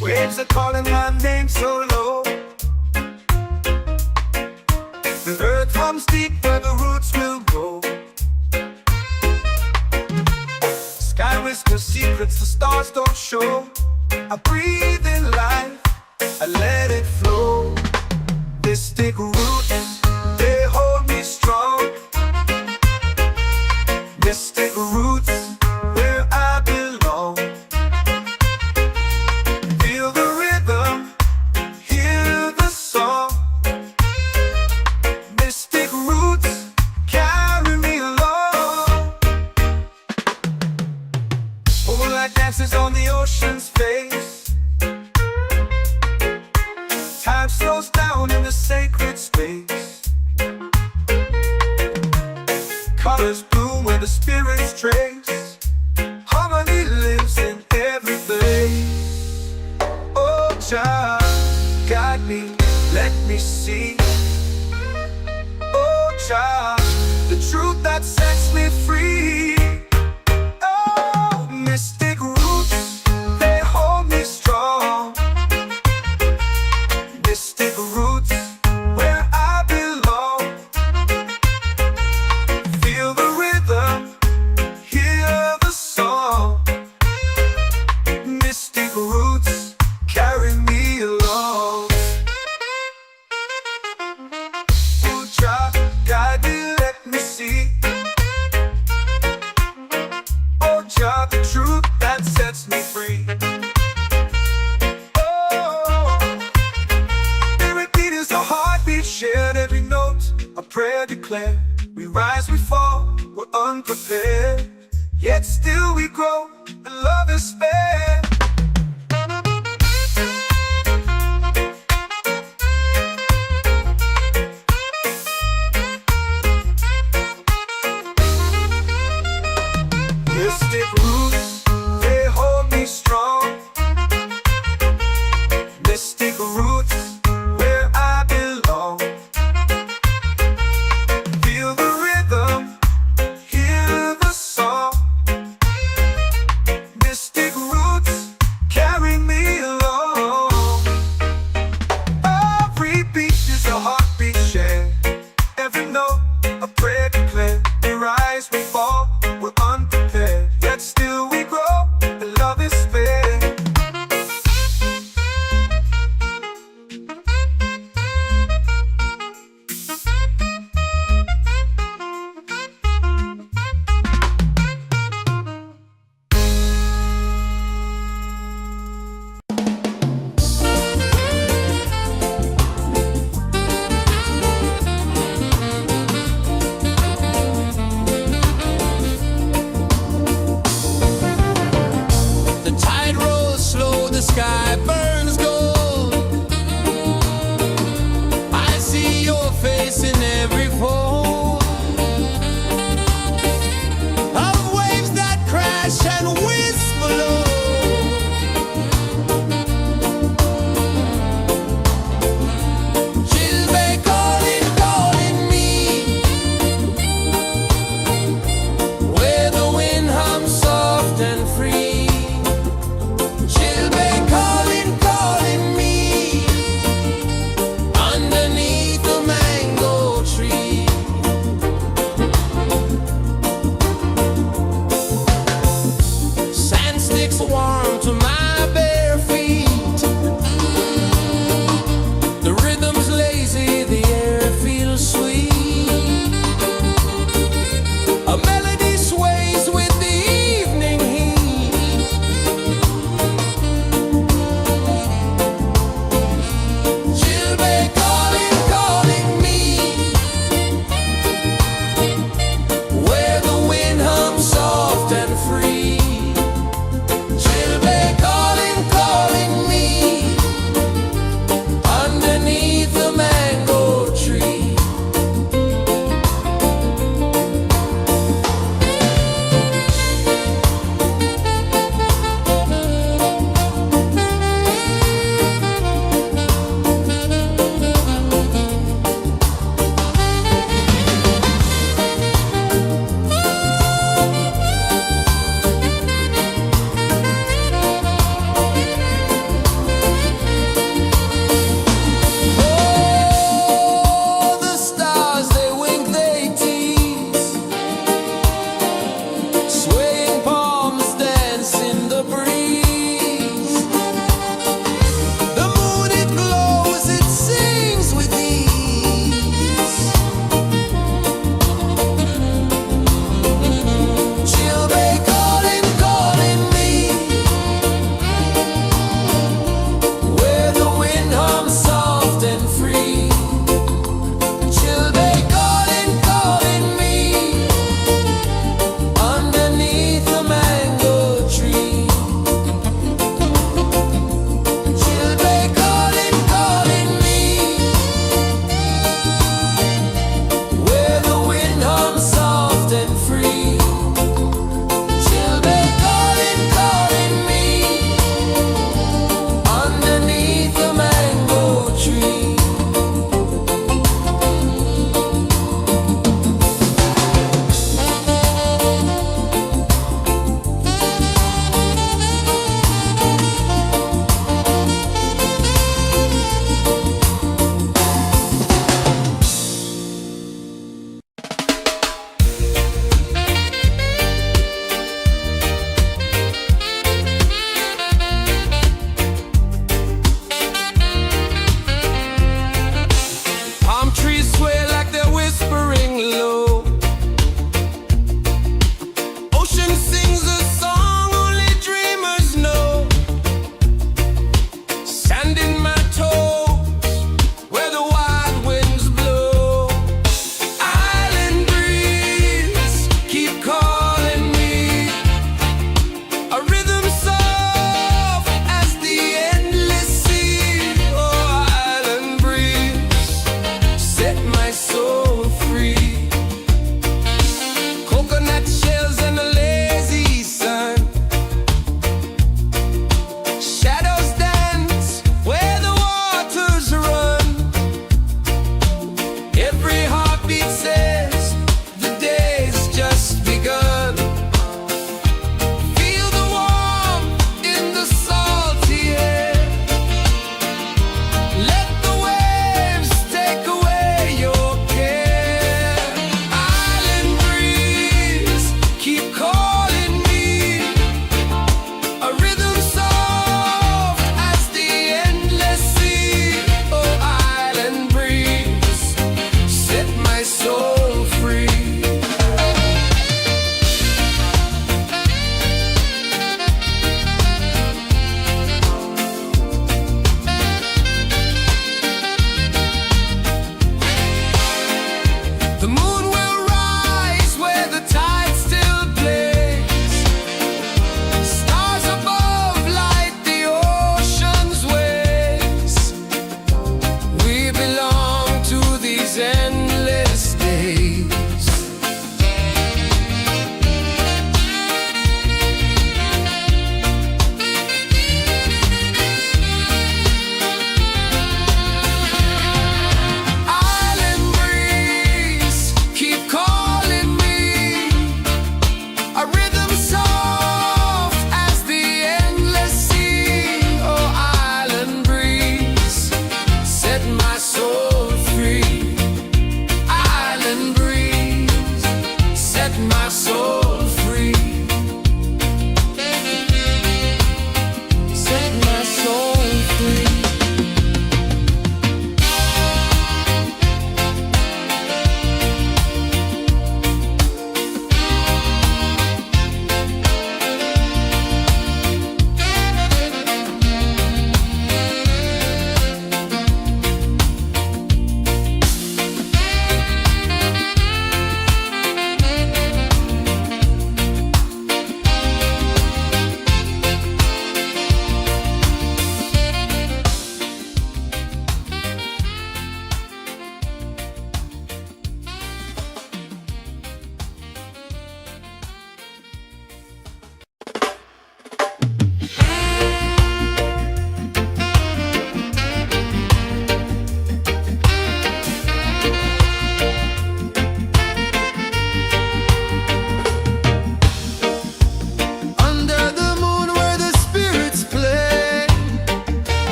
Speaker 1: Waves are calling my name so low. The earth hums deep where the roots will go. Sky whispers secrets the stars don't show. I breathe in life, I let it flow. Mystic roots, they hold me strong. Mystic roots, where I belong. Feel the rhythm, hear the song. Mystic roots, carry me along. Moonlight dances on the ocean's face. Time slows down in the sacred space. Colors bloom where the spirits trace. Harmony lives in every place. Oh, Jah, guide me, let me see. Oh, Jah, the truth that sets me free. Oh, mystic roots, they hold me strong. Mystic roots, where I belong. Feel the rhythm, hear the song. Mystic roots, carry me along. Oh, Jah, guide me, let me see. Oh, Jah, the truth that sets me free. Oh, spirit beat is a heartbeat, shared every note. A prayer declared. We rise, we fall, we're unprepared. Yet still we grow, and love is spared. Mystic roots, they hold me strong. Mystic roots, where I belong. Feel the rhythm, hear the song. Mystic roots,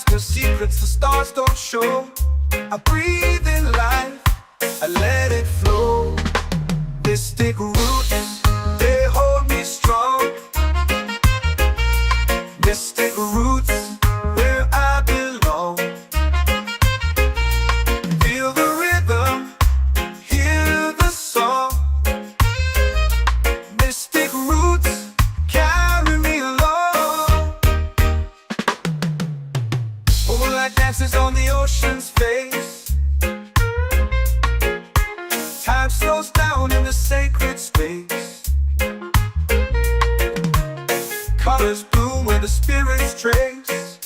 Speaker 1: master secrets the stars don't show. I breathe in life, I let it flow. Mystic roots, they hold me strong. Mystic roots, where I belong. Feel the rhythm, hear the song. Mystic roots, carry me along. Moonlight dances on the ocean's face. Time slows down in the sacred space. Colors bloom where the spirits trace.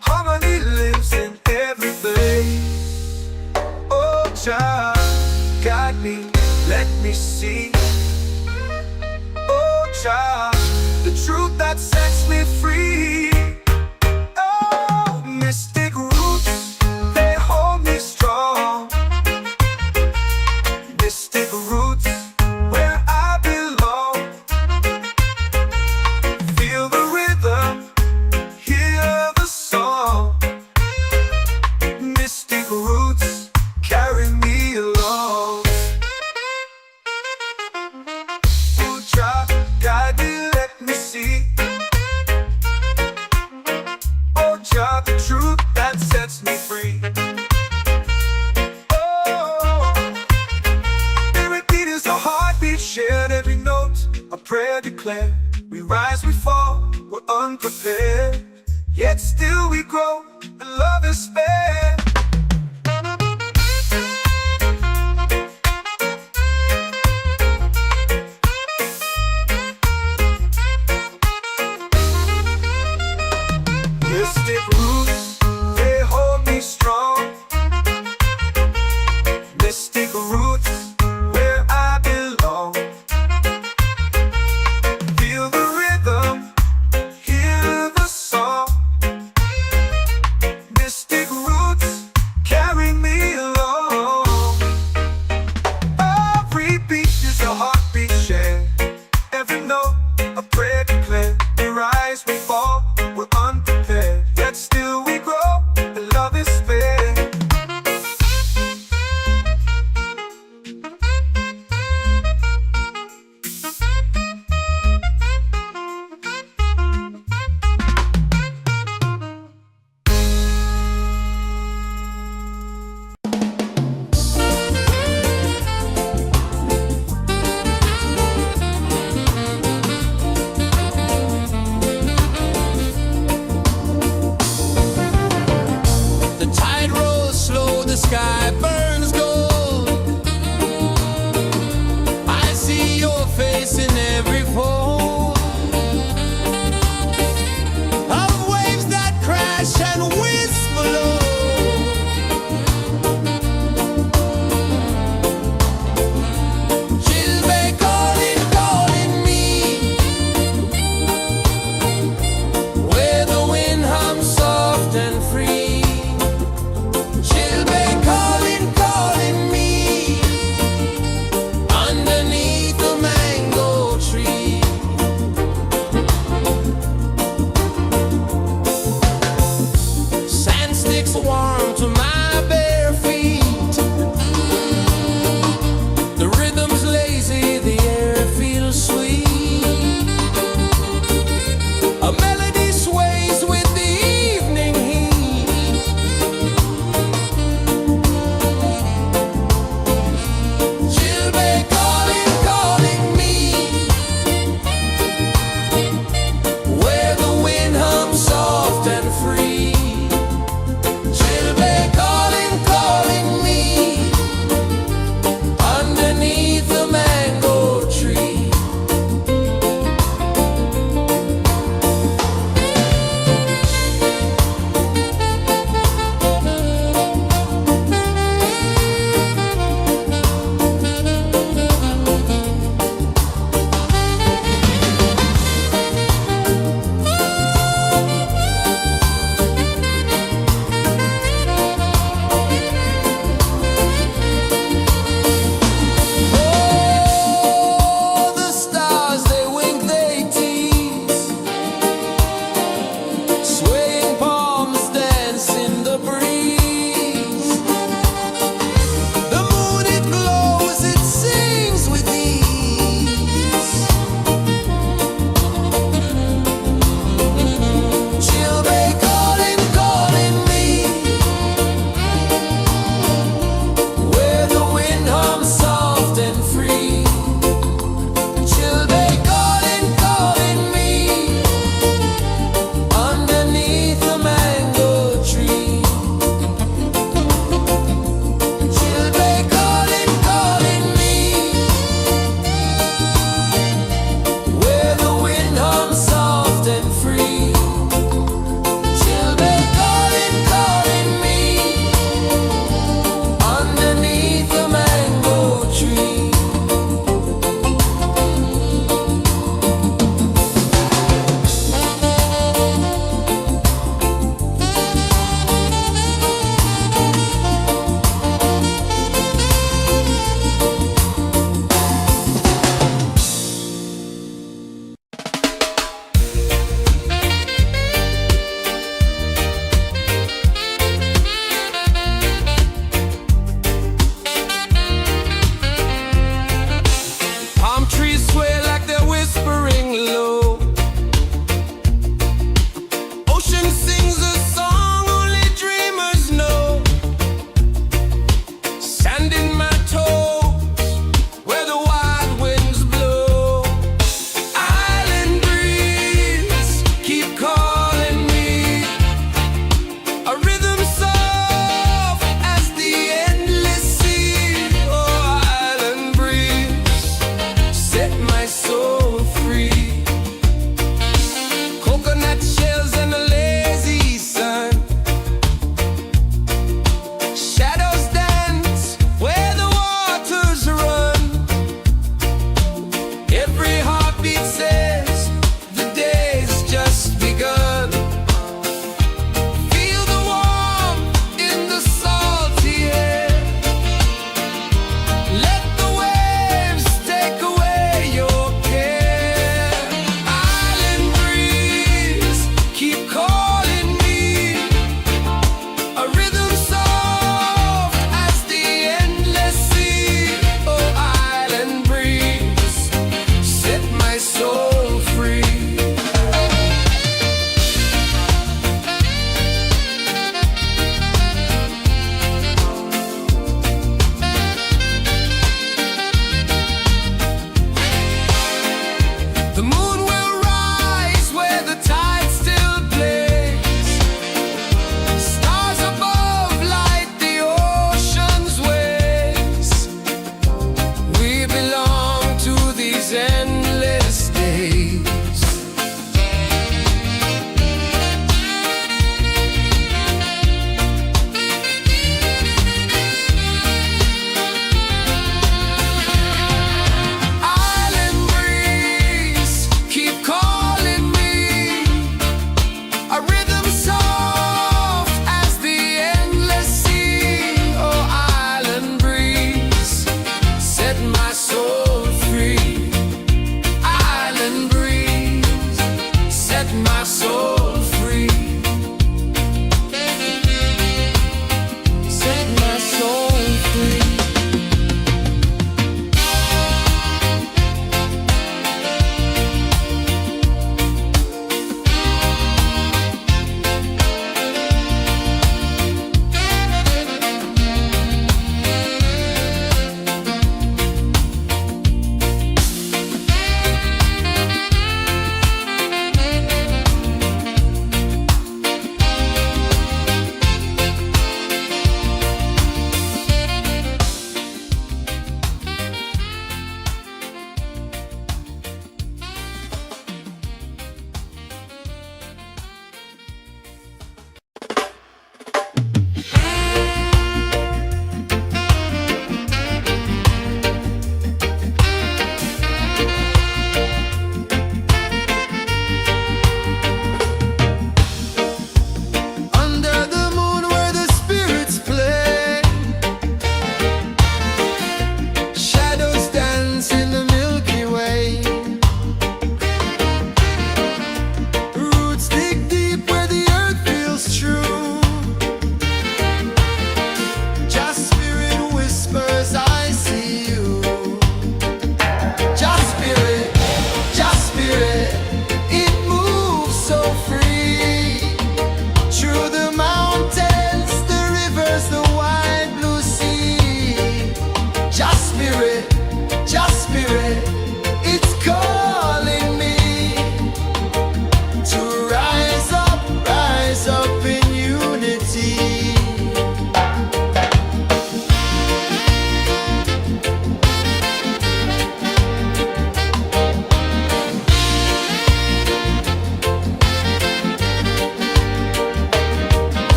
Speaker 1: Harmony lives in every place. Oh, child, guide me, let me see. Oh, child, the truth that sets me free. Oh, mystic roots, they hold me strong. Mystic roots, where I belong. Feel the rhythm, hear the song. Mystic roots, carry me along.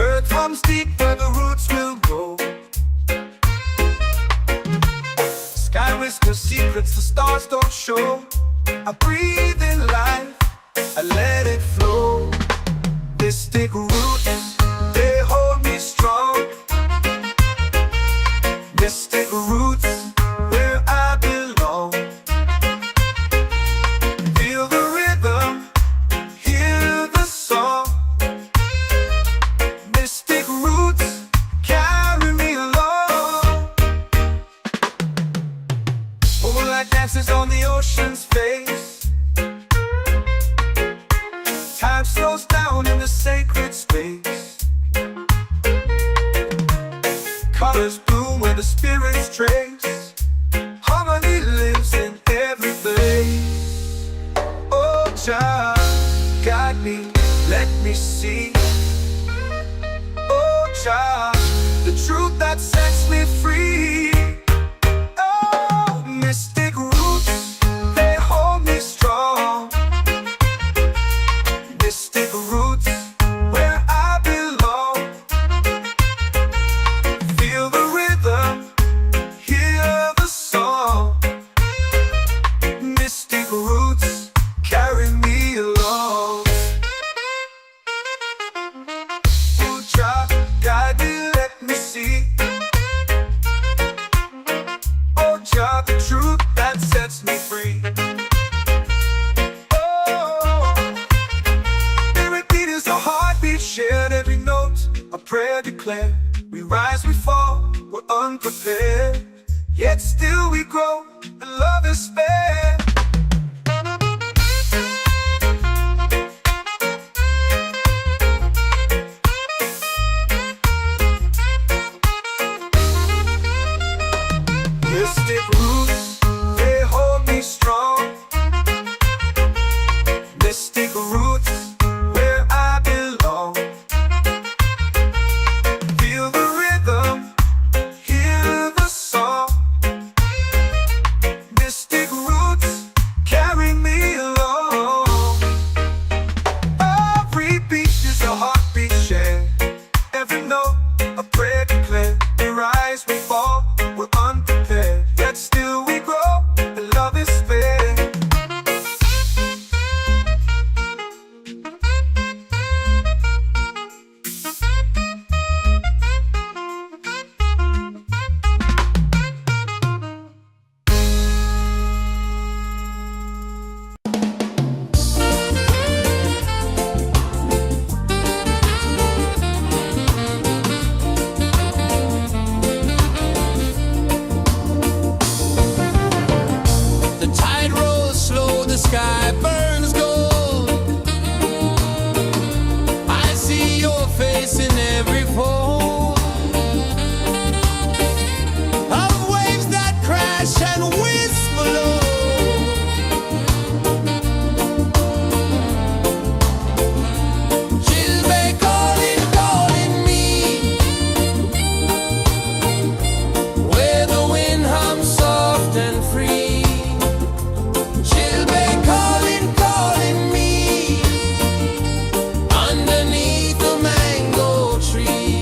Speaker 1: Earth comes deep where the roots will grow. Sky whispers secrets the stars don't show. I breathe in life, I let it flow. Mystic roots, they hold me strong. Mystic roots, where I belong. Feel the rhythm, hear the song. Mystic roots, carry me along. Moonlight dances on the ocean's face. Time slows down in the sacred space. Colors bloom where the spirits trace. Harmony lives in every place. Oh, child, guide me, let me see. Oh, child, the truth that sets me free. Oh, mystic roots, they hold me strong. Mystic roots, where I belong. Feel the rhythm, hear the song. Mystic roots, carry me along. Oh, child, guide me, let me see. Oh, child, the truth that sets me free. Oh, every beat is a heartbeat shared, every note a prayer declared. We rise, we fall, we're unprepared, yet still we grow, and love is spared. Mystic roots, they hold me strong. Mystic roots, where I belong. Feel the rhythm, hear the song. Mystic roots, carry me along. Every beat is a heartbeat shared, every note a prayer declared. We rise, we fall, we're unprepared, yet still we grow, and love is spared.
Speaker 3: The tide rolls slow, the sky burns gold. I see your face in every fold of waves that crash and whisper low. She'll be calling, calling me, where the wind hums soft and free. She'll be calling, calling me, underneath the mango tree.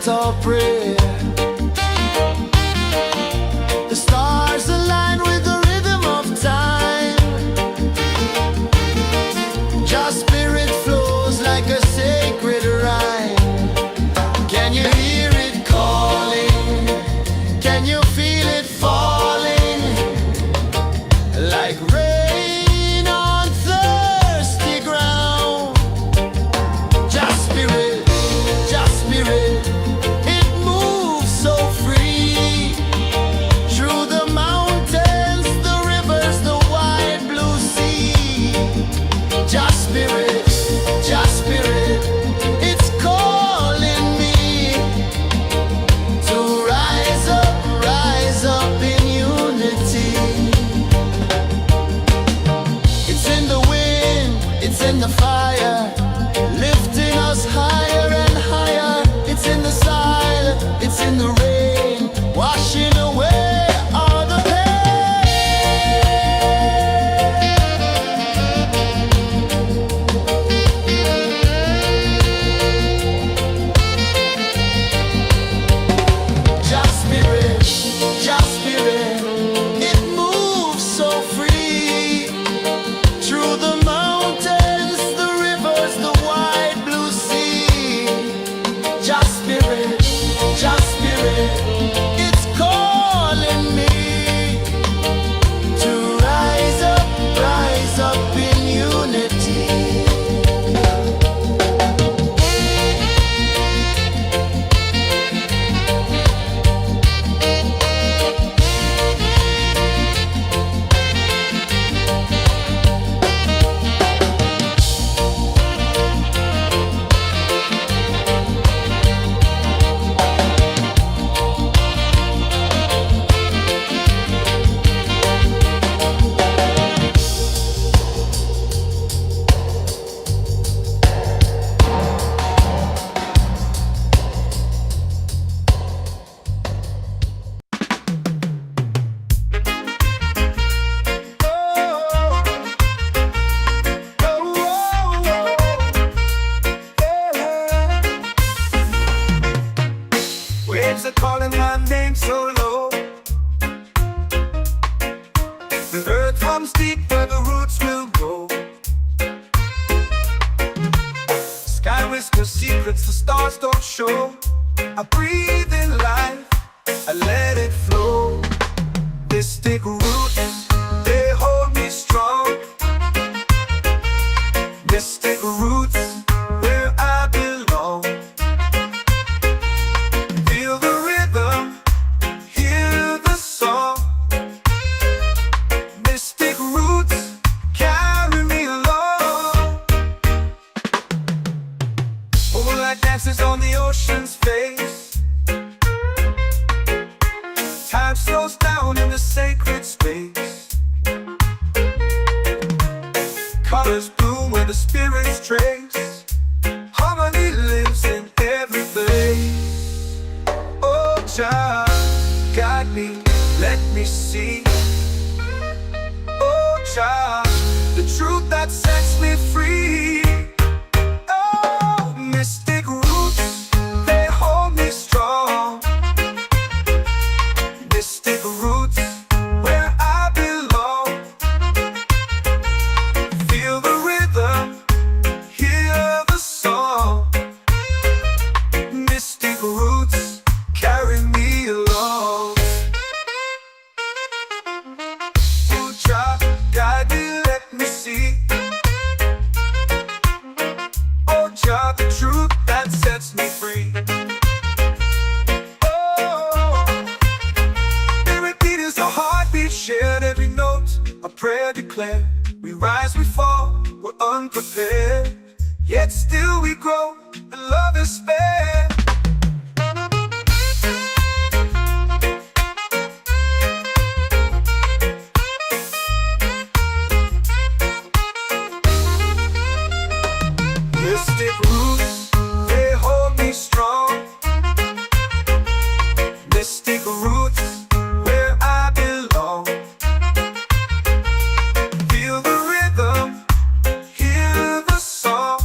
Speaker 2: chant our prayer. The stars align with the rhythm of time. Your spirit flows like a sacred rhyme. Can you hear it calling? Can you feel it falling? Like rain on thirsty ground. Just spirit, it moves so free. Through the mountains, the rivers, the wide blue sea. Just spirit, it's calling me to rise up in unity. It's in the wind, it's in the fire, lifting us higher and higher. It's in the silence, it's in the rain, washing away all the pain. Just spirit, it moves so free. Through the mountains, the rivers, the wide blue sea. Just spirit, it's calling me to rise up in unity.
Speaker 1: Waves are calling my name so low. The earth comes deep where the roots will grow. Sky whispers secrets the stars don't show. I breathe in life, I let it flow. Mystic roots, they hold me strong. Mystic roots, where I belong. Feel the rhythm, hear the song. Mystic roots, carry me along. Moonlight dances on the ocean's face. Time slows down in the sacred space. Colors bloom where the spirits trace. Harmony lives in every place. Oh, child, guide me, let me see. Oh, child, the truth that sets me free. Oh, mystic roots, they hold me strong. Mystic roots, where I belong. Feel the rhythm, hear the song. Mystic roots, carry me along. Oh, child, guide me, let me see. Oh, child, the truth that sets me free. Oh, spirit beat is a heartbeat, shared every note. A prayer declared. We rise, we fall, we're unprepared. Yet still we grow, and love is spared. Mystic roots, they hold me strong. Mystic roots, where I belong. Feel the rhythm, hear the song.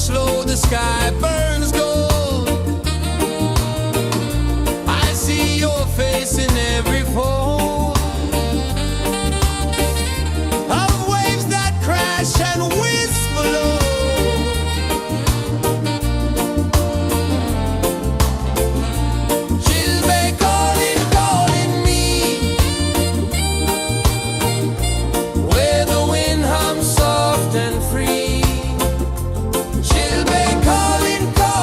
Speaker 3: slow, the sky burns gold. I see your face in every fold of waves that crash and whisper low. She'll be calling, calling me where the wind hums soft and free. She'll be calling, calling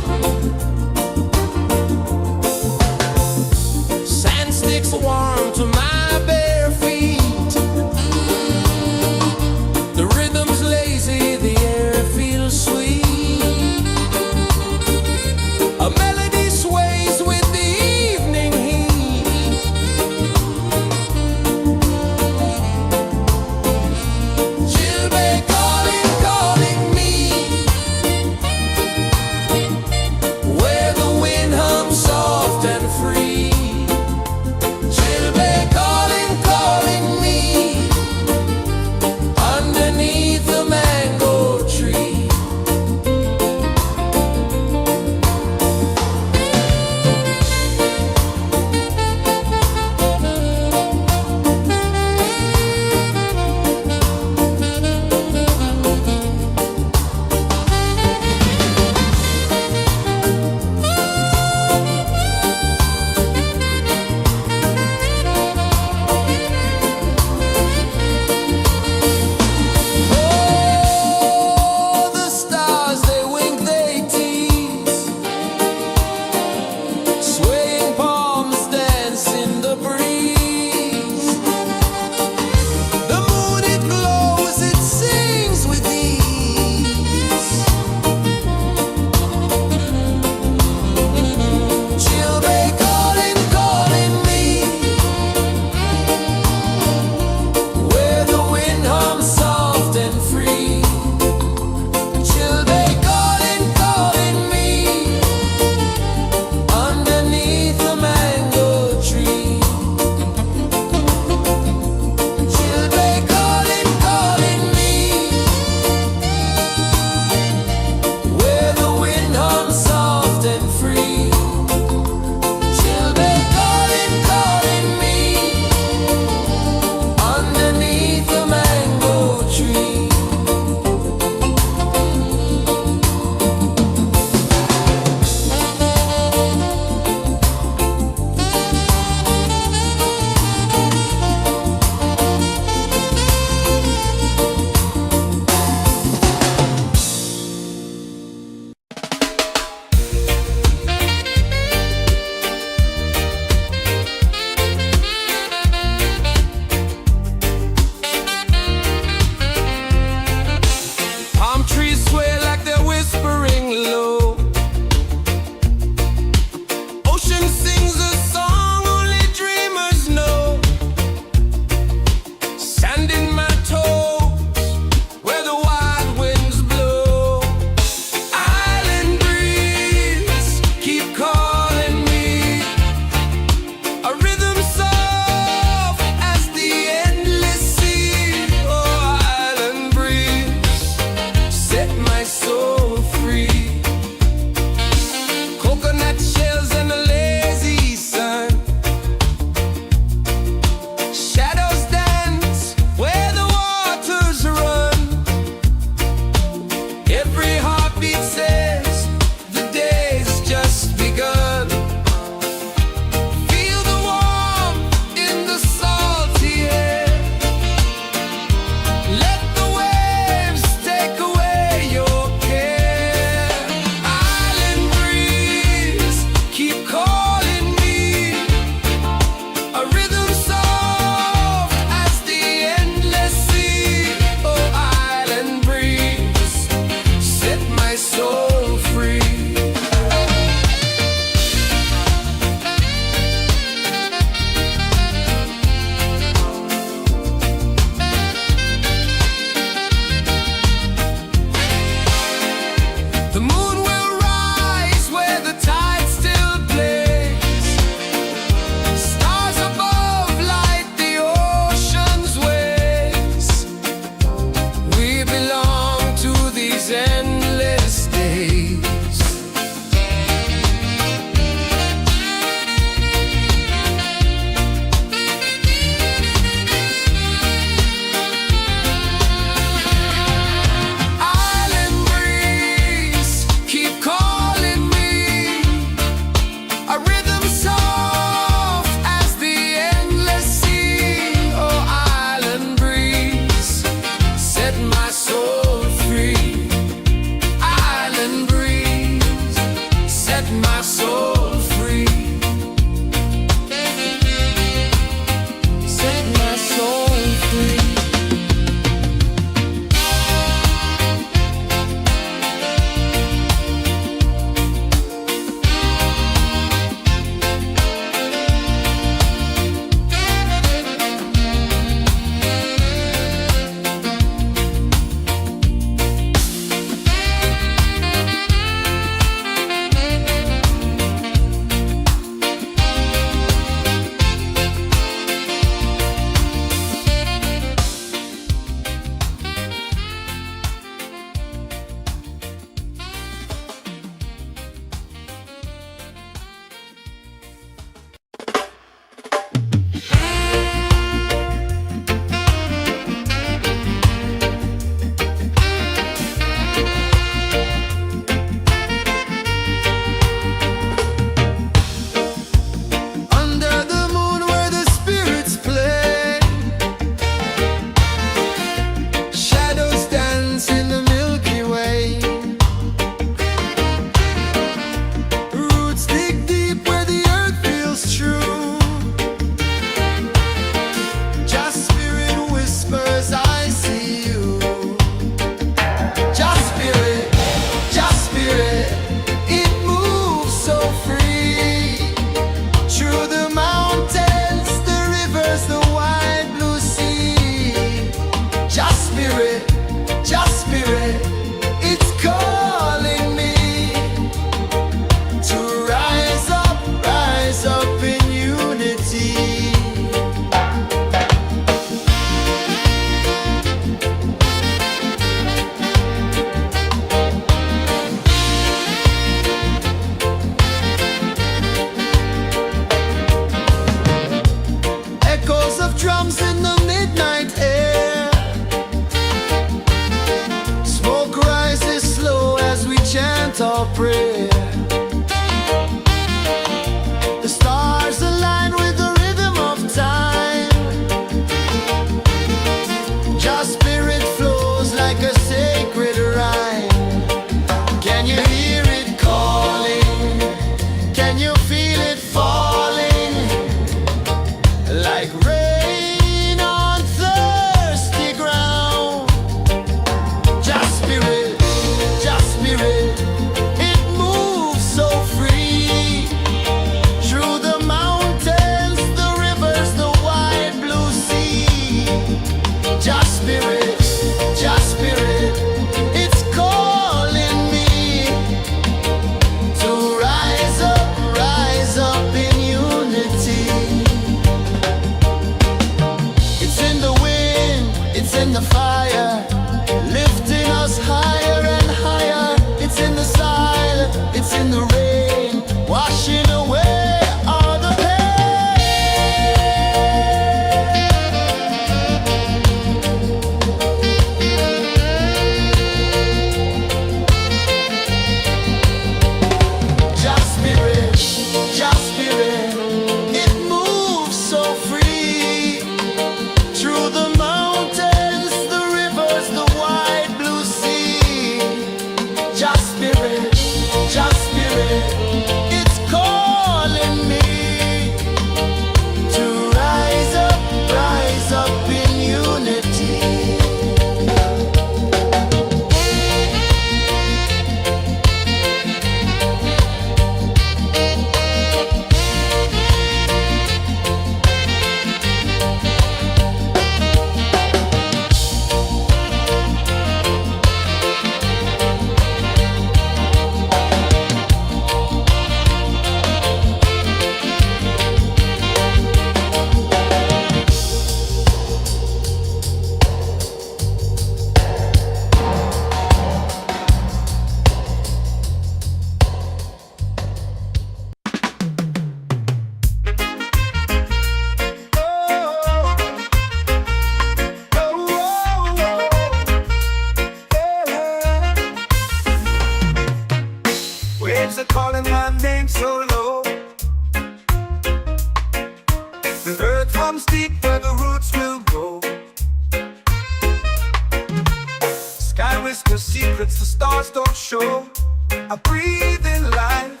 Speaker 1: the secrets the stars don't show. I breathe in life,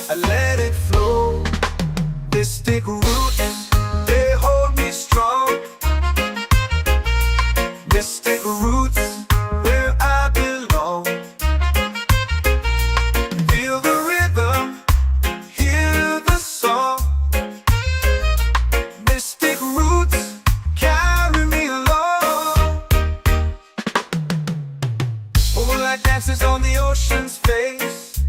Speaker 1: I let it flow. Mystic roots, they hold me strong. Mystic roots, where I belong. Feel the rhythm, hear the song. Mystic roots, carry me along. Moonlight dances on the ocean's face.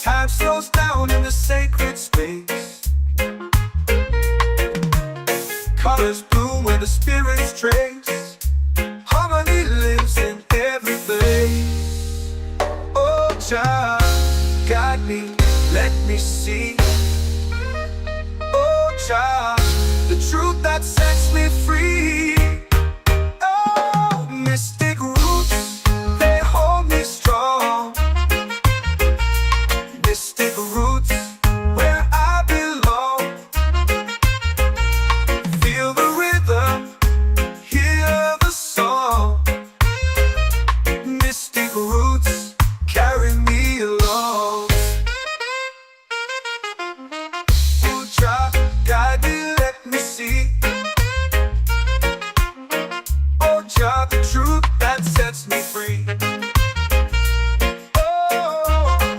Speaker 1: Time slows down in the sacred space. Colors bloom where the spirits trace. Harmony lives in every place. Oh, child, guide me, let me see. Oh, child, the truth that sets me free. Oh, mystic roots, they hold me strong. Mystic roots, where I belong. Feel the rhythm, hear the song. Mystic roots, carry me along. Oh, child, guide me, let me see. Oh, child, the truth that sets me free. Oh,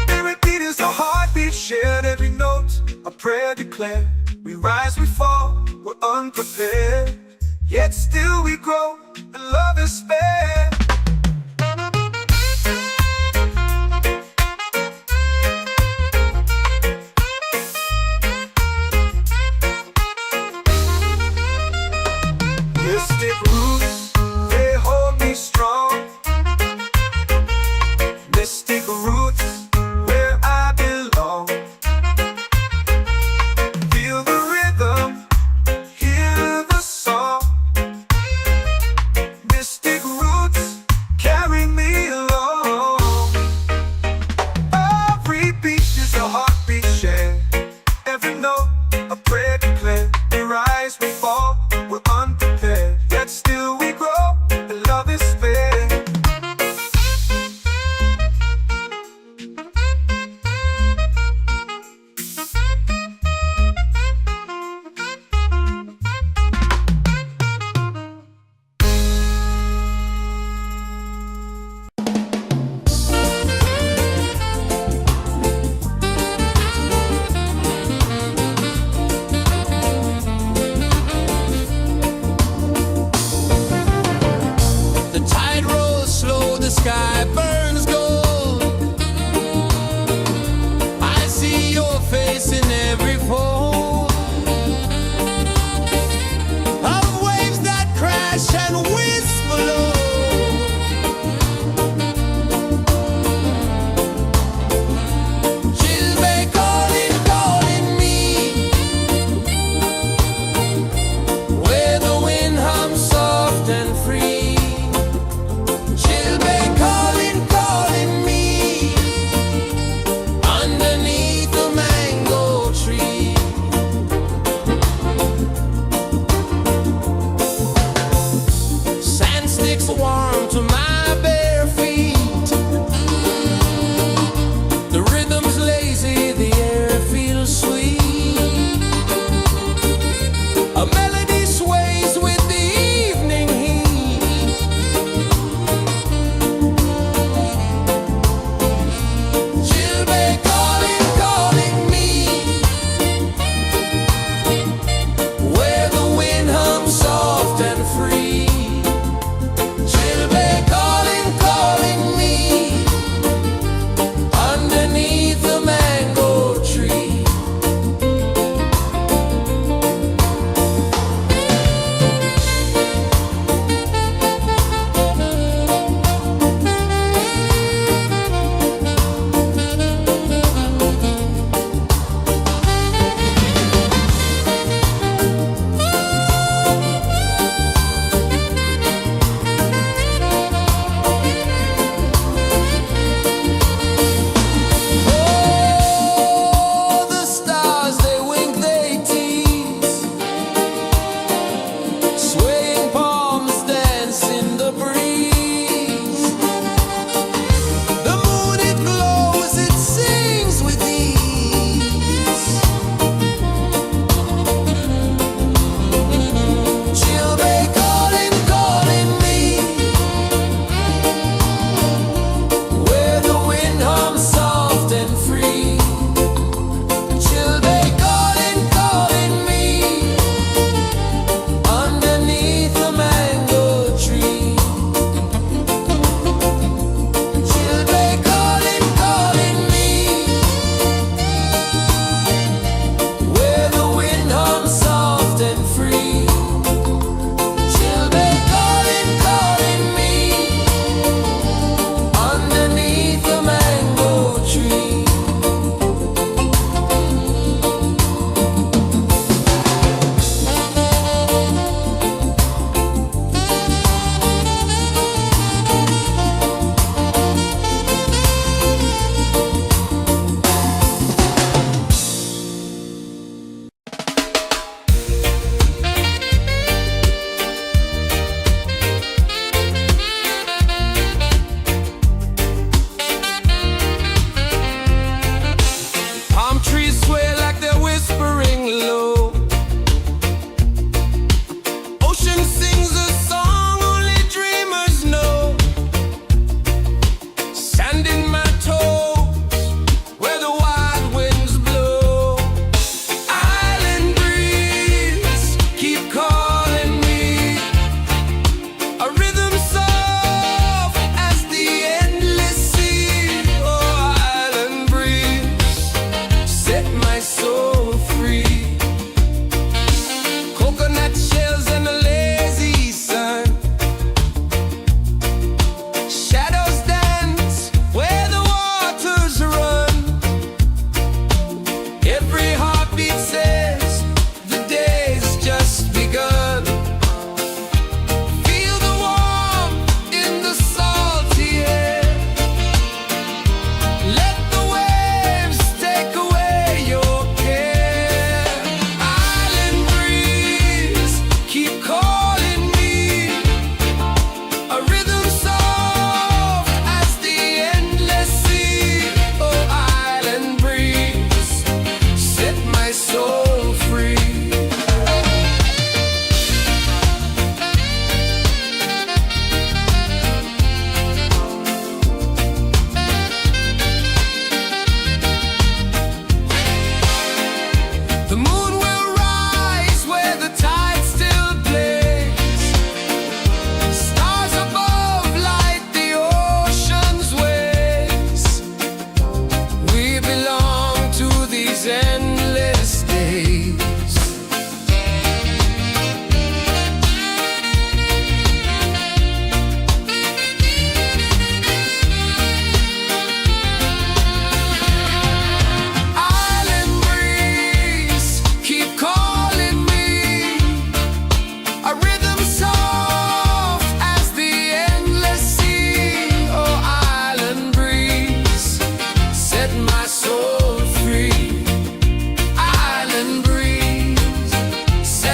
Speaker 1: every beat is a heartbeat shared, every note a prayer declared. We rise, we fall, we're unprepared, yet still we grow, and love is spared. Mystic roots, they hold me strong. Mystic roots, where I belong. Feel the rhythm, hear the song. Mystic roots, carry me along. Every beat is a heartbeat shared, every note a prayer declared. We rise, we fall, we're unprepared, yet still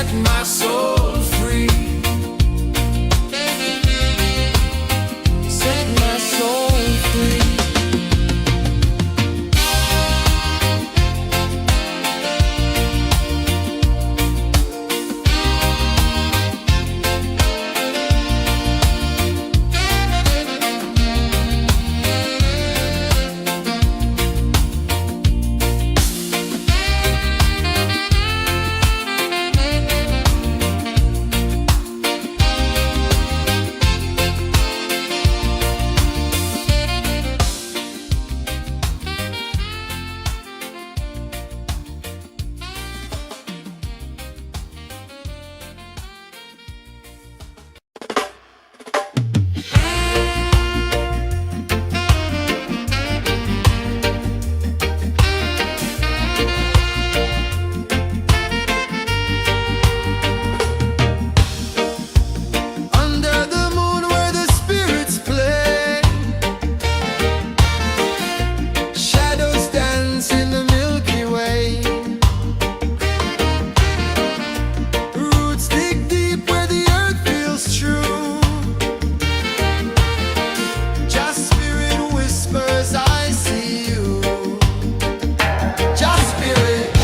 Speaker 3: set my soul free. Set my soul free.
Speaker 2: Under the moon where the spirits play, shadows dance in the Milky Way. Roots dig deep where the earth feels true. Just spirit whispers, I see you. Just spirit,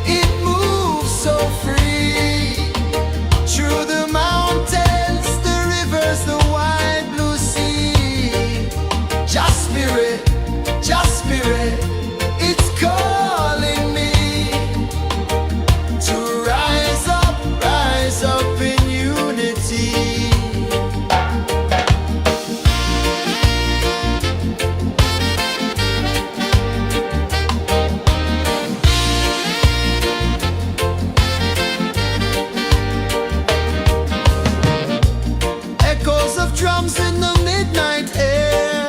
Speaker 2: it moves so free. Through the mountains, the rivers, the wide blue sea. Just spirit, it's calling me to rise up in unity. Echoes of drums in the midnight air.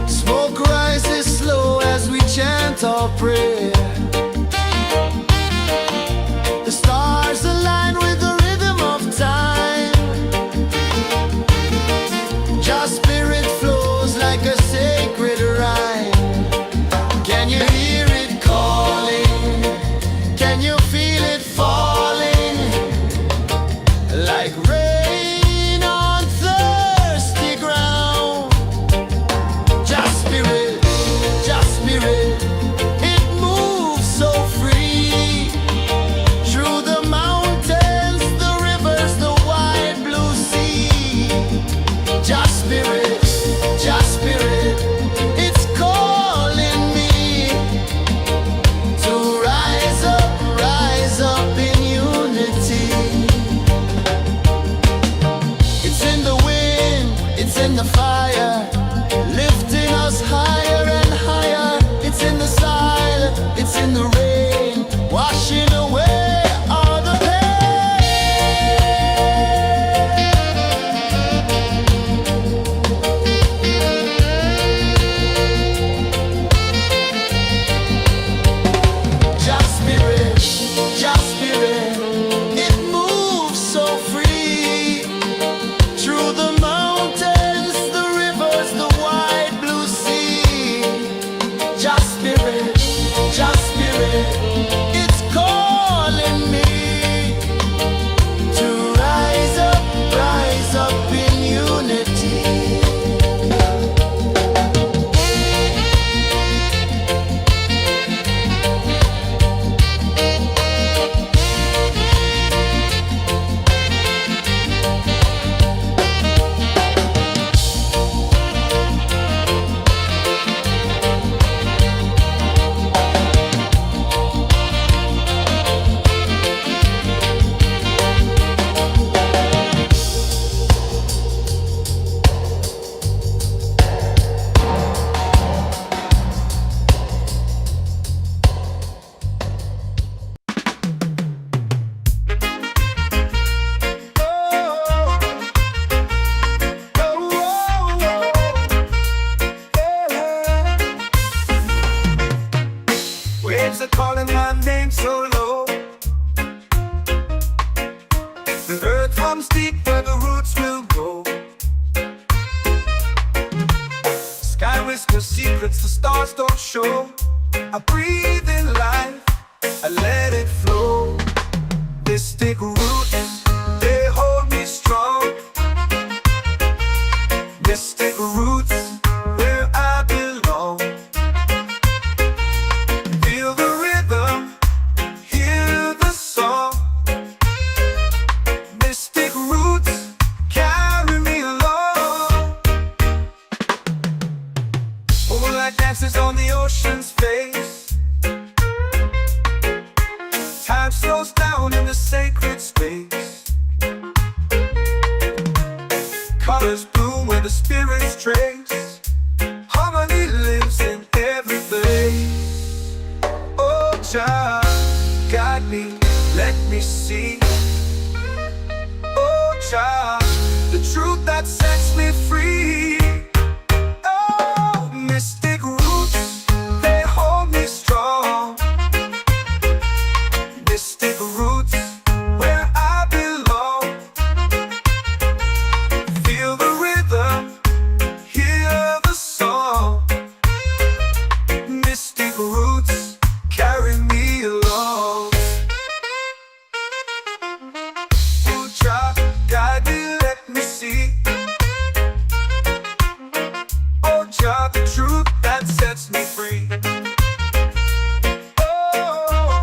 Speaker 2: Smoke rises slow as we chant our prayer. The stars align with the rhythm of time. Just spirit flows like a sacred rhyme. Can you hear it calling? Can you feel it falling? Like rain on thirsty ground. Just spirit, it moves so free. Through the mountains, the rivers, the wide blue sea. Just spirit, it's calling me to rise up in unity. It's in the wind, it's in the fire, lifting us higher and higher. It's in the silence, it's in the rain, washing away all the pain. Just spirit, it moves so free. Through the mountains, the rivers, the wide blue sea. Just spirit, it's calling me to rise up in unity.
Speaker 1: Waves are calling my name so low. The earth hums deep where the roots will go. Sky whispers secrets the stars don't show. I breathe in life, its trace. Harmony lives in every place. Oh, Jah, guide me, let me see. Oh, Jah, the truth that sets me free. Oh, mystic roots, they hold me strong. Mystic roots, where I belong. Feel the rhythm, hear the song. Mystic roots, carry me along. Oh, Jah, guide me, let me see. Oh, Jah, the truth that sets me free. Oh,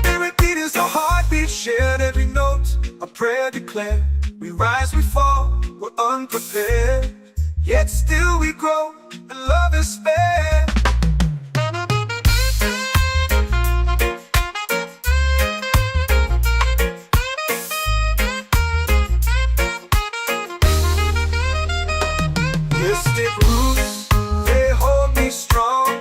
Speaker 1: every beat is a heartbeat shared, every note a prayer declared. We rise, we fall, we're unprepared, yet still we grow, and love is spared. Mystic roots, they hold me strong.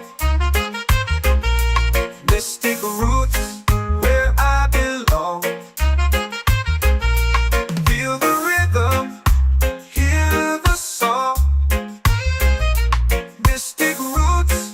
Speaker 1: Mystic roots, where I belong. Feel the rhythm, hear the song. Mystic roots,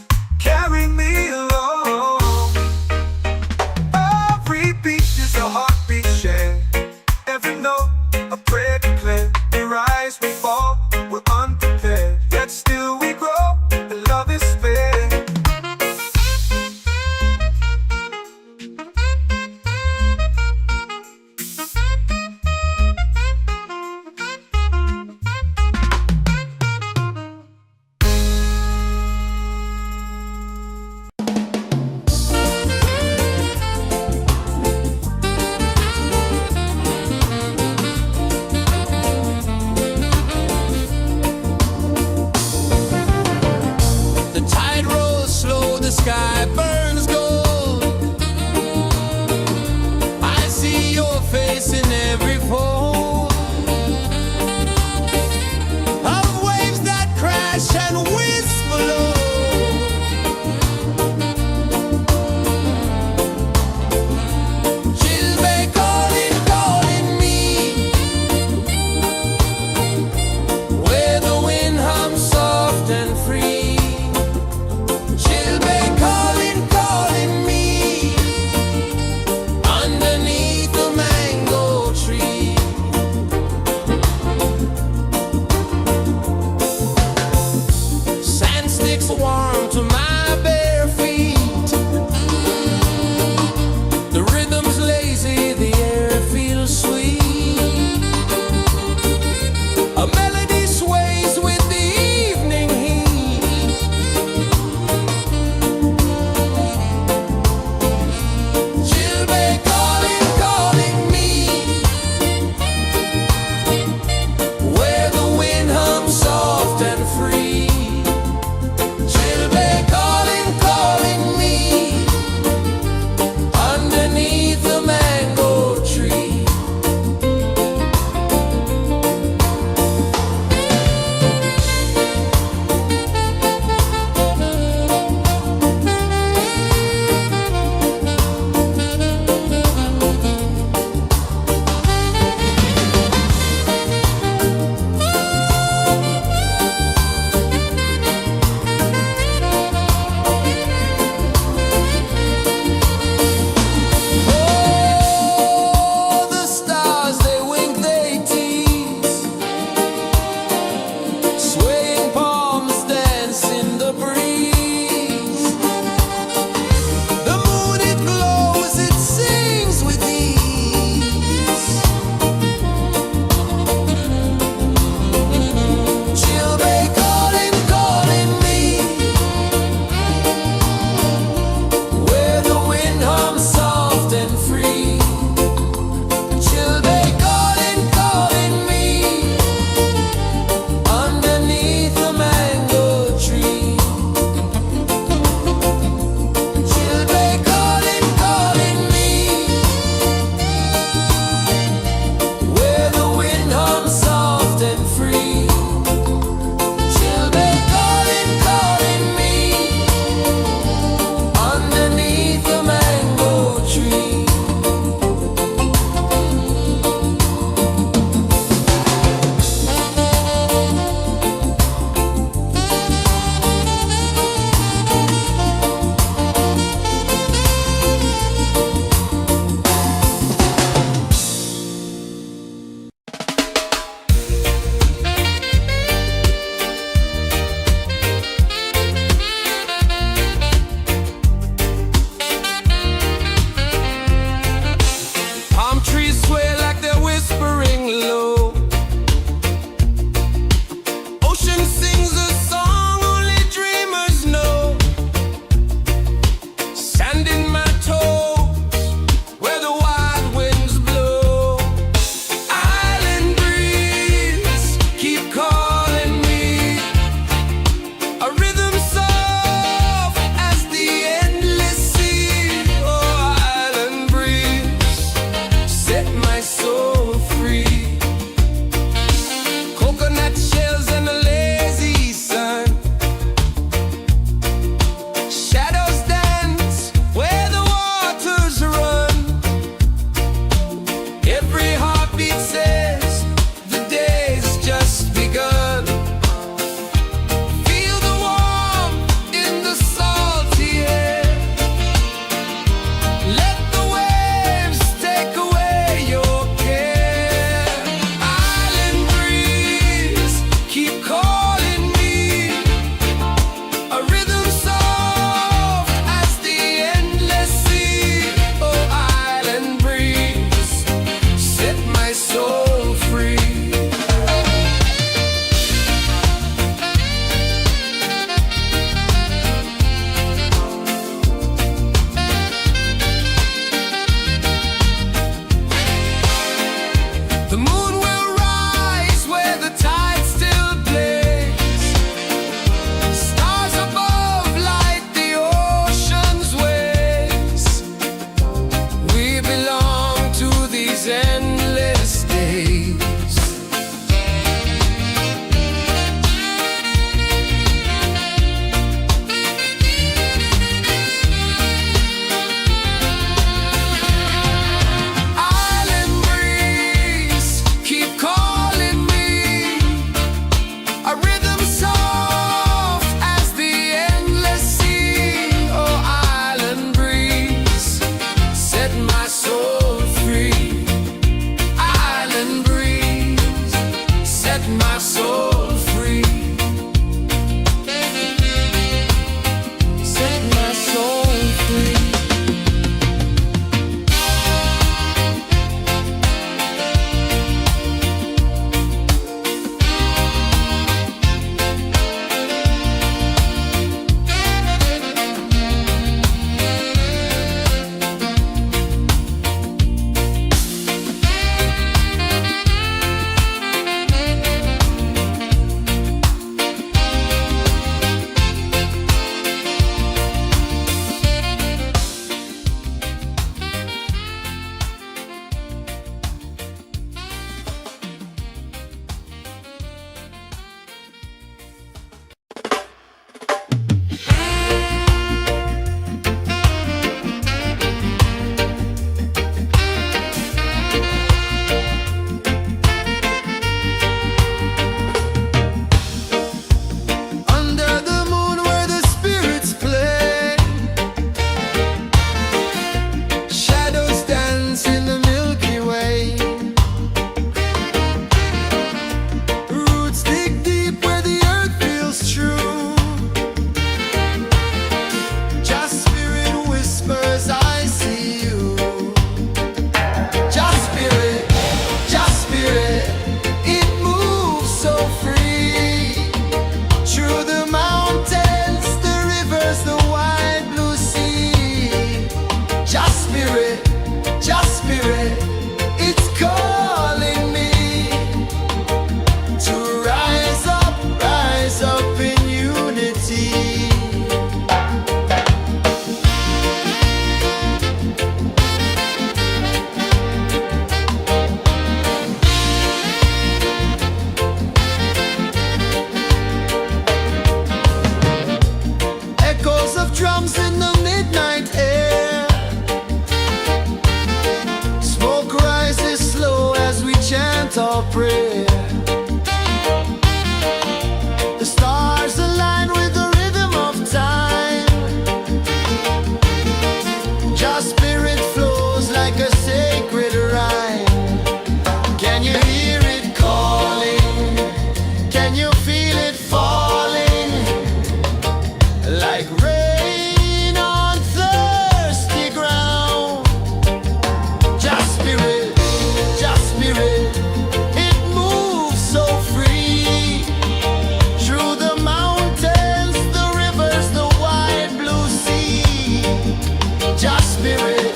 Speaker 2: Just spirit,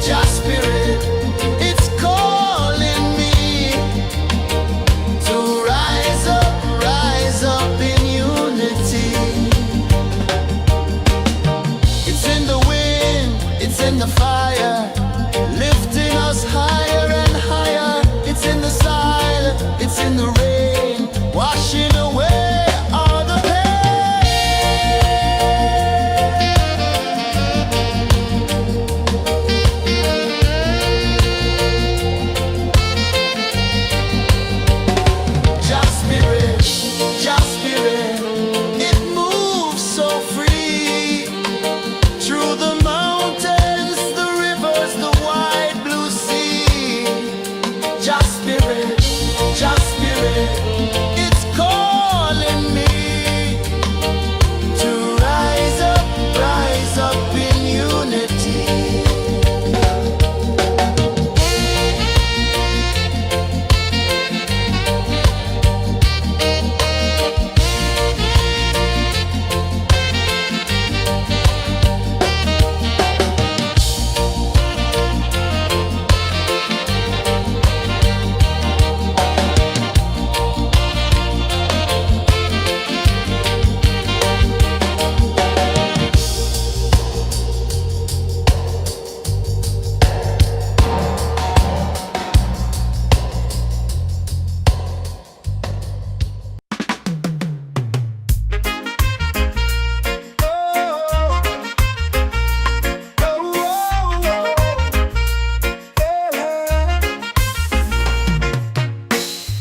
Speaker 2: just spirit, it's calling me to rise up in unity. It's in the wind, it's in the fire, lifting us higher and higher. It's in the silence, it's in the rain, washing away all the pain. Just spirit, it moves so free through the mountains, the rivers, the wide blue sea. Just spirit, it's calling me to rise up in unity.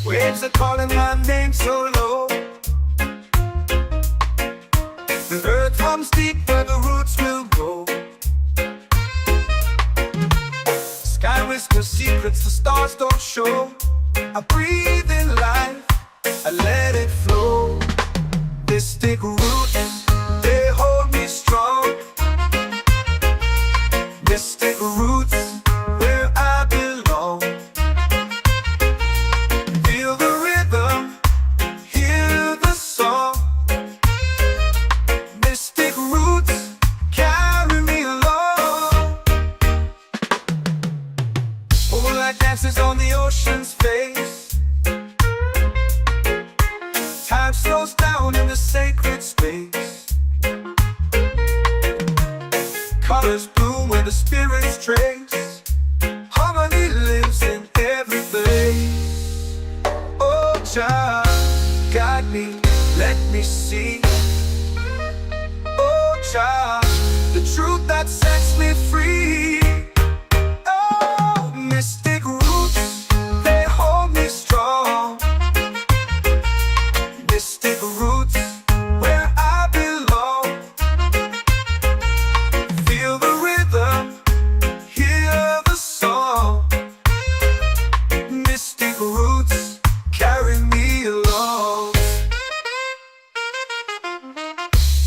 Speaker 1: Waves are calling my name so low. The earth comes deep where the roots will go. Sky whispers secrets the stars don't show. I breathe in life, I let it flow. Mystic roots, they hold me strong. Mystic roots, where I belong. Feel the rhythm, hear the song. Mystic roots, carry me along. Moonlight dances on the ocean's face. Time slows down in the sacred space. Colors bloom where the spirits trace. Harmony lives in every place. Oh, Jah, guide me, let me see. Oh, Jah, the truth that sets me free. Oh, mystic roots, they hold me strong. Mystic roots, where I belong. Feel the rhythm, hear the song. Mystic roots, carry me along.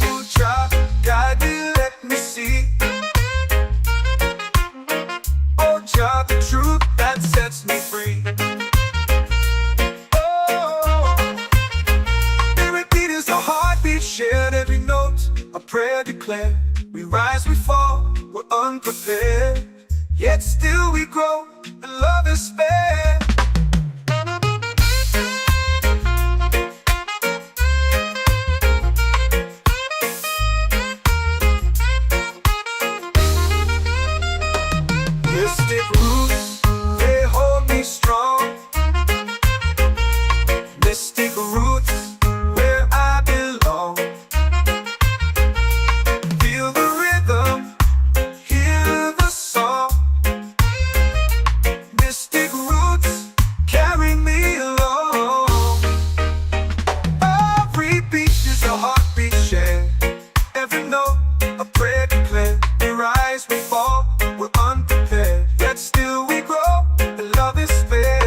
Speaker 1: Oh, Jah, guide me, let me see. Oh, Jah, the truth that sets me free. Oh, spirit beat is a heartbeat shared, every note a prayer declared. We rise, we fall, we're unprepared, yet still we grow, and love is spared. Mystic roots, they hold me strong. Mystic roots, where I belong. Feel the rhythm, hear the song. Mystic roots, carry me along. Every beat is a heartbeat shared, every note a prayer declared. We rise, we fall, we're unprepared, yet still we grow, and love is spared.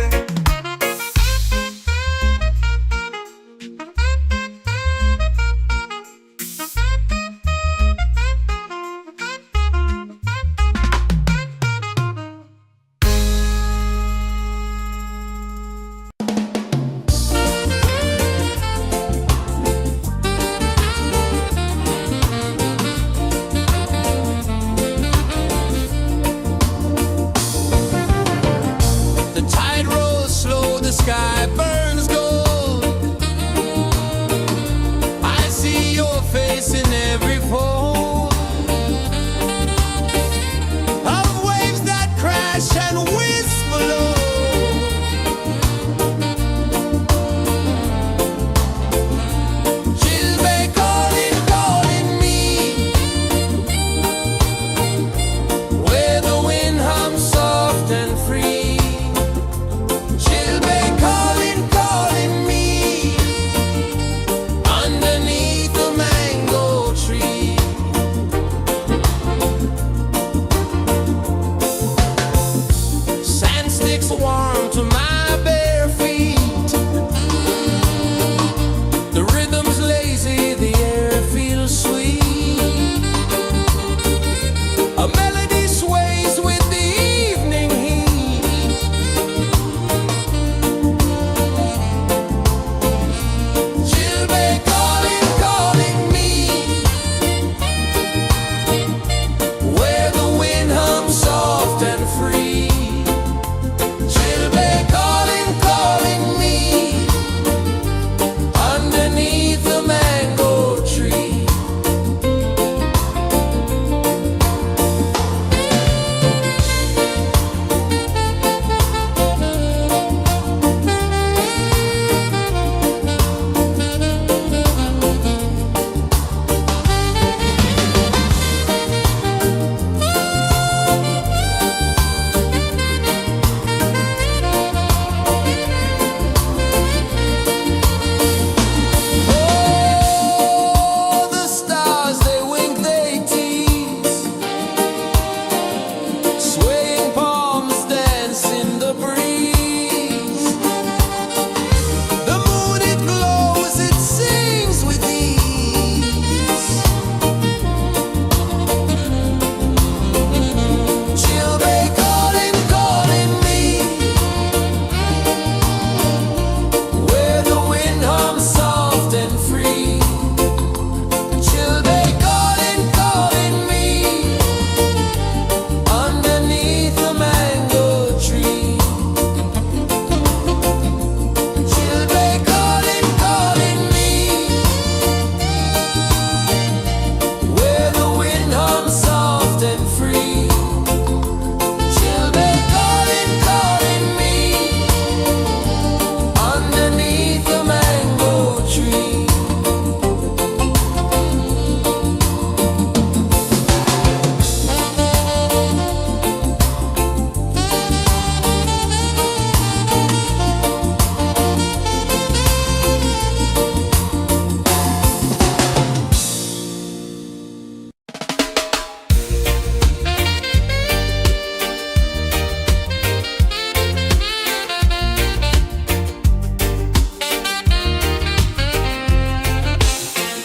Speaker 3: and free. Children calling, calling me underneath the mango tree.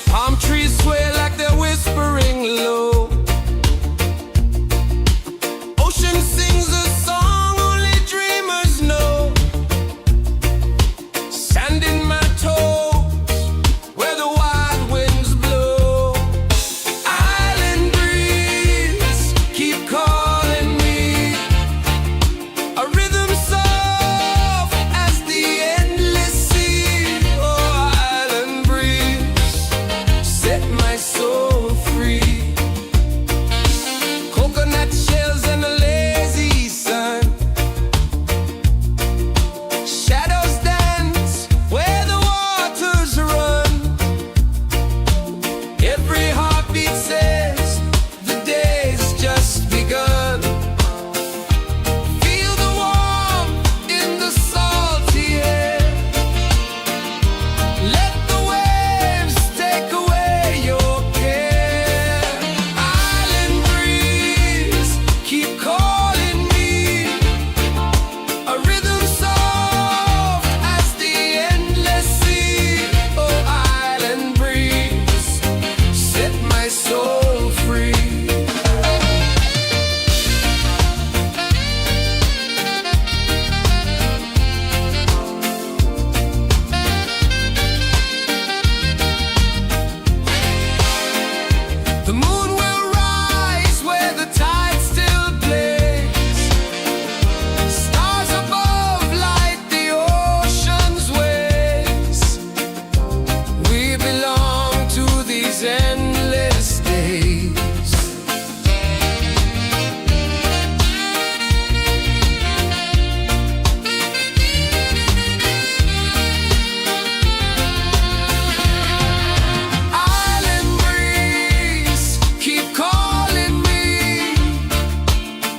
Speaker 3: Palm trees sway like they're whispering low. Ocean sings a song only dreamers know. Sand in my toes where the wild winds blow. Island breeze keep calling me. A rhythm soft as the endless sea. Oh, island breeze, set my soul free. Coconut shells and a lazy sun. Shadows dance where the waters run. Every heartbeat says the day's just begun. Feel the warmth in the salty air. Let the waves take away your care. Island breeze, keep calling me. A rhythm soft as the endless sea. Oh, island breeze, set my soul free. The moon will rise where the tide still plays. Stars above light the ocean's waves. We belong to these endless days. Island breeze, keep calling me.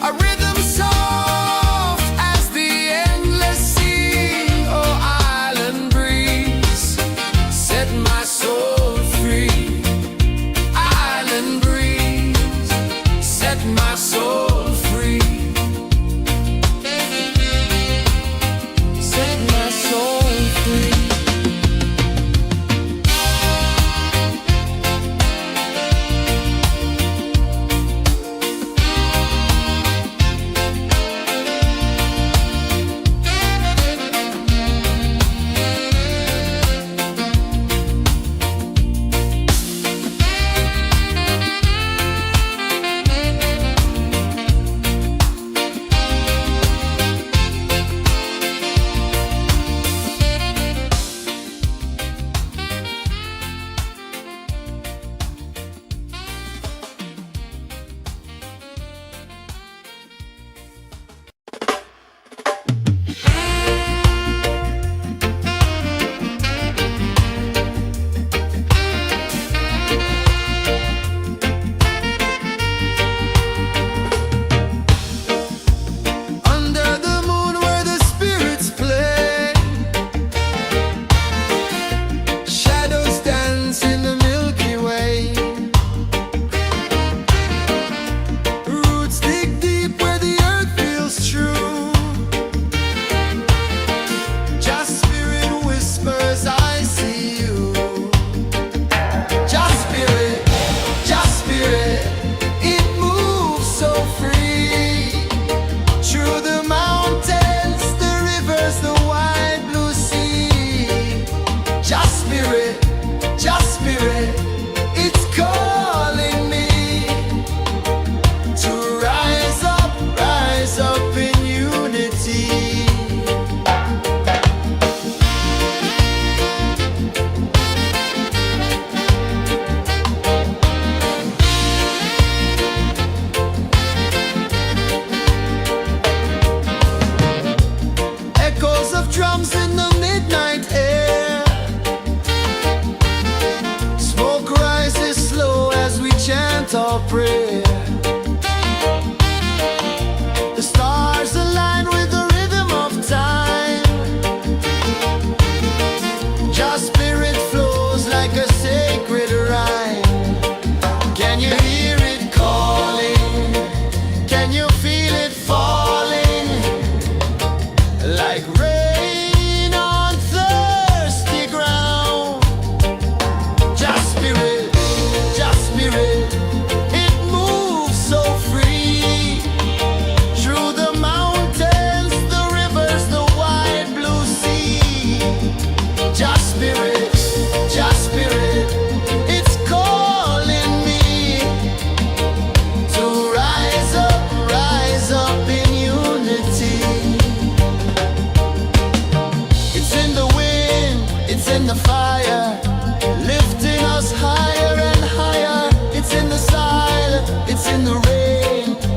Speaker 3: A rhythm soft as the endless sea. Oh, island breeze, set my soul free. Island breeze, set my soul free. Set my soul free.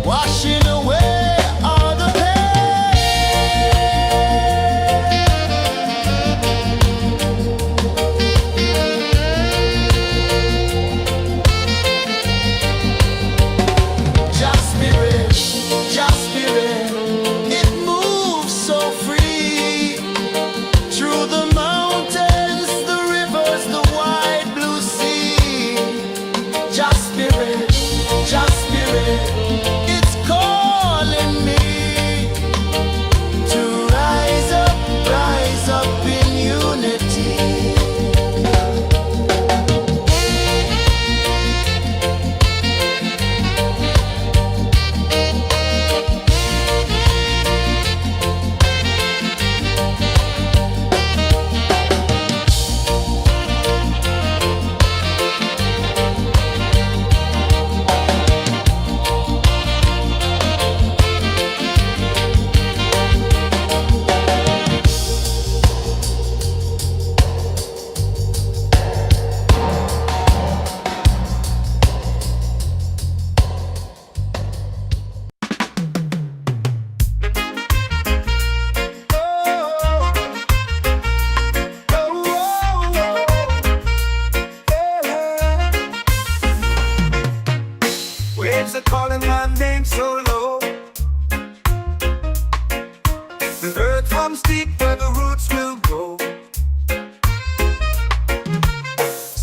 Speaker 2: washing away all the Just spirit, just spirit, it moves so free through the mountains, the rivers, the wide blue sea. Just spirit, it's calling me to rise up in unity.
Speaker 1: Waves are calling my name so low. The earth hums deep where the roots will grow.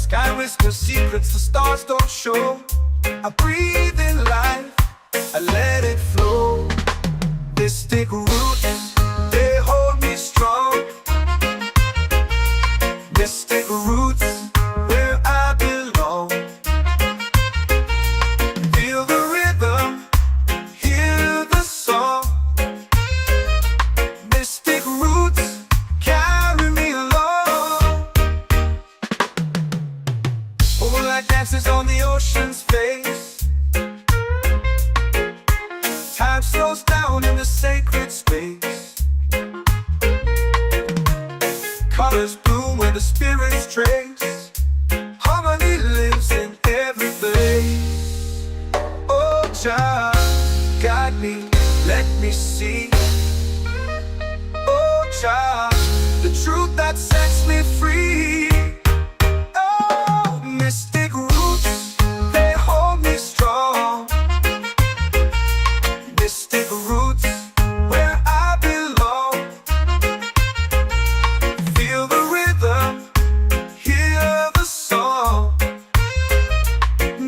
Speaker 1: Sky whispers secrets the stars don't show. I breathe in life, I let it flow. Mystic roots, they hold me strong. Mystic roots, where I belong. Feel the rhythm, hear the song. Mystic roots, carry me along. Moonlight dances on the ocean's face. Time slows down in the sacred space. Colors bloom where the spirits trace. Harmony lives in every place. Oh, child, guide me, let me see. Oh, child, the truth that sets me free. Oh, mystic roots, they hold me strong. Mystic roots, where I belong. Feel the rhythm, hear the song.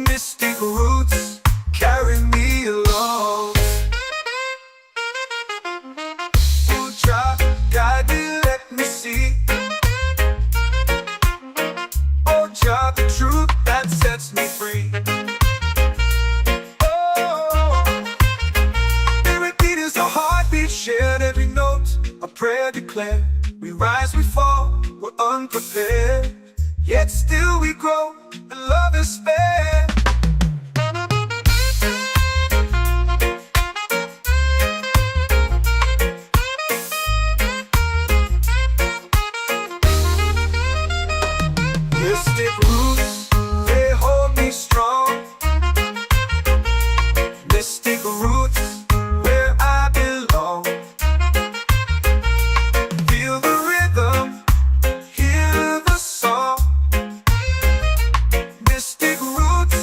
Speaker 1: Mystic roots, carry me along. Oh, child, guide me, let me see. Oh, child, the truth that sets me free. Oh, every beat is a heartbeat shared, every note a prayer declared. We rise, we fall, we're unprepared, yet still we grow, and love is spared. Mystic roots, they hold me strong. Mystic roots, where I belong. Feel the rhythm, hear the song. Mystic roots,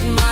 Speaker 3: let my